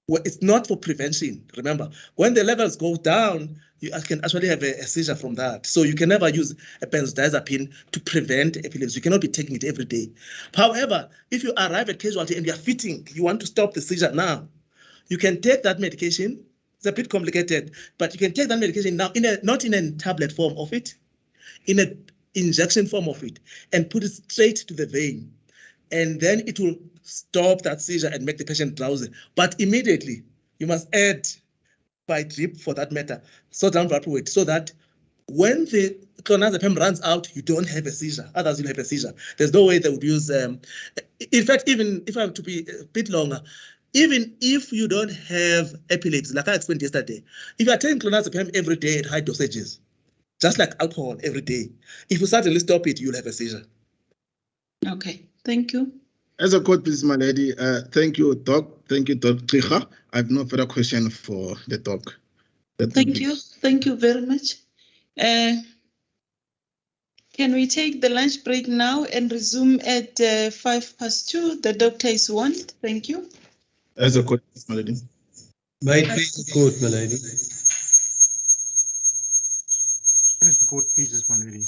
Well, it's not for prevention. Remember, when the levels go down, you can actually have a seizure from that. So you can never use a benzodiazepine to prevent epilepsy. You cannot be taking it every day. However, if you arrive at casualty and you're fitting, you want to stop the seizure now, you can take that medication. It's a bit complicated, but you can take that medication now, not in a tablet form of it, in an injection form of it, and put it straight to the vein. And then it will stop that seizure and make the patient drowsy. But immediately, you must add, by drip for that matter, sodium valproate, so that when the clonazepam runs out, you don't have a seizure. Others will have a seizure. There's no way they would use, in fact, even if I have to be a bit longer, even if you don't have epilepsy, like I explained yesterday, if you are taking clonazepam every day at high dosages, just like alcohol every day, if you suddenly stop it, you'll have a seizure. Okay, thank you. As a court, please, my lady. Thank you, Doc. Thank you, Dr. Klicha. I have no further question for the doc. Thank you very much. Can we take the lunch break now and resume at 2:05? The doctor is warned. Thank you. As a court, please, my lady. May it please the court, my lady. As the court pleases, my lady.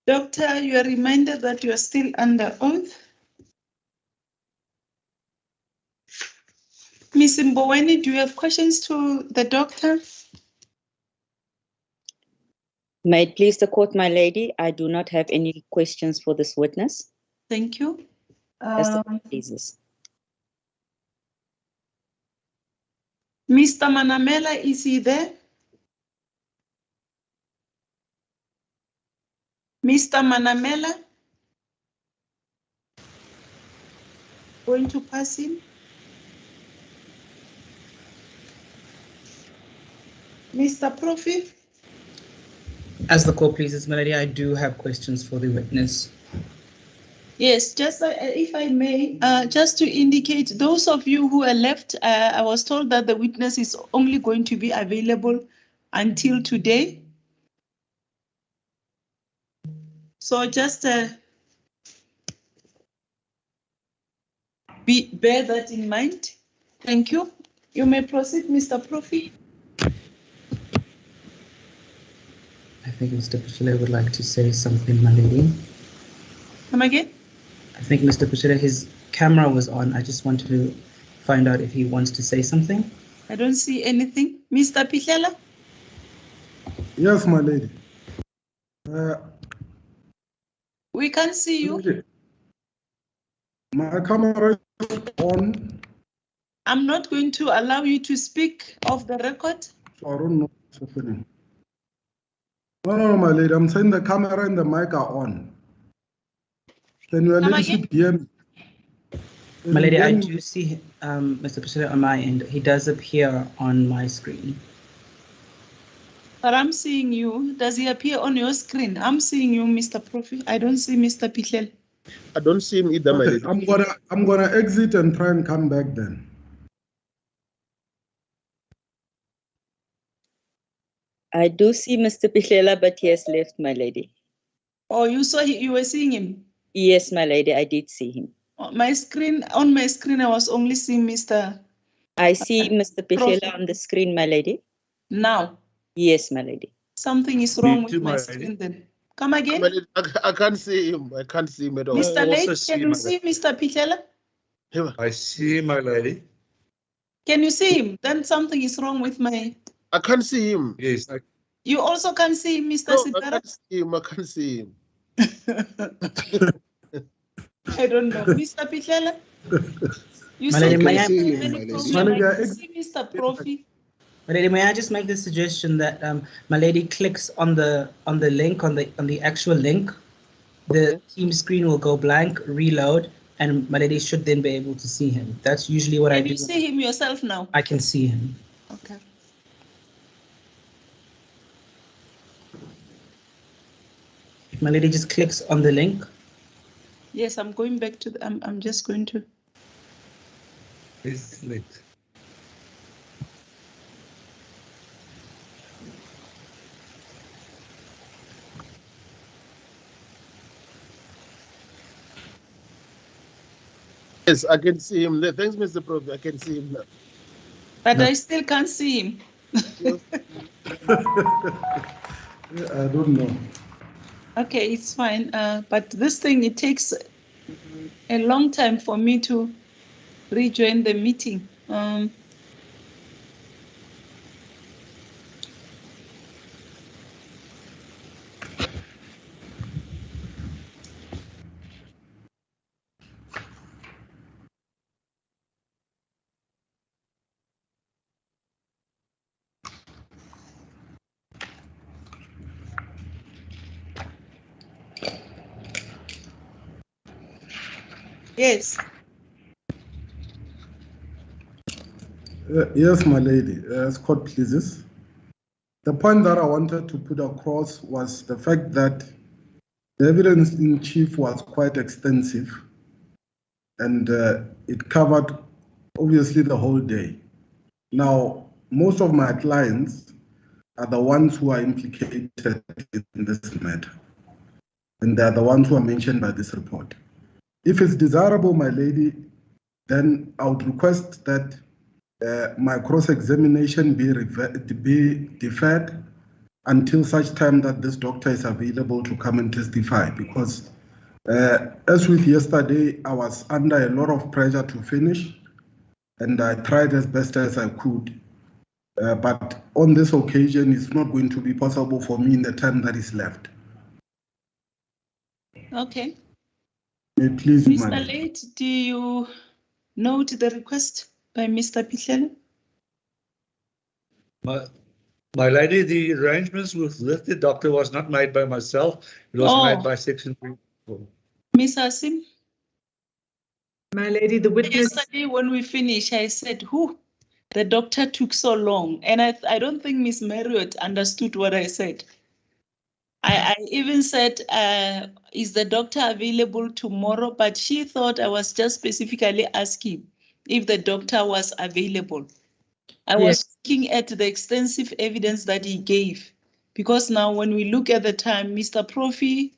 Doctor, you are reminded that you are still under oath. Ms. Mboweni, do you have questions to the doctor? May it please the court, my lady, I do not have any questions for this witness. Thank you. As the court pleases. Mr. Manamela, is he there? Mr. Manamela? Going to pass him? Mr. Profi? As the court pleases, my lady, I do have questions for the witness. Yes, just if I may, just to indicate, those of you who are left, I was told that the witness is only going to be available until today. So just bear that in mind. Thank you. You may proceed, Mr. Profi. I think Mr. Pushile would like to say something, my lady. Come again? I think Mr. Pushile, his camera was on. I just wanted to find out if he wants to say something. I don't see anything. Mr. Pichela? Yes, my lady. We can't see you. My camera is on. I'm not going to allow you to speak off the record. So I don't know what's happening. No, my lady. I'm saying the camera and the mic are on. Can your ladyship hear me? My lady, I do see Mr. Pushile on my end. He does appear on my screen. But I'm seeing you. Does he appear on your screen? I'm seeing you, Mr. Profi. I don't see Mr. Pichel. I don't see him either, my lady. I'm gonna exit and try and come back then. I do see Mr. Pichela, but he has left, my lady. Oh, you were seeing him? Yes, my lady, I did see him. On my screen, I was only seeing Mr. I see Mr. Pichela on the screen, my lady. Now? Yes, my lady. Something is wrong with my screen then. Come again? I can't see him. I can't see him at all. Mr. Lake, can you see Mr. Pichela? I see my lady. Can you see him? Then something is wrong with my... I can't see him. Yes. You also can't see Mr. No, Sibera? I can't see him. I can't see him. I don't know. Mr. Pichela? You My see, lady, may I see Mr. Profi? My lady, may I just make the suggestion that my lady clicks on the link, on the actual link, the team screen will go blank, reload, and my lady should then be able to see him. That's usually what I do. Can you see him yourself now? I can see him. Okay. If my lady just clicks on the link. Yes, I'm going back to the, I'm just going to. It's late. Yes, I can see him. Thanks, Mr. Profi. I can see him now. But I still can't see him. I don't know. Okay, it's fine. But this thing, it takes a long time for me to rejoin the meeting. Yes. Yes, my lady. As court pleases. The point that I wanted to put across was the fact that the evidence in chief was quite extensive, and it covered obviously the whole day. Now, most of my clients are the ones who are implicated in this matter, and they're the ones who are mentioned by this report. If it's desirable, my lady, then I would request that my cross-examination be deferred until such time that this doctor is available to come and testify, because as with yesterday, I was under a lot of pressure to finish, and I tried as best as I could. But on this occasion, it's not going to be possible for me in the time that is left. Okay. Please, Mr. Late, do you note the request by Mr. Pihlele? My lady, the arrangements with the doctor was not made by myself. It was made by Section 3. Ms. Asim? My lady, the witness. Yesterday when we finished, I said, who? The doctor took so long. And I don't think Miss Marriott understood what I said. I even said, is the doctor available tomorrow? But she thought I was just specifically asking if the doctor was available. I was looking at the extensive evidence that he gave. Because now when we look at the time, Mr. Profi,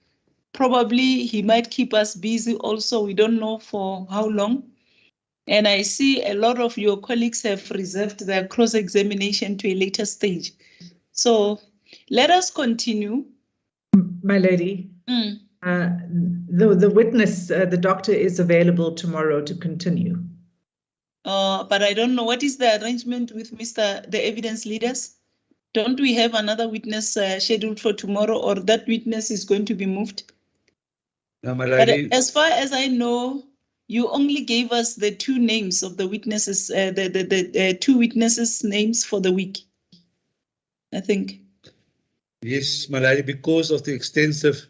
probably he might keep us busy also. We don't know for how long. And I see a lot of your colleagues have reserved their cross-examination to a later stage. So let us continue. My lady, the witness, the doctor is available tomorrow to continue. But I don't know, what is the arrangement with the evidence leaders? Don't we have another witness scheduled for tomorrow, or that witness is going to be moved? No, my lady. But as far as I know, you only gave us the two names of the witnesses, the two witnesses' names for the week, I think. Yes, my lady, because of the extensive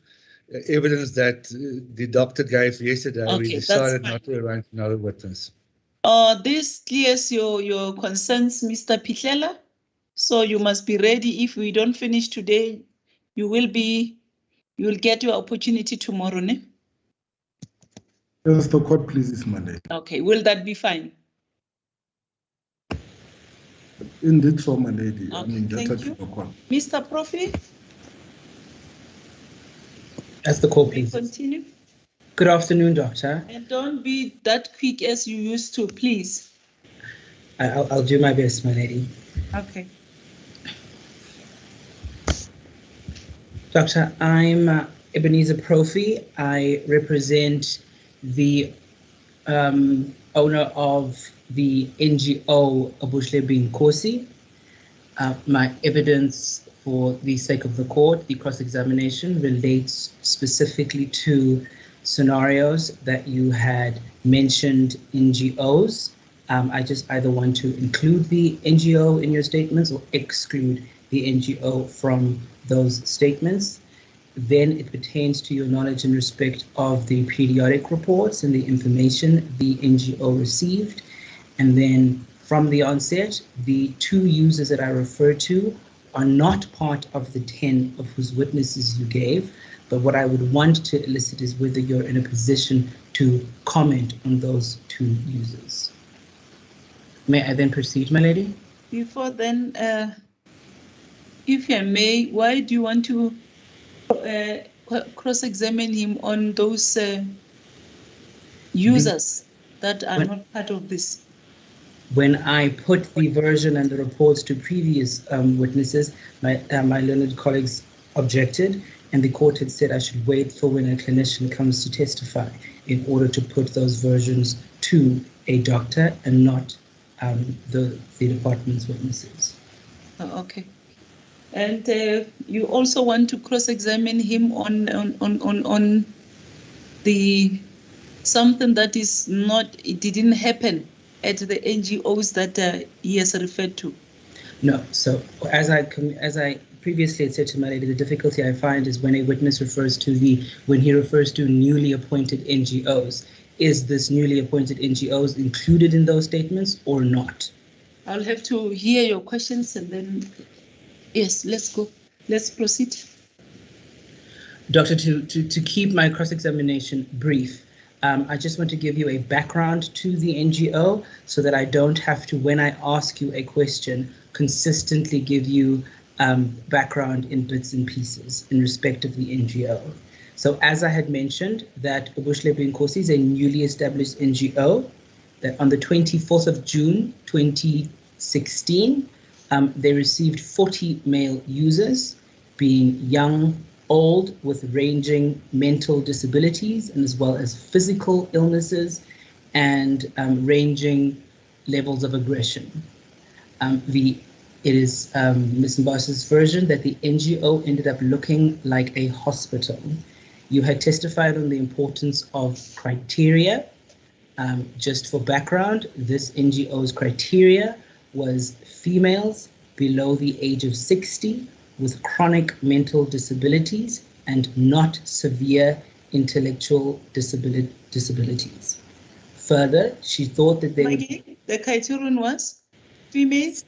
evidence that the doctor gave yesterday, we decided not to arrange another witness. This clears your concerns, Mr. Pihlele. So you must be ready. If we don't finish today, you will get your opportunity tomorrow, ne? Yes, the court pleases, my lady. Okay, will that be fine? Indeed, so, my lady. Okay, I'm indebted to the court. Mr. Profi? As the court pleases. Continue. Good afternoon, doctor. And don't be that quick as you used to, please. I'll do my best, my lady. Okay. Doctor, I'm Ebenezer Profi. I represent the owner of the NGO Abushlebi Nkosi. My evidence for the sake of the court, the cross-examination, relates specifically to scenarios that you had mentioned NGOs. I just either want to include the NGO in your statements or exclude the NGO from those statements. Then it pertains to your knowledge and respect of the periodic reports and the information the NGO received. And then from the onset, the two users that I refer to are not part of the 10 of whose witnesses you gave. But what I would want to elicit is whether you're in a position to comment on those two users. May I then proceed, my lady? Before then, if I may, why do you want to cross-examine him on those users that are not part of this? When I put the version and the reports to previous witnesses, my learned colleagues objected, and the court had said I should wait for when a clinician comes to testify in order to put those versions to a doctor and not the department's witnesses. Oh, okay. And you also want to cross-examine him on the something that is not, it didn't happen at the NGOs that he has referred to? No. So as I previously had said to my lady, the difficulty I find is when a witness refers to when he refers to newly appointed NGOs. Is this newly appointed NGOs included in those statements or not? I'll have to hear your questions and then, yes, let's go. Let's proceed. Doctor, to keep my cross-examination brief, I just want to give you a background to the NGO so that I don't have to, when I ask you a question, consistently give you background in bits and pieces in respect of the NGO. So as I had mentioned, that Abushlebi Nkosi is a newly established NGO that on the 24th of June 2016, they received 40 male users being young, old, with ranging mental disabilities, and as well as physical illnesses and ranging levels of aggression. It is Ms. Mbasa's version that the NGO ended up looking like a hospital. You had testified on the importance of criteria. Just for background, this NGO's criteria was females below the age of 60 with chronic mental disabilities and not severe intellectual disabilities. Further, she thought that the criterion was females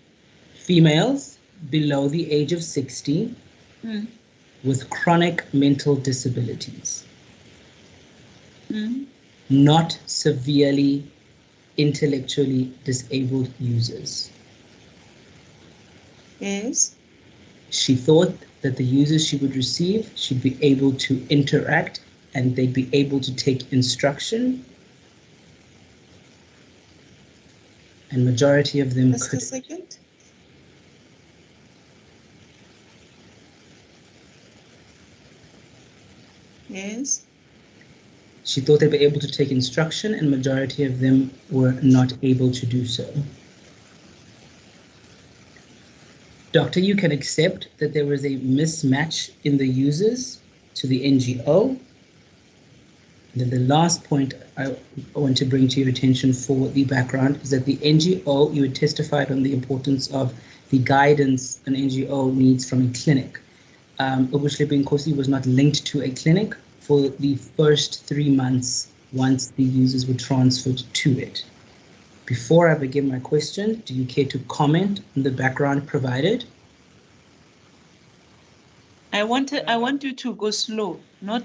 below the age of 60 with chronic mental disabilities, not severely intellectually disabled users. Yes. She thought that the users she would receive should be able to interact and they'd be able to take instruction. And majority of them Just a second. Yes. She thought they'd be able to take instruction and majority of them were not able to do so. Doctor, you can accept that there was a mismatch in the users to the NGO. Then the last point I want to bring to your attention for the background is that the NGO, you had testified on the importance of the guidance an NGO needs from a clinic. Obushlepe Nkosi was not linked to a clinic for the first 3 months once the users were transferred to it. Before I begin my question, do you care to comment on the background provided? I want you to go slow, not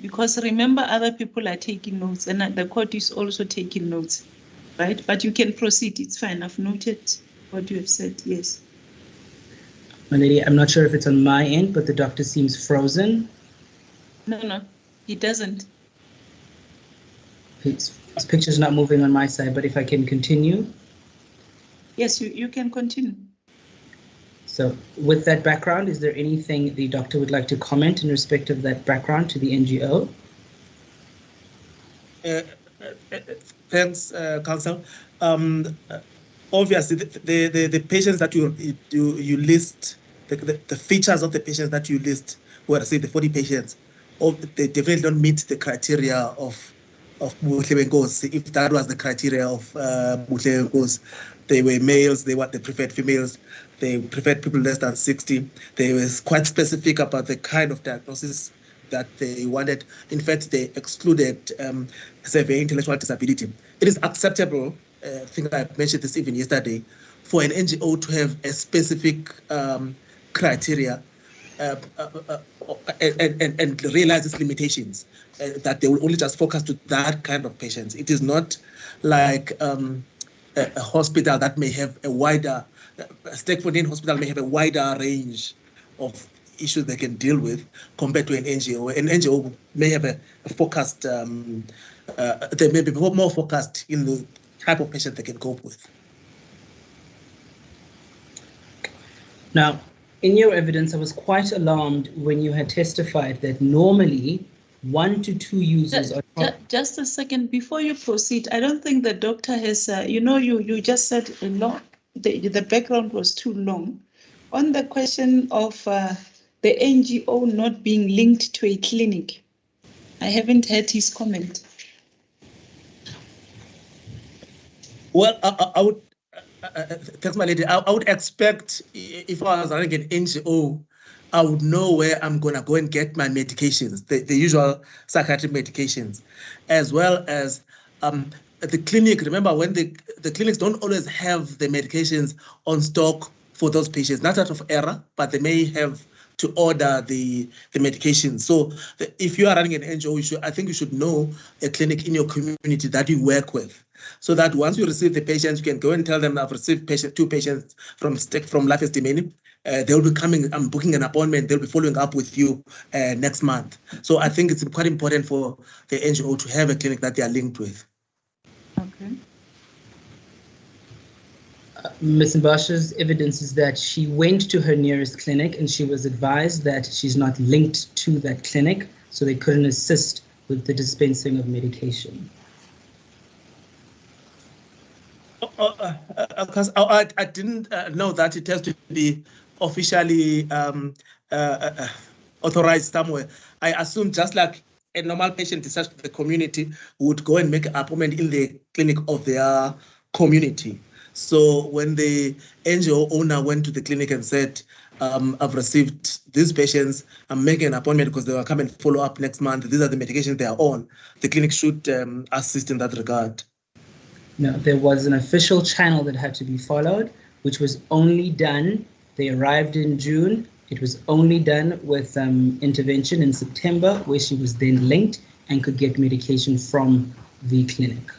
because remember other people are taking notes and the court is also taking notes, right? But you can proceed. It's fine. I've noted what you have said. Yes. My lady, I'm not sure if it's on my end, but the doctor seems frozen. No, he doesn't. His picture's not moving on my side, but if I can continue. Yes, you can continue. So with that background, is there anything the doctor would like to comment in respect of that background to the NGO? Thanks, Counsel. Obviously, the patients that you list, the features of the patients that you list, who are say the 40 patients, they definitely don't meet the criteria of Mcappell Nkosi. If that was the criteria of Mcappell Nkosi, they were males, they preferred females, they preferred people less than 60. They were quite specific about the kind of diagnosis that they wanted. In fact, they excluded severe intellectual disability. It is acceptable, I think I mentioned this even yesterday, for an NGO to have a specific criteria and realize its limitations, that they will only just focus to that kind of patients. It is not like a hospital that may have a wider, Stekfontein Hospital may have a wider range of issues they can deal with compared to an NGO. An NGO may have a focused, they may be more focused in the type of patient they can cope with. Now, in your evidence, I was quite alarmed when you had testified that normally 1 to 2 users are... Just a second, before you proceed, I don't think the doctor has, you just said a lot, the background was too long. On the question of the NGO not being linked to a clinic, I haven't heard his comment. Well, I would, thanks, my lady. I would expect if I was running an NGO, I would know where I'm going to go and get my medications, the usual psychiatric medications, as well as the clinic. Remember, when the clinics don't always have the medications on stock for those patients, not out of error, but they may have to order the medications. So if you are running an NGO, I think you should know a clinic in your community that you work with, so that once you receive the patients, you can go and tell them, I've received 2 patients from Life Esidimeni. They'll be coming, I'm booking an appointment, they'll be following up with you next month. So I think it's quite important for the NGO to have a clinic that they are linked with. Okay. Ms. Mbasha's evidence is that she went to her nearest clinic and she was advised that she's not linked to that clinic, so they couldn't assist with the dispensing of medication. Because I didn't know that it has to be officially authorized somewhere. I assume just like a normal patient discharged to the community would go and make an appointment in the clinic of their community. So when the NGO owner went to the clinic and said, I've received these patients, I'm making an appointment because they will come and follow up next month. These are the medications they are on. The clinic should assist in that regard. No, there was an official channel that had to be followed, which was only done. They arrived in June. It was only done with intervention in September, where she was then linked and could get medication from the clinic.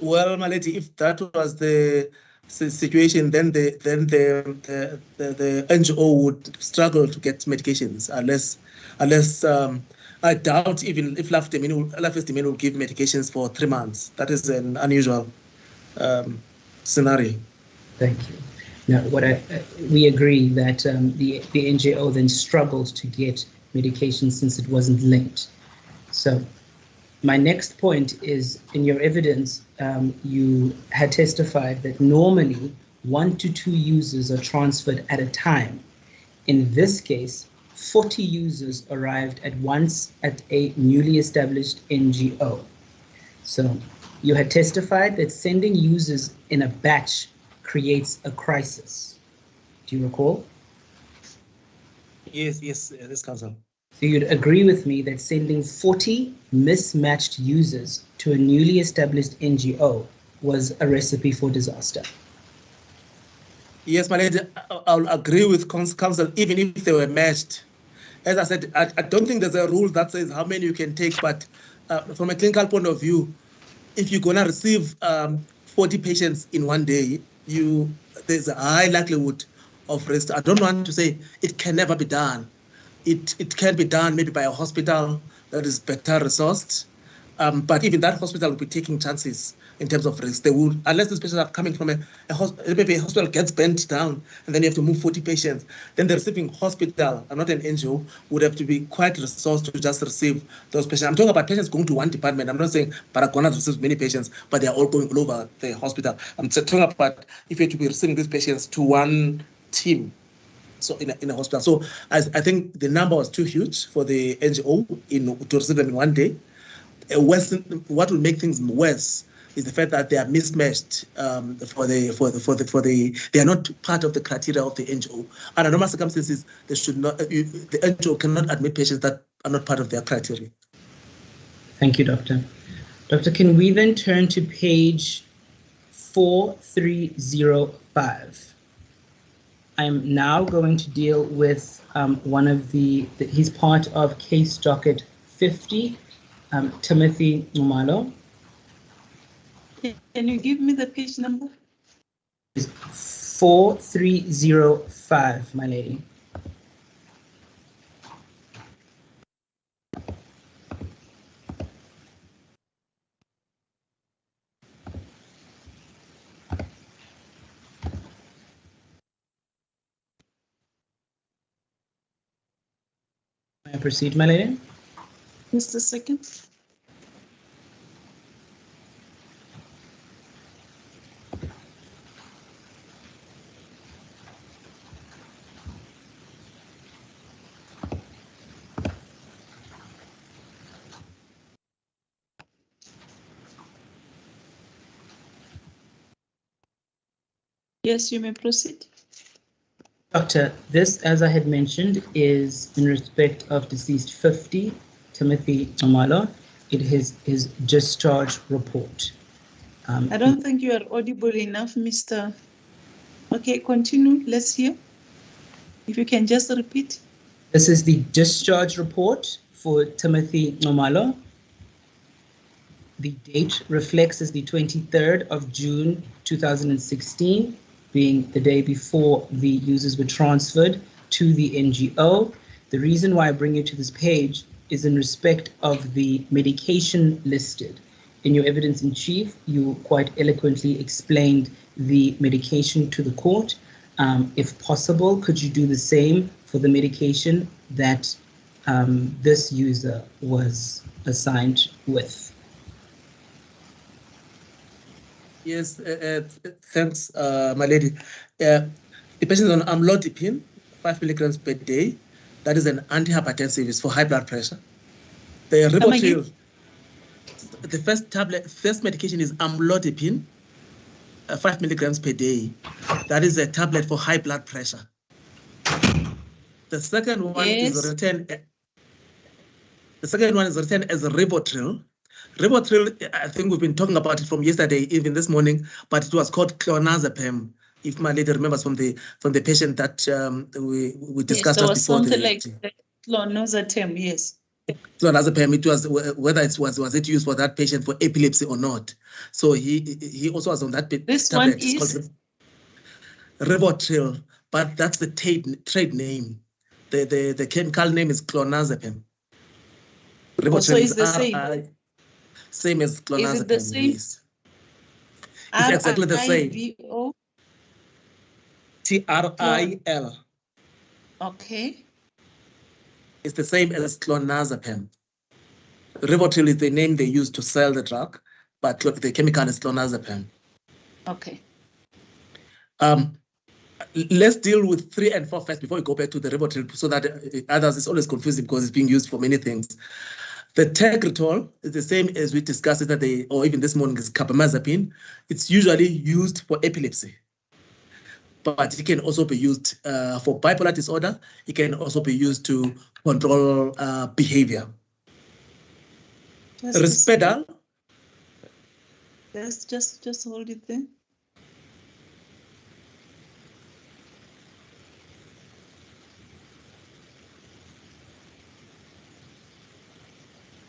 Well, my lady, if that was the situation, then the NGO would struggle to get medications unless I doubt even if Esidimeni will give medications for 3 months. That is an unusual scenario. Thank you. Now, we agree that the NGO then struggled to get medication since it wasn't linked. So my next point is, in your evidence, you had testified that normally 1 to 2 users are transferred at a time. In this case, 40 users arrived at once at a newly established NGO. So you had testified that sending users in a batch creates a crisis. Do you recall? Yes, Council. So you'd agree with me that sending 40 mismatched users to a newly established NGO was a recipe for disaster? Yes, my lady, I'll agree with Council, even if they were matched. As I said, I don't think there's a rule that says how many you can take, but from a clinical point of view, if you're gonna receive 40 patients in one day, there's a high likelihood of risk. I don't want to say it can never be done. It can be done maybe by a hospital that is better resourced, but even that hospital will be taking chances in terms of risk. They will, unless these patients are coming from maybe a hospital gets bent down and then you have to move 40 patients, then the receiving hospital, and not an NGO, would have to be quite resourced to just receive those patients. I'm talking about patients going to one department. I'm not saying Baragona receives many patients, but they are all going all over the hospital. I'm talking about if you have to be receiving these patients to one team, so in a hospital. So I think the number was too huge for the NGO to receive them in one day. What will make things worse is the fact that they are mismatched they are not part of the criteria of the NGO. Under normal circumstances, they should not. The NGO cannot admit patients that are not part of their criteria. Thank you, Doctor. Doctor, can we then turn to page 4305? I'm now going to deal with one of he's part of case docket 50, Timothy Mcappell. Can you give me the page number? 4305, my lady. May I proceed, my lady? Just a second. Yes, you may proceed. Doctor, this, as I had mentioned, is in respect of deceased 50, Timothy Mcappell. It is his discharge report. I don't think you are audible enough, Mr. Okay, continue. Let's hear. If you can just repeat. This is the discharge report for Timothy Mcappell. The date reflects as the 23rd of June 2016, being the day before the users were transferred to the NGO. The reason why I bring you to this page is in respect of the medication listed. in your evidence in chief, you quite eloquently explained the medication to the court. If possible, could you do the same for the medication that this user was assigned with? Yes, thanks, my lady. The patient is on amlodipine, 5 milligrams per day. That is an antihypertensive. It's for high blood pressure. The ribotril, the first medication is amlodipine, 5 milligrams per day. That is a tablet for high blood pressure. The second one is written. The second one is written as a ribotril. Ribotril, I think we've been talking about it from yesterday, even this morning, but it was called clonazepam. If my lady remembers from the patient that we discussed just before. Something like clonazepam, yes. Clonazepam, it was whether it was it used for that patient for epilepsy or not. So he also was on that. This tablet. one is ribotril, but that's the trade name. The chemical name is clonazepam. So it's the same. Same as clonazepam. Is it the same? Yes. It's exactly the same. TRIL. Okay. It's the same as clonazepam. Ribotril is the name they use to sell the drug, but the chemical is clonazepam. Okay. Let's deal with 3 and 4 first before we go back to the ribotril, so that others is always confusing because it's being used for many things. The tegretol is the same as we discussed yesterday, or even this morning, is kapamazepine. It's usually used for epilepsy, but it can also be used for bipolar disorder. It can also be used to control behavior. Risperdal. Just hold it there.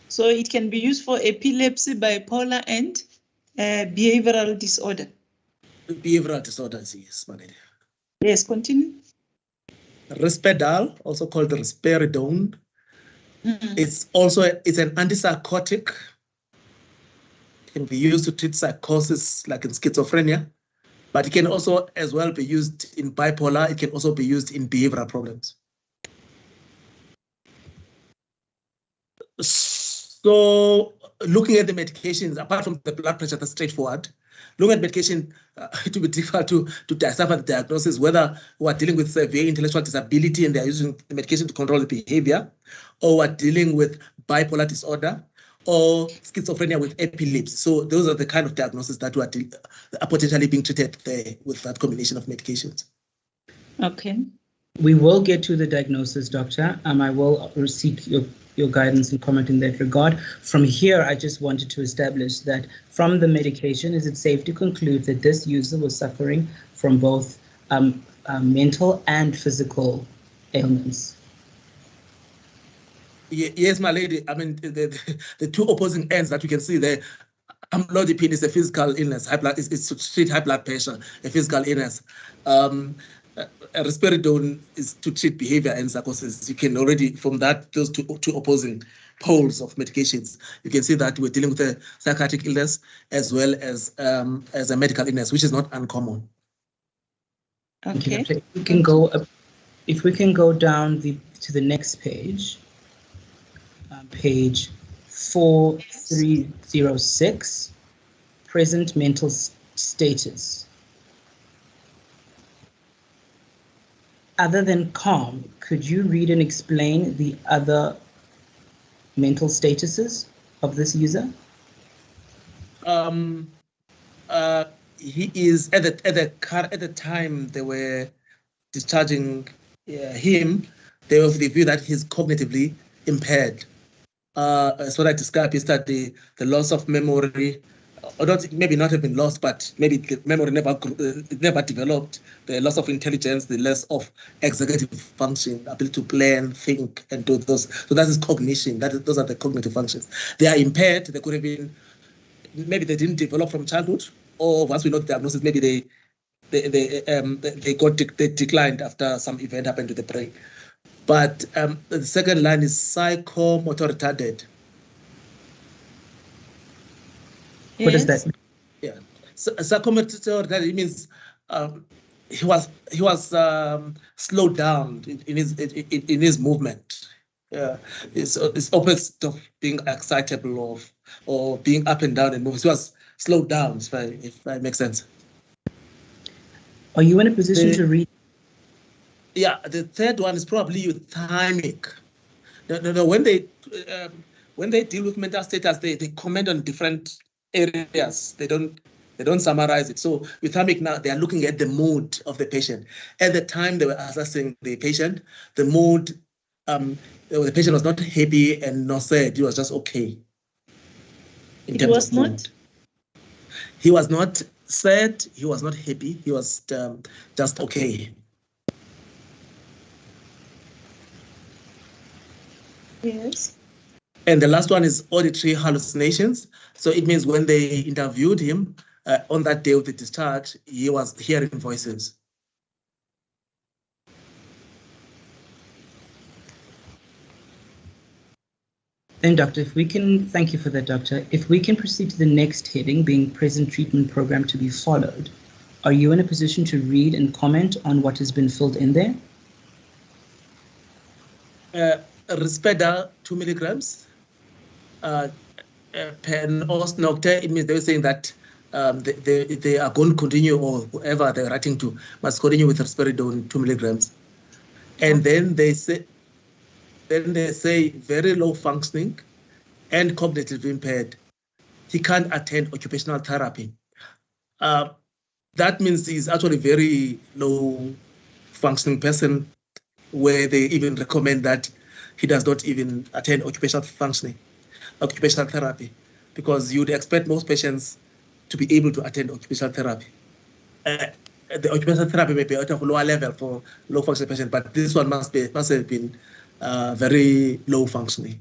So it can be used for epilepsy, bipolar, and behavioral disorder. Behavioral disorders, yes, my lady. Yes, continue. Risperdal, also called risperidone. It's an antipsychotic. It can be used to treat psychosis, like in schizophrenia, but it can also as well be used in bipolar. It can also be used in behavioral problems. So looking at the medications, apart from the blood pressure, that's straightforward. Looking at medication, it will be difficult to decipher the diagnosis, whether we're dealing with severe intellectual disability and they're using the medication to control the behavior, or we're dealing with bipolar disorder, or schizophrenia with epilepsy. So those are the kind of diagnoses that are potentially being treated there with that combination of medications. Okay. We will get to the diagnosis, doctor. I will seek your guidance and comment in that regard. From here, I just wanted to establish that from the medication, is it safe to conclude that this user was suffering from both mental and physical ailments? Yes, my lady. I mean, the two opposing ends that you can see there. Amlodipine is a physical illness. It's to treat high blood pressure, a physical illness. Risperidone is to treat behavior and psychosis. You can already, from that, those two opposing poles of medications, you can see that we're dealing with a psychiatric illness as well as a medical illness, which is not uncommon. Okay. If we can go down to the next page, page 4306, present mental status. Other than calm, could you read and explain the other mental statuses of this user? He is at the time they were discharging him, they were of the view that he's cognitively impaired. As what I described yesterday, the loss of memory, or maybe not have been lost, but maybe the memory never developed, the loss of intelligence, the loss of executive function, ability to plan, think, and do those. So that is cognition. Those are the cognitive functions. They are impaired. They could have been, maybe they didn't develop from childhood, or once we know the diagnosis, maybe they declined after some event happened to the brain. But the second line is psychomotor retarded. What does that mean? Yeah, so psychomotor means he was slowed down in his movement. Yeah, it's opposite of being excitable or being up and down and moving. He was slowed down, if that makes sense. Are you in a position to read? Yeah, the third one is probably euthymic. No. When they deal with mental status, they comment on different areas. They don't summarize it. So euthymic, now they are looking at the mood of the patient. At the time they were assessing the patient, the mood, the patient was not happy and not sad. He was just okay. It was not? He was not sad. He was not happy. He was just okay. Yes. And the last one is auditory hallucinations. So it means when they interviewed him on that day of the discharge, he was hearing voices. Then, Doctor, if we can, thank you for that, Doctor. If we can proceed to the next heading, being present treatment program to be followed, are you in a position to read and comment on what has been filled in there? Risperdal 2 milligrams. Penos nocte, it means they were saying that they are going to continue, or whoever they're writing to must continue with risperidone 2 milligrams. And then they say very low functioning and cognitive impaired. He can't attend occupational therapy. That means he's actually very low functioning person, where they even recommend that he does not even attend occupational therapy, because you'd expect most patients to be able to attend occupational therapy. The occupational therapy may be at a lower level for low functioning patients, but this one must have been very low functioning.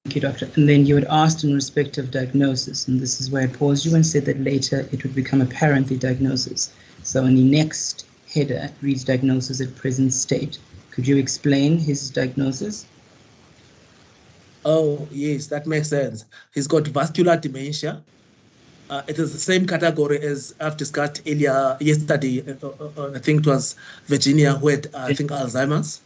Thank you, Doctor. And then you had asked in respect of diagnosis, and this is where I paused you and said that later it would become apparent the diagnosis. So in the next header, it reads diagnosis at present state. Could you explain his diagnosis? Oh, yes, that makes sense. He's got vascular dementia. It is the same category as I've discussed earlier yesterday. I think it was Virginia who had, I think, Alzheimer's.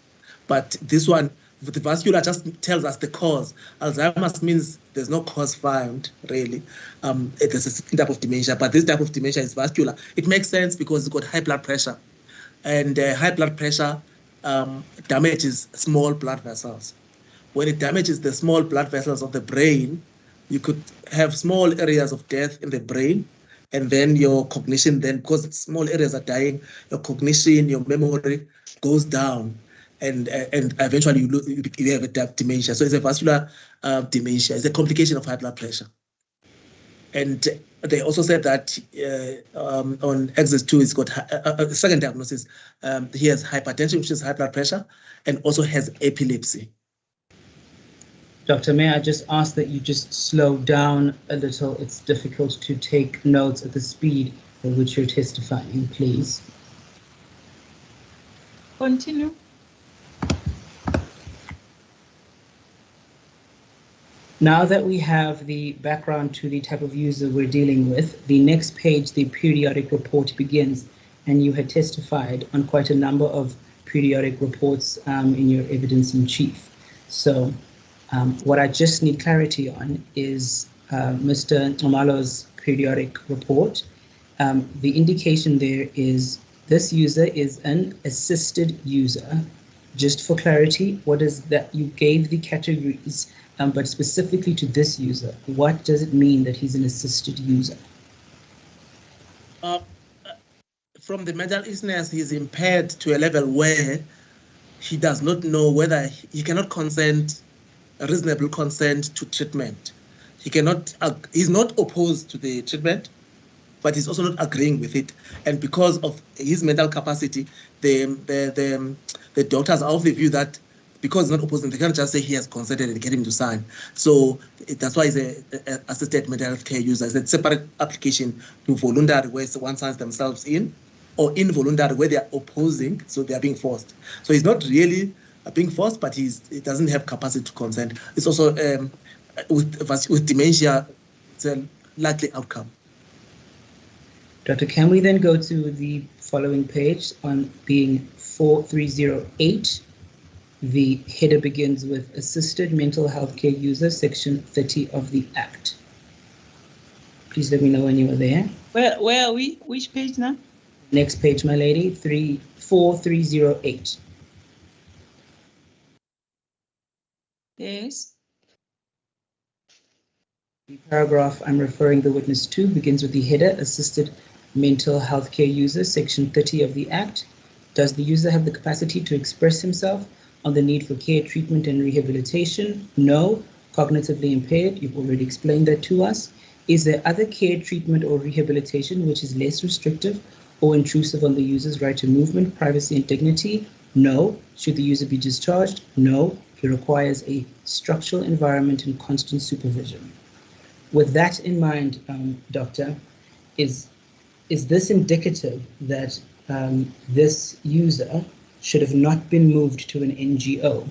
But this one, the vascular just tells us the cause. Alzheimer's means there's no cause found, really. It is a type of dementia, but this type of dementia is vascular. It makes sense because it's got high blood pressure. And high blood pressure damages small blood vessels. When it damages the small blood vessels of the brain, you could have small areas of death in the brain, and then your cognition, then because small areas are dying, your cognition, your memory goes down, and eventually you have a dementia. So it's a vascular dementia. It's a complication of high blood pressure. And they also said that on Axis 2, it's got a second diagnosis. He has hypertension, which is high blood pressure, and also has epilepsy. Doctor, may I just ask that you just slow down a little? It's difficult to take notes at the speed at which you're testifying, please. Continue. Now that we have the background to the type of user we're dealing with, the next page, the periodic report begins, and you had testified on quite a number of periodic reports in your evidence in chief. So what I just need clarity on is Mr. Nxumalo's periodic report. The indication there is this user is an assisted user. Just for clarity, what is that? You gave the categories, but specifically to this user, what does it mean that he's an assisted user? From the mental illness, he's impaired to a level where he does not know whether he cannot consent, a reasonable consent to treatment. He's not opposed to the treatment, but he's also not agreeing with it. And because of his mental capacity, the doctors are of the view that because he's not opposing, they can't just say he has consented and get him to sign. So that's why he's an assisted mental health care user. It's a separate application to voluntary, where one signs themselves in, or involuntary, where they are opposing, so they are being forced. So he's not really being forced, but he doesn't have capacity to consent. It's also with dementia, it's a likely outcome. Doctor, can we then go to the following page on being 4308? The header begins with assisted mental health care user, section 30 of the Act. Please let me know when you are there. Where are we? Which page now? Next page, my lady, 4308. Yes. The paragraph I'm referring the witness to begins with the header, assisted mental health care user, section 30 of the Act. Does the user have the capacity to express himself on the need for care, treatment, and rehabilitation? No. Cognitively impaired, you've already explained that to us. Is there other care, treatment, or rehabilitation which is less restrictive or intrusive on the user's right to movement, privacy, and dignity? No. Should the user be discharged? No. He requires a structural environment and constant supervision. With that in mind, Doctor, is this indicative that this user should have not been moved to an NGO?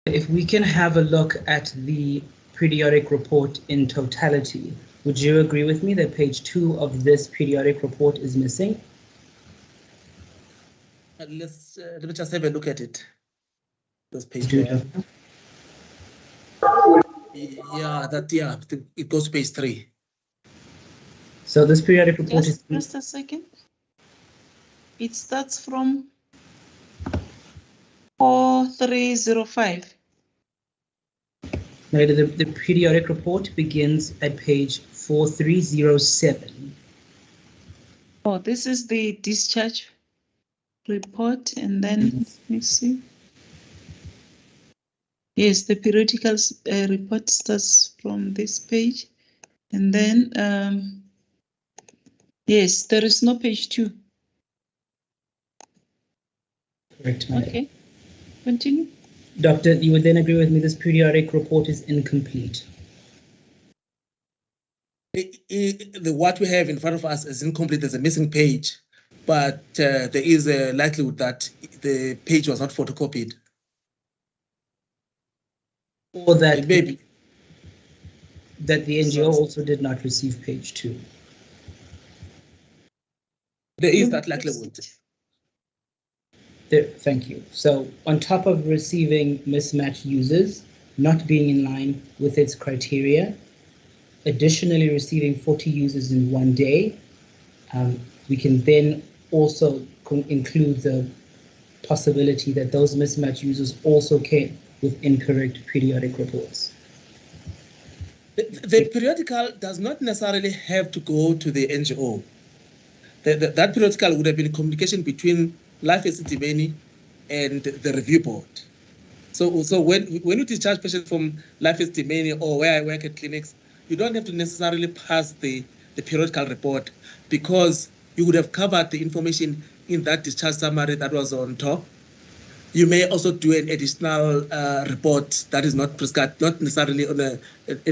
If we can have a look at the periodic report in totality, would you agree with me that page 2 of this periodic report is missing? Let me just have a look at it. This page. It goes to page 3. So this periodic report is just a second. It starts from 4305. The periodic report begins at page 4307. Oh, this is the discharge report, and then let me see. Yes, the periodical report starts from this page, and then yes, there is no page 2. Correct. Okay, continue. Doctor, you would then agree with me this periodic report is incomplete? What we have in front of us is incomplete. There's a missing page, but there is a likelihood that the page was not photocopied. Or that maybe that the NGO also did not receive page 2. There is that likelihood. Thank you. So on top of receiving mismatched users, not being in line with its criteria, additionally receiving 40 users in one day, we can then also include the possibility that those mismatched users also came with incorrect periodic reports. The periodical does not necessarily have to go to the NGO. That periodical would have been communication between Life Esidimeni and the review board. So when you discharge patients from Life Esidimeni or where I work at clinics, you don't have to necessarily pass the periodical report, because you would have covered the information in that discharge summary that was on top. You may also do an additional report that is not prescribed, not necessarily in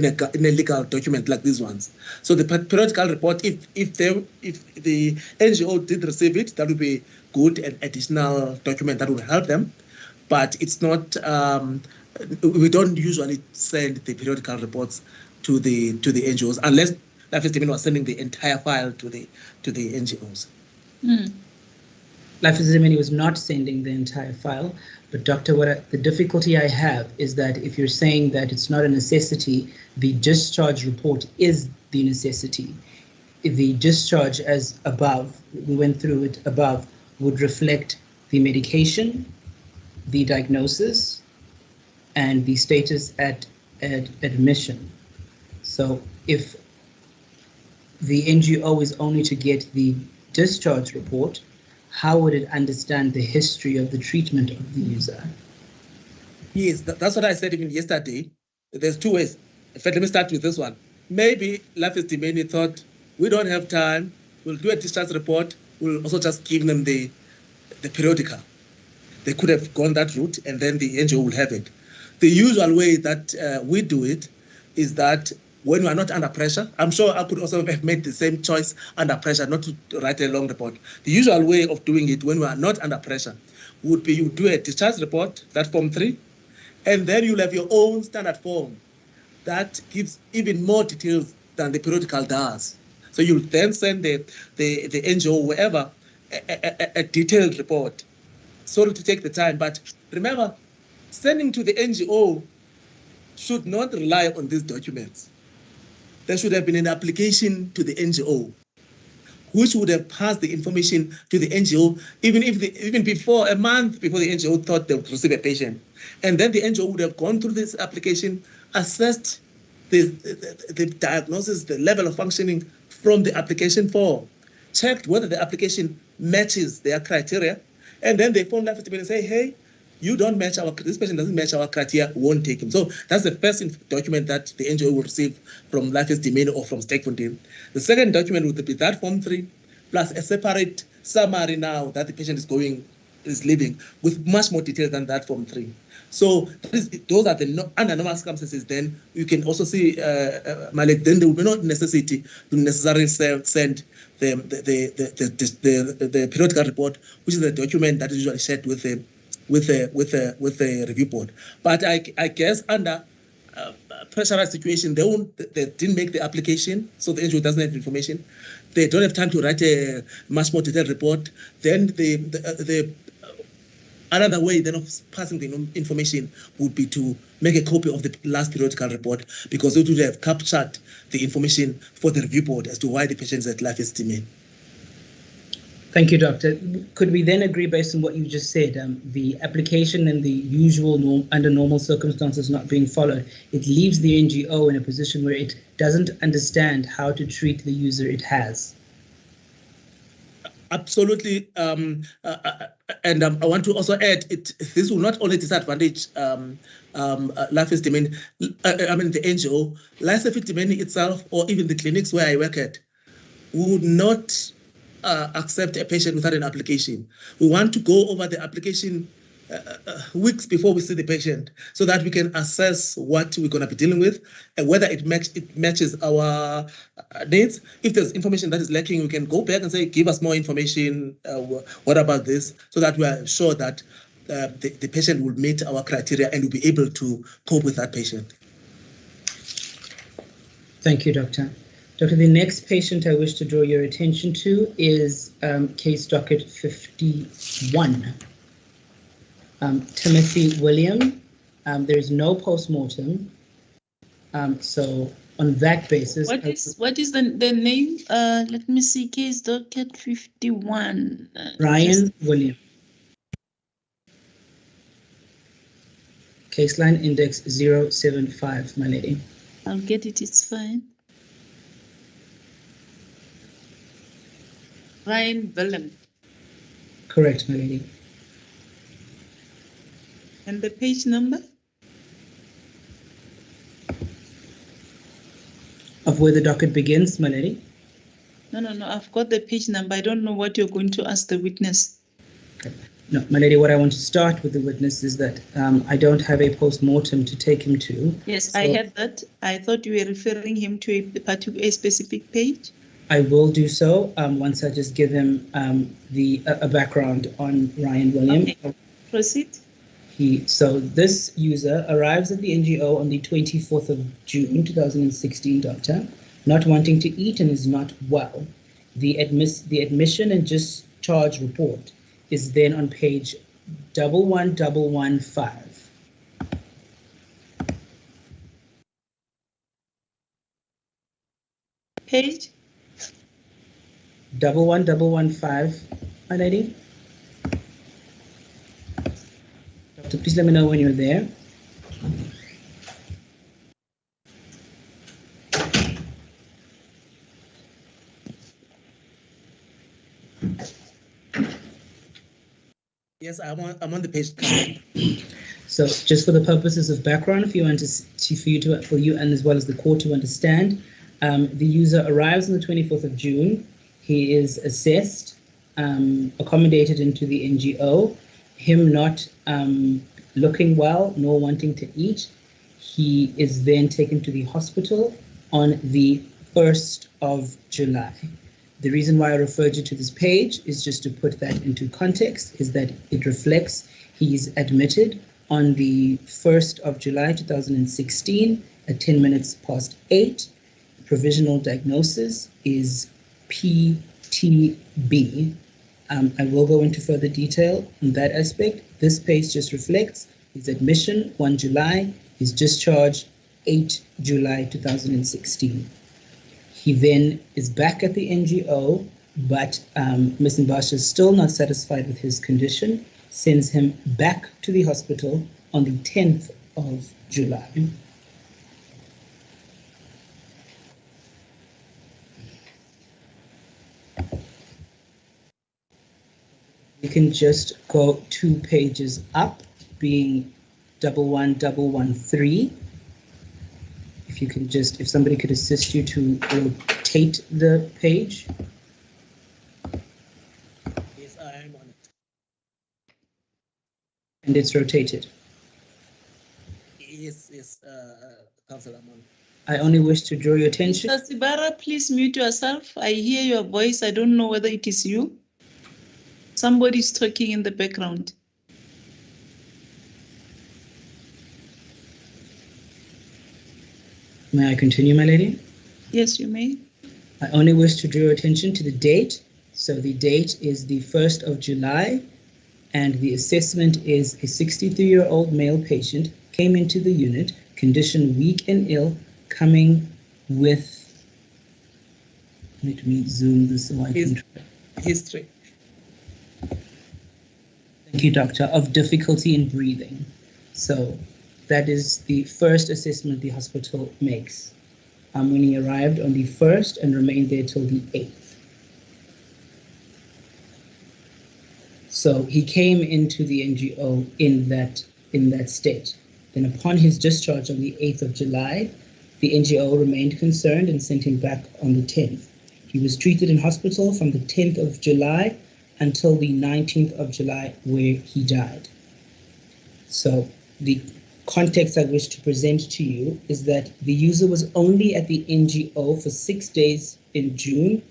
a legal document like these ones. So the periodical report, if the NGO did receive it, that would be good, an additional document that would help them. But it's not. We don't usually send the periodical reports to the NGOs unless Life Esidimeni was sending the entire file to the NGOs. Life Esidimeni was not sending the entire file, but Doctor, the difficulty I have is that if you're saying that it's not a necessity, the discharge report is the necessity. The discharge as above, we went through it above, would reflect the medication, the diagnosis, and the status at admission. So if the NGO is only to get the discharge report, how would it understand the history of the treatment of the user? Yes, that's what I said even yesterday. There's two ways. In fact, let me start with this one. Maybe Life Esidimeni thought, we don't have time, we'll do a discharge report, we'll also just give them the periodical. They could have gone that route and then the NGO will have it. The usual way that we do it is that when we are not under pressure, I'm sure I could also have made the same choice under pressure, not to write a long report. The usual way of doing it when we are not under pressure would be you do a discharge report, that form 3, and then you'll have your own standard form that gives even more details than the periodical does. So you'll then send the NGO, wherever, a detailed report. Sorry to take the time, but remember, sending to the NGO should not rely on these documents. There should have been an application to the NGO, which would have passed the information to the NGO, even before, a month before the NGO thought they would receive a patient. And then the NGO would have gone through this application, assessed the diagnosis, the level of functioning from the application form, checked whether the application matches their criteria, and then they phone Life Esidimeni and say, hey, you don't match this patient doesn't match our criteria, we won't take him. So that's the first document that the NGO will receive from Life Esidimeni or from Stakeffontein. The second document would be that form 3, plus a separate summary now that the patient is living with much more detail than that form 3. So those are the under normal circumstances. Then you can also see, Malik, then there will be no necessity to necessarily send the periodical report, which is the document that is usually shared with the with the review board. But I guess under pressurized situation, they didn't make the application, so the NGO doesn't have information. They don't have time to write a much more detailed report. Then the another way then of passing the information would be to make a copy of the last periodical report, because it would have captured the information for the review board as to why the patient is at life estimate. Thank you, Doctor. Could we then agree, based on what you just said, the application and the usual under normal circumstances not being followed, it leaves the NGO in a position where it doesn't understand how to treat the user it has? Absolutely, and I want to also add, this will not only disadvantage life estimate, the NGO, life estimate itself, or even the clinics where I work at, would not accept a patient without an application. We want to go over the application weeks before we see the patient, so that we can assess what we're going to be dealing with and whether it matches our needs. If there's information that is lacking, we can go back and say, give us more information. What about this? So that we are sure that the patient will meet our criteria and will be able to cope with that patient. Thank you, Doctor. Doctor, the next patient I wish to draw your attention to is case docket 51. Timothy William. There is no post-mortem. So on that basis... What is the name? Let me see, case docket 51. Ryan William. Case line index 075, my lady. I'll get it, it's fine. Ryan Willem. Correct, my lady. And the page number? Of where the docket begins, my lady? No, I've got the page number. I don't know what you're going to ask the witness. Okay. No, my lady, what I want to start with the witness is that I don't have a post-mortem to take him to. Yes, so I had that. I thought you were referring him to a specific page. I will do so once I just give him a background on Ryan William. Okay. Proceed. So this user arrives at the NGO on the 24th of June 2016, doctor, not wanting to eat and is not well. The admission and discharge report is then on page 11115. Page 11115, my lady. Doctor, please let me know when you're there. Yes, I'm on the page. So, just for the purposes of background, for you and as well as the court to understand, the user arrives on the 24th of June. He is assessed, accommodated into the NGO. Him not looking well nor wanting to eat, he is then taken to the hospital on the 1st of July. The reason why I referred you to this page is just to put that into context, is that it reflects he's admitted on the 1st of July 2016 at 10 minutes past 8. Provisional diagnosis is PTB. I will go into further detail on that aspect. This page just reflects his admission 1 July, his discharge 8 July 2016. He then is back at the NGO, but Ms. Mbasha is still not satisfied with his condition, sends him back to the hospital on the 10th of July. You can just go 2 pages up, being 11113. If you can just, if somebody could assist you to rotate the page. Yes, I am on it. And it's rotated. Yes, Councillor, I'm on it. I only wish to draw your attention. Mr. Sibara, please mute yourself. I hear your voice. I don't know whether it is you. Somebody is talking in the background. May I continue, my lady? Yes, you may. I only wish to draw your attention to the date. So the date is the 1st of July, and the assessment is a 63-year-old male patient came into the unit, condition weak and ill, coming with, let me zoom this so I can. History. Thank you, doctor, of difficulty in breathing. So that is the first assessment the hospital makes. When he arrived on the 1st and remained there till the 8th. So he came into the NGO in that state. Then upon his discharge on the 8th of July, the NGO remained concerned and sent him back on the 10th. He was treated in hospital from the 10th of July until the 19th of July, where he died. So the context I wish to present to you is that the user was only at the NGO for 6 days in June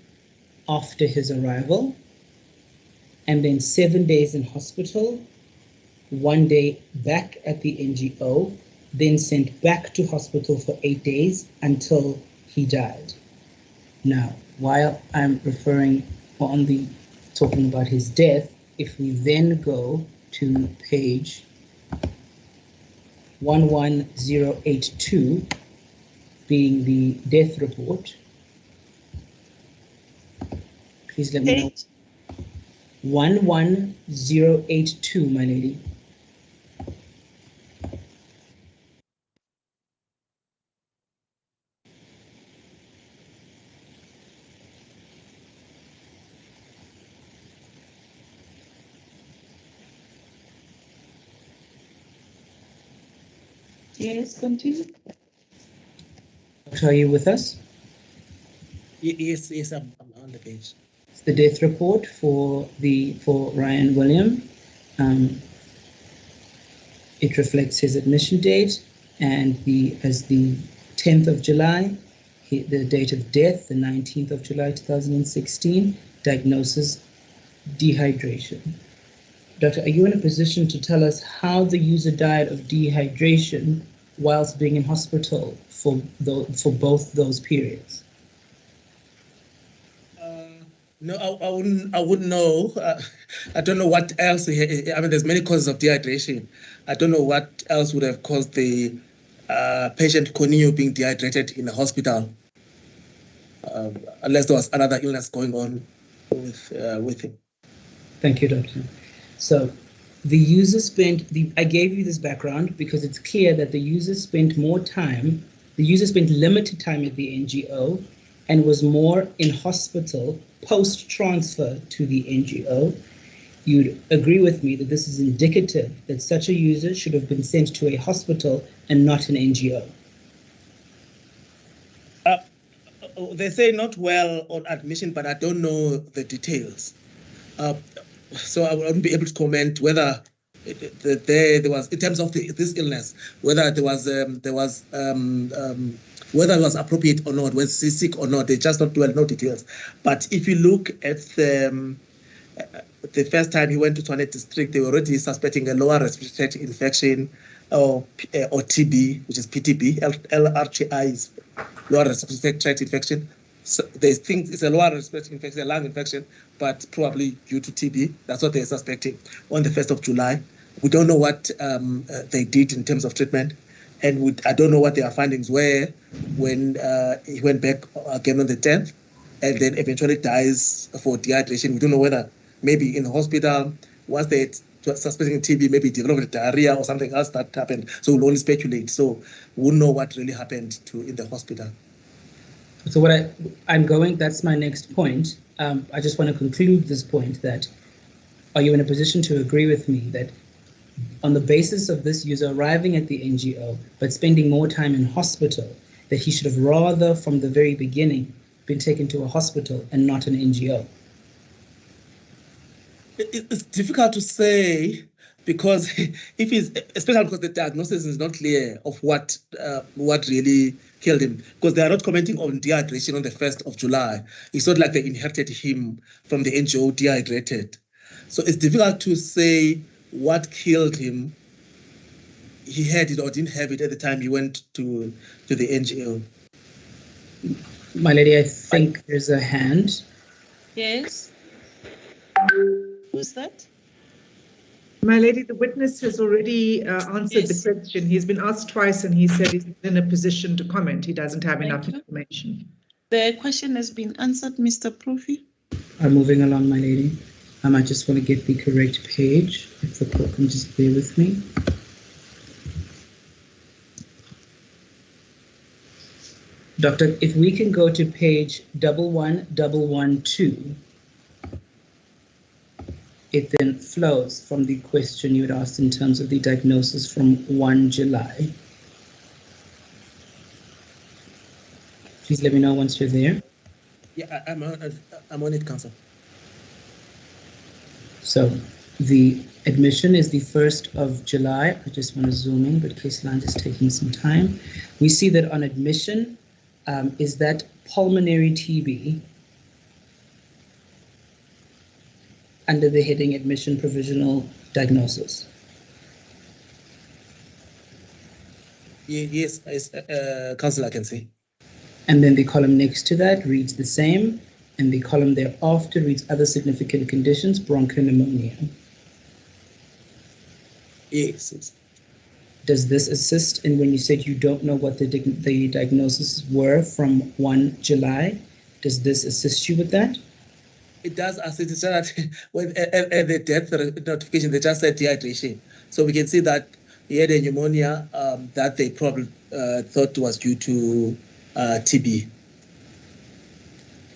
after his arrival, and then 7 days in hospital, 1 day back at the NGO, then sent back to hospital for 8 days until he died. Now, while I'm talking about his death, if we then go to page 11082, being the death report. Please let me know. 11082, my lady. Yes, continue. Are you with us? Yes, I'm on the page. It's the death report for Ryan William. It reflects his admission date and as the 10th of July, the date of death, the 19th of July 2016, diagnosis dehydration. Doctor, are you in a position to tell us how the user died of dehydration whilst being in hospital for both those periods? No, I wouldn't know. I don't know what else. I mean, there's many causes of dehydration. I don't know what else would have caused the patient continue being dehydrated in the hospital, unless there was another illness going on with him. Thank you, doctor. So the user I gave you this background because it's clear that the user spent limited time at the NGO and was more in hospital post-transfer to the NGO. You'd agree with me that this is indicative that such a user should have been sent to a hospital and not an NGO. They say not well on admission, but I don't know the details. So I won't be able to comment whether there was, in terms of this illness, whether whether it was appropriate or not, was he sick or not. They just not no details. But if you look at the first time he went to Tshwane district, they were already suspecting a lower respiratory tract infection or TB, which is PTB. LRTI is lower respiratory tract infection. So they think it's a lower respiratory infection, a lung infection, but probably due to TB. That's what they're suspecting on the 1st of July. We don't know what they did in terms of treatment, and I don't know what their findings were when he went back again on the 10th, and then eventually dies for dehydration. We don't know whether maybe in the hospital, once they suspecting TB, maybe developed diarrhea or something else that happened. So we'll only speculate. So we won't know what really happened in the hospital. So that's my next point. I just want to conclude this point that, are you in a position to agree with me that on the basis of this user arriving at the NGO, but spending more time in hospital, that he should have rather from the very beginning been taken to a hospital and not an NGO? It's difficult to say because especially because the diagnosis is not clear of what really killed him, because they are not commenting on dehydration on the 1st of July. It's not like they inherited him from the NGO dehydrated. So it's difficult to say what killed him he had it or didn't have it at the time he went to the NGO. My lady, I think there's a hand. Yes. Who's that? My lady, the witness has already answered the question. He's been asked twice and he said he's in a position to comment. He doesn't have enough information. The question has been answered, Mr. Profi. I'm moving along, my lady. I just want to get the correct page. If the court can just bear with me. Doctor, if we can go to page 11112, it then flows from the question you had asked in terms of the diagnosis from 1 July. Please let me know once you're there. Yeah, I'm on it, Counsel. So the admission is the 1st of July. I just want to zoom in, but case line is taking some time. We see that on admission, is that pulmonary TB under the heading admission provisional diagnosis? Yes, Counsel, I can see. And then the column next to that reads the same, and the column thereafter reads other significant conditions, bronchopneumonia. Yes. Does this assist in when you said you don't know what the diagnoses were from 1 July? Does this assist you with that? It does assist. It's just that when at the death notification, they just said dehydration. So we can see that he had a pneumonia that they probably thought was due to TB.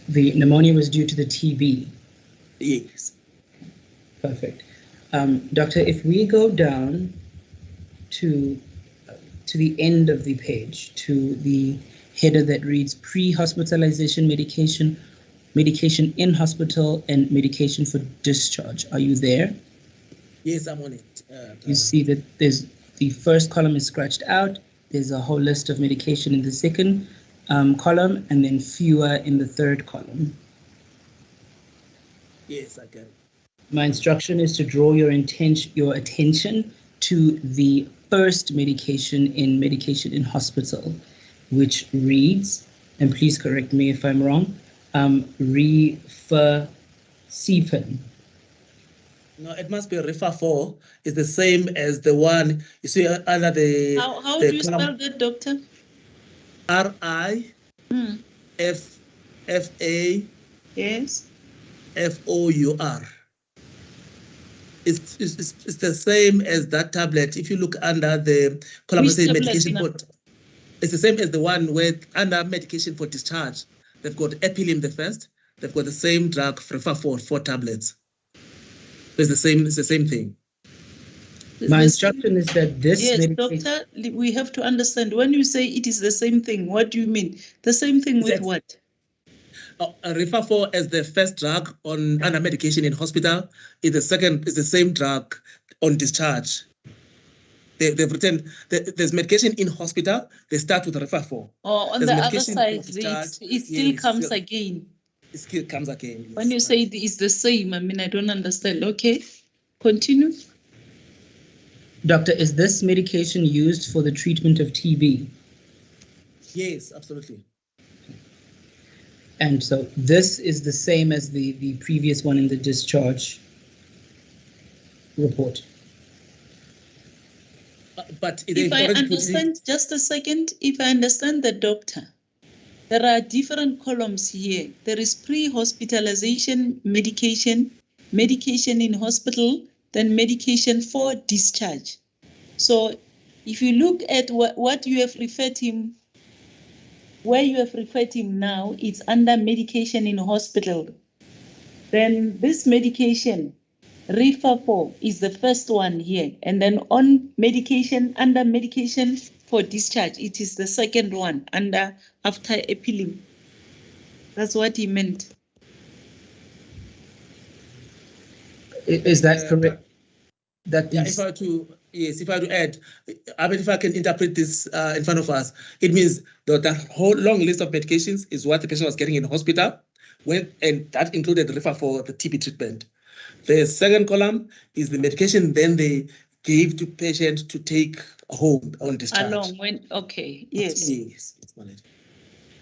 The pneumonia was due to the TB? Yes. Perfect. Doctor, if we go down to the end of the page, to the header that reads pre-hospitalization medication, medication in hospital, and medication for discharge. Are you there? Yes, I'm on it. You see that there's the first column is scratched out. There's a whole list of medication in the second column, and then fewer in the third column. Yes, I can. My instruction is to draw your attention to the first medication in hospital, which reads, and please correct me if I'm wrong, Rifaxifen. No, it must be Rifa4. It's the same as the one you see under the. How do you spell that, Doctor? RIFFA. Yes. FOUR. It's the same as that tablet. If you look under the column, it says medication for. It's the same as the one with under medication for discharge. They've got Epilim the first. They've got the same drug, Rifa4, 4 tablets. It's the same thing. My instruction is that this. Yes, doctor, we have to understand. When you say it is the same thing, what do you mean? The same thing with what? Rifa4 as the first drug on under medication in hospital. Is the second is the same drug on discharge. They've written there's medication in hospital. They start with Rifa4. Oh, on there's the other side, it still comes again. It still comes again. Yes. When you say it's the same, I mean, I don't understand. Okay, continue. Doctor, is this medication used for the treatment of TB? Yes, absolutely. And so this is the same as the previous one in the discharge report. But if I understand, just a second, if I understand the doctor, there are different columns here. There is pre-hospitalization medication, medication in hospital, then medication for discharge. So if you look at what you have referred him, where you have referred him now, it's under medication in hospital. Then this medication, Rifa4, is the first one here. And then on medication, under medication for discharge, it is the second one under after Epilim. That's what he meant. Is that correct? That yeah, if I were to add, I mean, if I can interpret this in front of us, it means that whole long list of medications is what the patient was getting in the hospital, and that included Rifa for the TB treatment. The second column is the medication then they gave to patient to take home on discharge. Along when, okay, yes. Yes, my lady.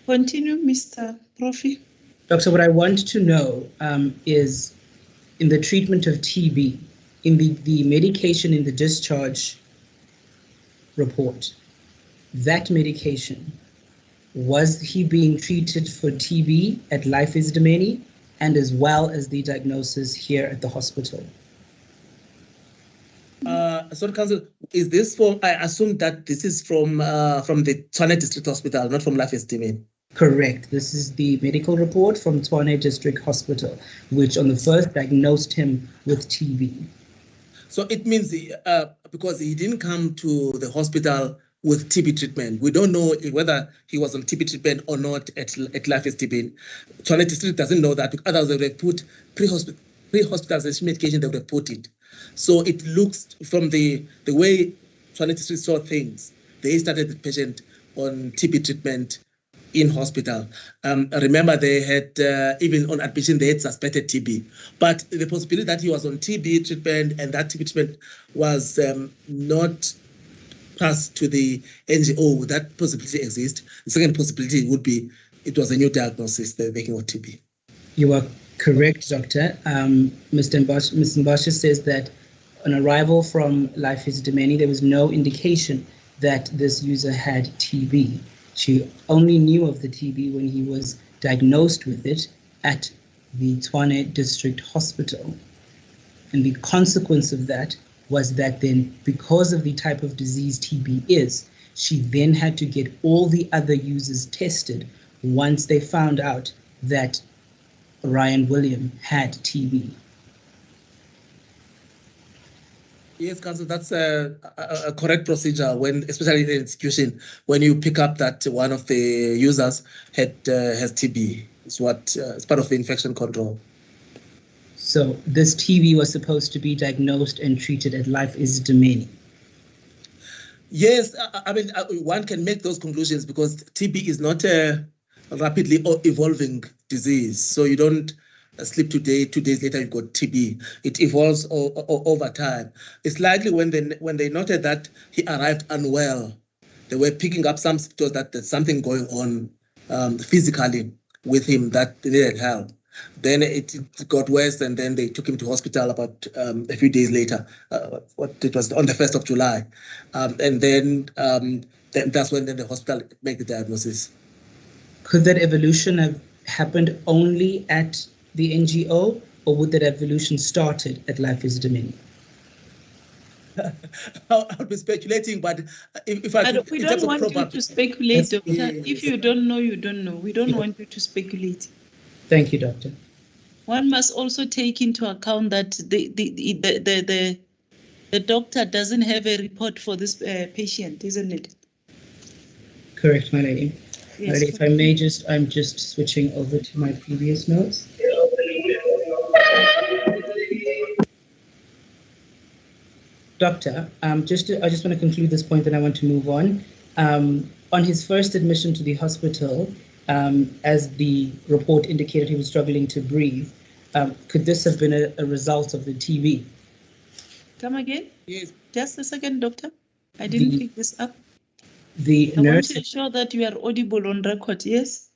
Continue, Mr. Profi. Doctor, what I want to know is in the treatment of TB, in the medication in the discharge report, that medication, was he being treated for TB at Life Esidimeni and as well as the diagnosis here at the hospital? Sorry, Council, is this from, I assume that this is from the Tshwane District Hospital, not from Life Esidimeni? Correct. This is the medical report from Tshwane District Hospital, which on the first diagnosed him with TB. So it means because he didn't come to the hospital with TB treatment. We don't know whether he was on TB treatment or not at Life Esidimeni. Tshwane District doesn't know that, because otherwise they would have put pre-hospitalization medication, they would have put it. So it looks from the way Tshwane District saw things, they started the patient on TB treatment in hospital. Remember, they had, even on admission, they had suspected TB. But the possibility that he was on TB treatment and that TB treatment was not passed to the NGO, that possibility exists. The second possibility would be it was a new diagnosis, the making of TB. You are correct, Doctor. Mr. Mbasha says that on arrival from Life Esidimeni, there was no indication that this user had TB. She only knew of the TB when he was diagnosed with it at the Tshwane District Hospital. And the consequence of that was that then, because of the type of disease TB is, she then had to get all the other users tested once they found out that Ryan William had TB. Yes, Council, that's a correct procedure, when, especially in the institution, when you pick up that one of the users has TB. It's part of the infection control. So this TB was supposed to be diagnosed and treated at Life Esidimeni. Yes, I mean, one can make those conclusions because TB is not a rapidly evolving disease. So you don't sleep today, 2 days later you've got TB. It evolves over time. It's likely when they noted that he arrived unwell, they were picking up some symptoms that there's something going on physically with him that they needed help. Then it got worse, and then they took him to hospital about a few days later. It was on the 1st of July. And then that's when the hospital made the diagnosis. Could that evolution have happened only at the NGO, or would that evolution started at Life Esidimeni? I'll be speculating, but if we don't want you to speculate, Doctor. If you don't know, you don't know. We don't want you to speculate. Thank you, Doctor. One must also take into account that the doctor doesn't have a report for this patient, isn't it? Correct, my lady. Yes, my lady, if I may I'm just switching over to my previous notes. Doctor, I just want to conclude this point, and I want to move on. On his first admission to the hospital, as the report indicated, he was struggling to breathe. Could this have been a result of the TB? Come again? Yes. Just a second, Doctor. I didn't pick this up. I want to ensure that you are audible on record, yes?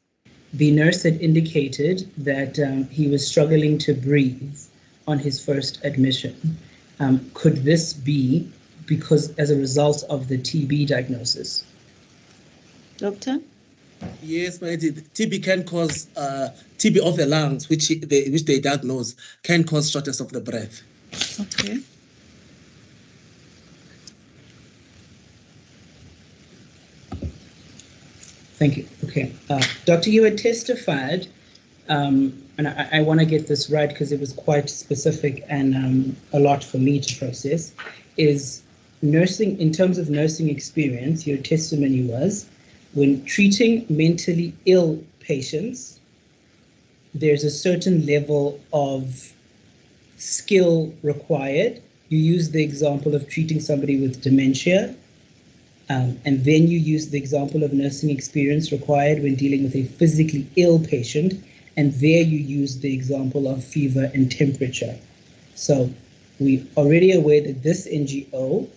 The nurse had indicated that he was struggling to breathe on his first admission. Could this be because as a result of the TB diagnosis? Doctor? Yes, TB can cause TB of the lungs, which they diagnose, can cause shortness of the breath. Okay. Thank you. Okay. Doctor, you had testified, and I want to get this right because it was quite specific and a lot for me to process, is nursing, in terms of nursing experience, your testimony was, when treating mentally ill patients, there's a certain level of skill required. You use the example of treating somebody with dementia, and then you use the example of nursing experience required when dealing with a physically ill patient, and there you use the example of fever and temperature. So we're already aware that this NGO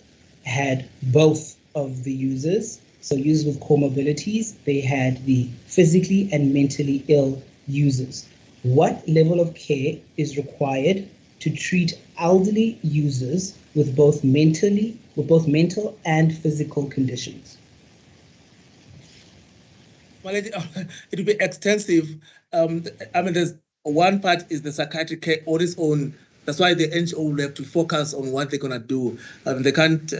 had both of the users. So users with comorbidities, they had the physically and mentally ill users. What level of care is required to treat elderly users with both mental and physical conditions? Well, it will be extensive. I mean, there's one part is the psychiatric care on its own. That's why the NGO will have to focus on what they're going to do. They can't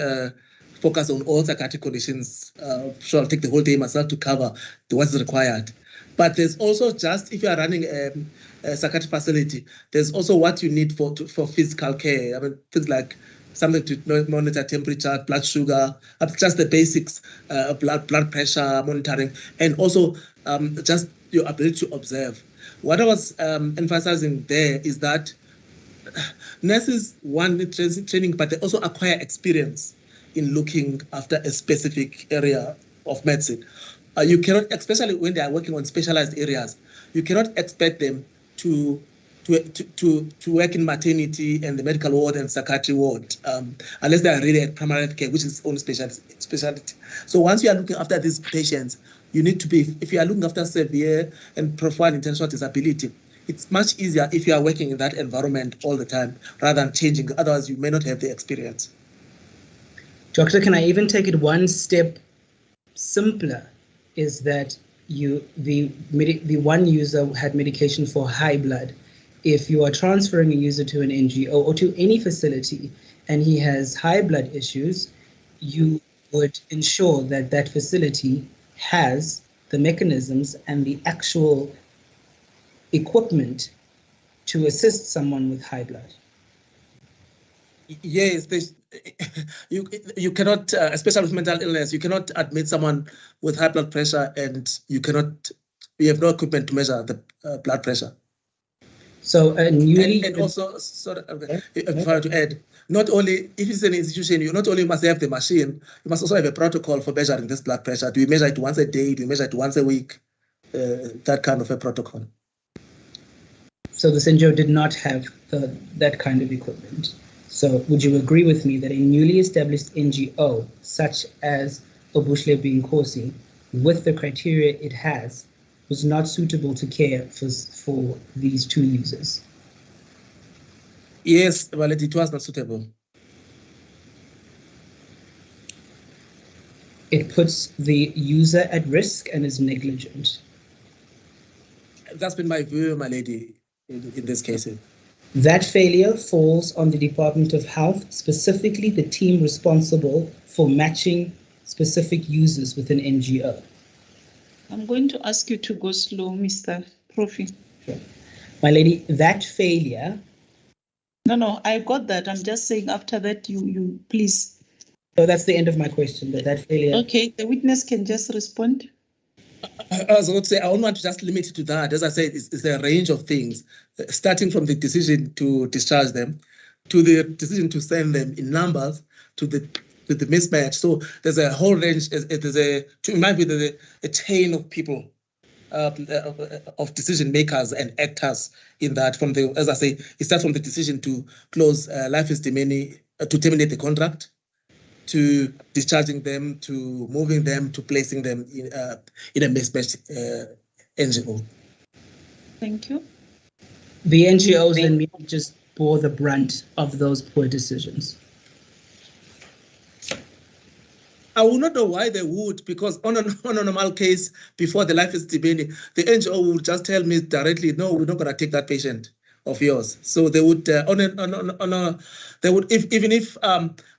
focus on all psychiatric conditions. Sure, I'll take the whole day myself to cover the what's required. But there's also just, if you are running a psychiatric facility, there's also what you need for physical care. I mean, things like something to monitor temperature, blood sugar, just the basics, blood pressure monitoring, and also just your ability to observe. What I was emphasizing there is that nurses want training, but they also acquire experience in looking after a specific area of medicine. You cannot, especially when they are working on specialized areas, you cannot expect them to work in maternity and the medical ward and psychiatry ward, unless they are really at primary care, which is own specialty. So once you are looking after these patients, you need to be, if you are looking after severe and profound intentional disability, it's much easier if you are working in that environment all the time rather than changing. Otherwise, you may not have the experience. Doctor, can I even take it one step simpler? Is that the one user had medication for high blood. If you are transferring a user to an NGO or to any facility and he has high blood issues, you would ensure that that facility has the mechanisms and the actual equipment to assist someone with high blood. Yes, you cannot, especially with mental illness, you cannot admit someone with high blood pressure and you have no equipment to measure the blood pressure. So newly and also, sorry, if I were to add, not only if it's an institution, you not only must have the machine, you must also have a protocol for measuring this blood pressure. Do you measure it once a day? Do you measure it once a week? That kind of a protocol. So the NGO did not have that kind of equipment. So would you agree with me that a newly established NGO, such as Obuhle Inquest, with the criteria it has, was not suitable to care for these two users? Yes, well, it was not suitable. It puts the user at risk and is negligent. That's been my view, my lady, in this case. That failure falls on the Department of Health, specifically the team responsible for matching specific users with an NGO. I'm going to ask you to go slow, Mr. Profi. Sure. My lady, that failure... No, I got that. I'm just saying after that, you please. So that's the end of my question, that failure... Okay, the witness can just respond. I was going to say, I don't want to just limit it to that. As I said, it's a range of things, starting from the decision to discharge them, to the decision to send them in numbers, to the mismatch. So there's a whole range. In my view, there's a chain of people, of decision makers and actors in that. From the, as I say, it starts from the decision to close life Esidimeni, to terminate the contract, to discharging them, to moving them, to placing them in a mismatched NGO. Thank you. The NGOs then just bore the brunt of those poor decisions. I would not know why they would, because on a normal case before the life Esidimeni, the NGO would just tell me directly, no, we're not going to take that patient of yours. So they would they would, even if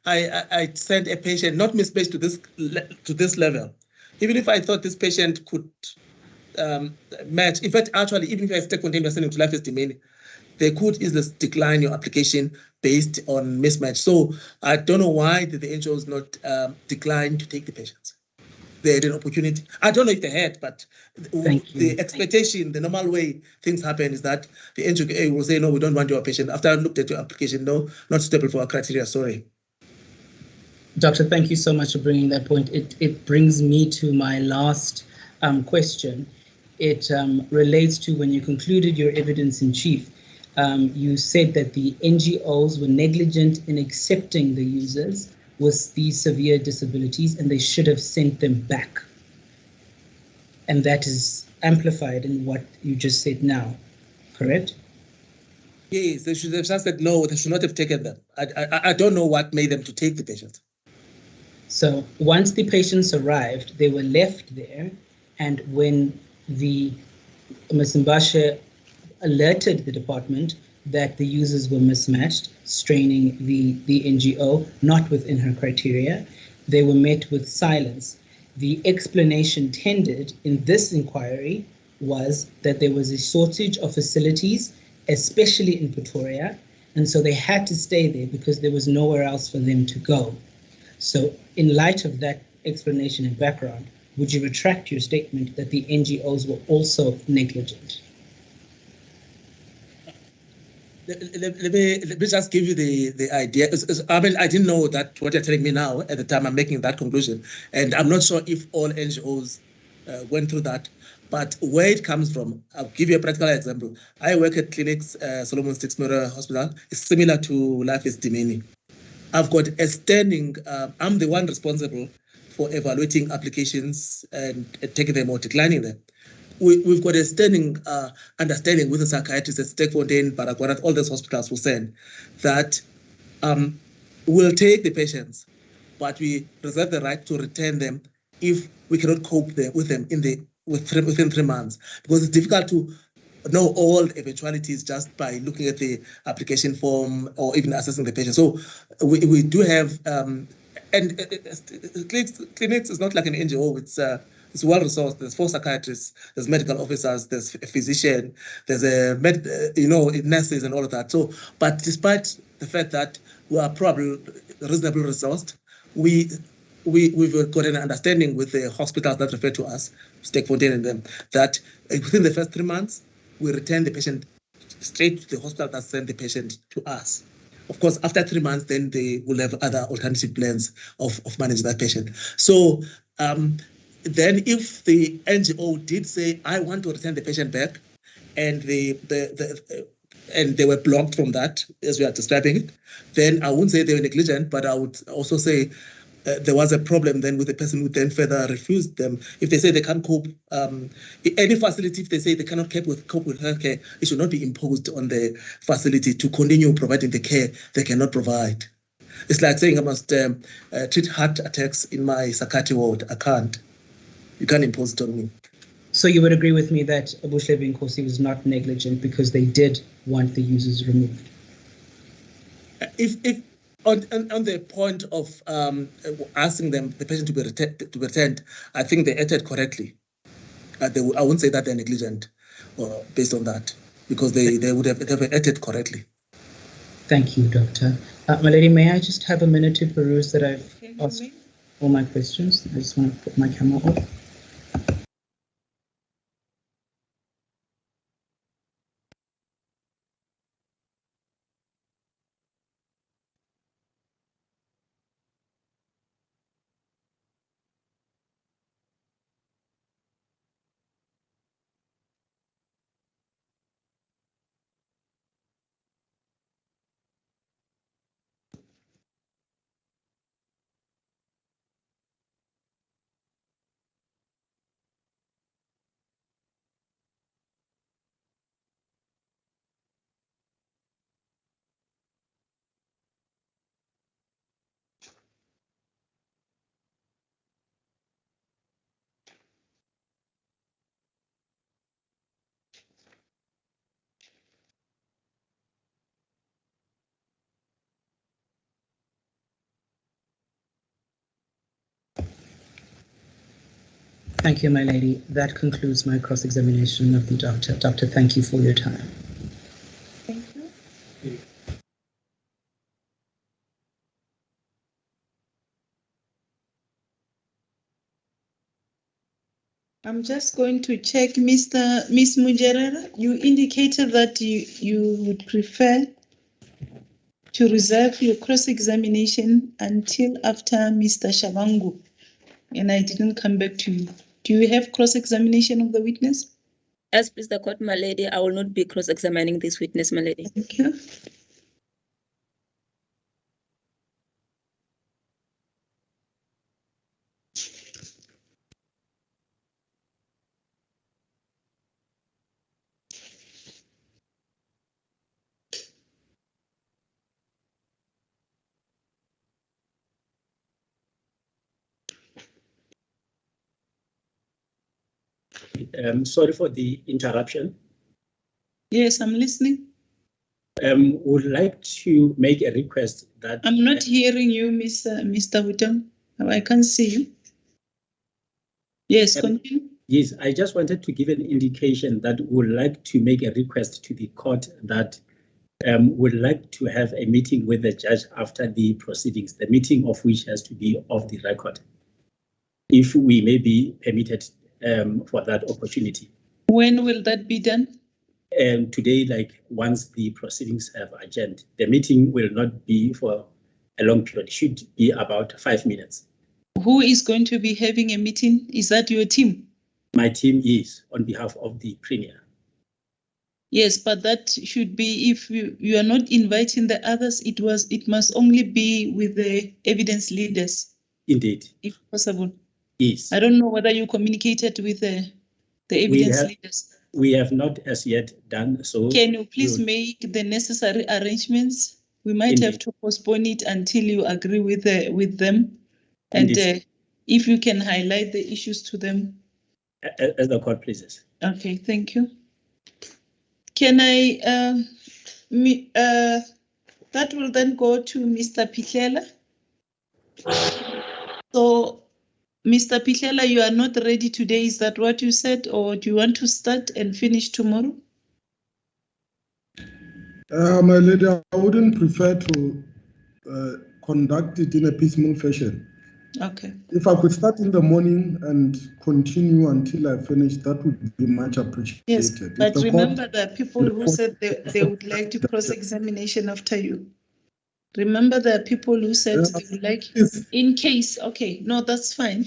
I sent a patient not mismatched to this level, even if I thought this patient could match, in fact, actually, even if I stay contained sending to life Esidimeni, they could easily decline your application based on mismatch. So I don't know why did the NGOs not decline to take the patients. They had an opportunity. I don't know if they had, but the expectation, the normal way things happen is that the NGO will say, no, we don't want your patient. After I looked at your application, no, not suitable for our criteria, sorry. Doctor, thank you so much for bringing that point. It brings me to my last question. It relates to when you concluded your evidence in chief. you said that the NGOs were negligent in accepting the users with these severe disabilities and they should have sent them back. And that is amplified in what you just said now, correct? Yes, they should have just said no, they should not have taken them. I don't know what made them to take the patients. So once the patients arrived, they were left there, and when the Ms. Mbashe alerted the department that the users were mismatched, straining the NGO, not within her criteria, they were met with silence. The explanation tendered in this inquiry was that there was a shortage of facilities, especially in Pretoria, and so they had to stay there because there was nowhere else for them to go. So in light of that explanation and background, would you retract your statement that the NGOs were also negligent? Let me just give you the idea. I mean, I didn't know that what you're telling me now at the time I'm making that conclusion. And I'm not sure if all NGOs went through that. But where it comes from, I'll give you a practical example. I work at Clinics, Solomon Sixmiller Hospital. It's similar to Life Esidimeni. I've got a standing, I'm the one responsible for evaluating applications and taking them or declining them. We've got a standing understanding with the psychiatrists at Stekfontein, Baragwanath, all those hospitals will send that we'll take the patients, but we reserve the right to return them if we cannot cope with them within 3 months, because it's difficult to know all the eventualities just by looking at the application form or even assessing the patient. So we do have, and clinics is not like an NGO. It's well resourced. There's 4 psychiatrists, there's medical officers, there's a physician, there's a nurses and all of that. So, but despite the fact that we are probably reasonably resourced, we've got an understanding with the hospitals that refer to us, Stekfontein and them, that within the first 3 months, we return the patient straight to the hospital that sent the patient to us. Of course, after 3 months, then they will have other alternative plans of managing that patient. So then if the NGO did say, I want to return the patient back, and and they were blocked from that, as we are describing it, then I wouldn't say they were negligent, but I would also say there was a problem then with the person who then further refused them. If they say they can't cope, any facility, if they say they cannot cope with health care, it should not be imposed on the facility to continue providing the care they cannot provide. It's like saying I must treat heart attacks in my psychiatry ward. I can't. You can't impose it on me. So you would agree with me that Bushlebe Nkosi was not negligent because they did want the users removed? If on the point of asking them, the patient to be returned, I think they acted correctly. I wouldn't say that they're negligent based on that, because they would have acted correctly. Thank you, Doctor. My lady, may I just have a minute to peruse that I've asked all my questions? I just want to put my camera off. Thank you, my lady. That concludes my cross-examination of the doctor. Doctor, thank you for your time. Thank you. I'm just going to check, Ms. Mujerera. You indicated that you would prefer to reserve your cross-examination until after Mr. Shabangu, and I didn't come back to you. Do you have cross-examination of the witness? As please the court, my lady, I will not be cross-examining this witness, my lady. Thank you. Sorry for the interruption. Yes, I'm listening. Would like to make a request that I'm not hearing you, Mr. Whittam. I can't see you. Yes, continue. yes, I just wanted to give an indication that would like to make a request to the court that would like to have a meeting with the judge after the proceedings, the meeting of which has to be off the record, if we may be permitted for that opportunity. When will that be done? Today, like once the proceedings have adjourned, the meeting will not be for a long period. It should be about 5 minutes. Who is going to be having a meeting? Is that your team? My team is on behalf of the Premier. Yes, but that should be, if you are not inviting the others, it must only be with the evidence leaders. Indeed. If possible. Yes. I don't know whether you communicated with the evidence leaders. We have not as yet done so. Can you please make the necessary arrangements? We might have to postpone it until you agree with them. And if you can highlight the issues to them. As the court pleases. Okay, thank you. Can I, that will then go to Mr. Pitlela. So, Mr. Pitlela, you are not ready today, is that what you said? Or do you want to start and finish tomorrow? My lady, I wouldn't prefer to conduct it in a piecemeal fashion. Okay. If I could start in the morning and continue until I finish, that would be much appreciated. Yes, but remember there are people who said they would like to cross-examination after you. Remember there are people who said they would like, in case, okay, no, that's fine.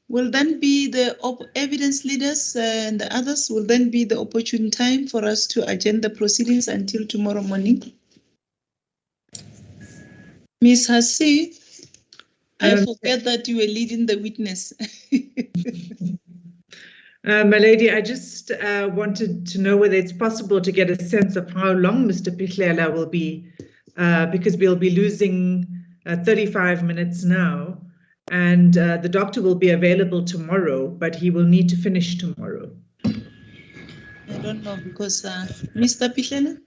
Will then be the evidence leaders and the others will then be the opportune time for us to adjourn the proceedings until tomorrow morning. Ms. Hassi, I forget that you were leading the witness. My lady, I just wanted to know whether it's possible to get a sense of how long Mr. Pitlela will be, because we'll be losing 35 minutes now, and the doctor will be available tomorrow, but he will need to finish tomorrow. I don't know, because Mr. Pitlela?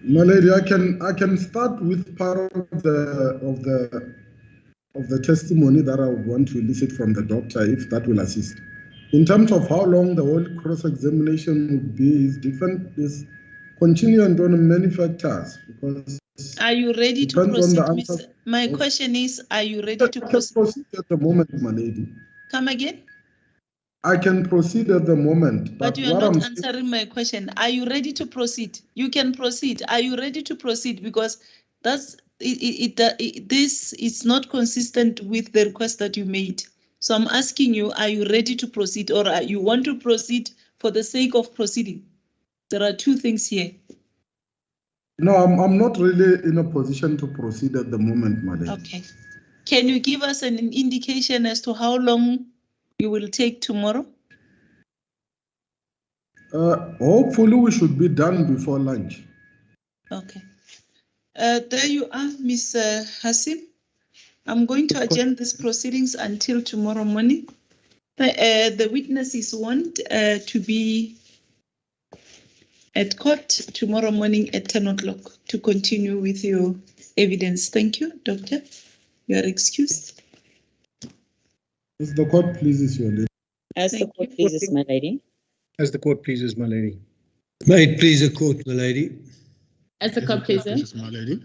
My lady, I can start with part of the testimony that I would want to elicit from the doctor, if that will assist. In terms of how long the whole cross-examination would be is different, is contingent on many factors. Because are you ready to proceed? My question is, are you ready to proceed? I can proceed at the moment, my lady. Come again? I can proceed at the moment. But you are not answering my question. Are you ready to proceed? You can proceed. Are you ready to proceed? Because that's this is not consistent with the request that you made. So I'm asking you, are you ready to proceed, or are you want to proceed for the sake of proceeding? There are two things here. No, I'm not really in a position to proceed at the moment, madam. Okay. Can you give us an indication as to how long you will take tomorrow? Hopefully we should be done before lunch. Okay. There you are, Ms. Hassim. I'm going to adjourn these proceedings until tomorrow morning. The witnesses want to be at court tomorrow morning at 10 o'clock to continue with your evidence. Thank you, Doctor. You are excused. As the court pleases, your lady. As the court pleases, my lady. As the court pleases, my lady. May it please the court, my lady. As the court pleases, my lady.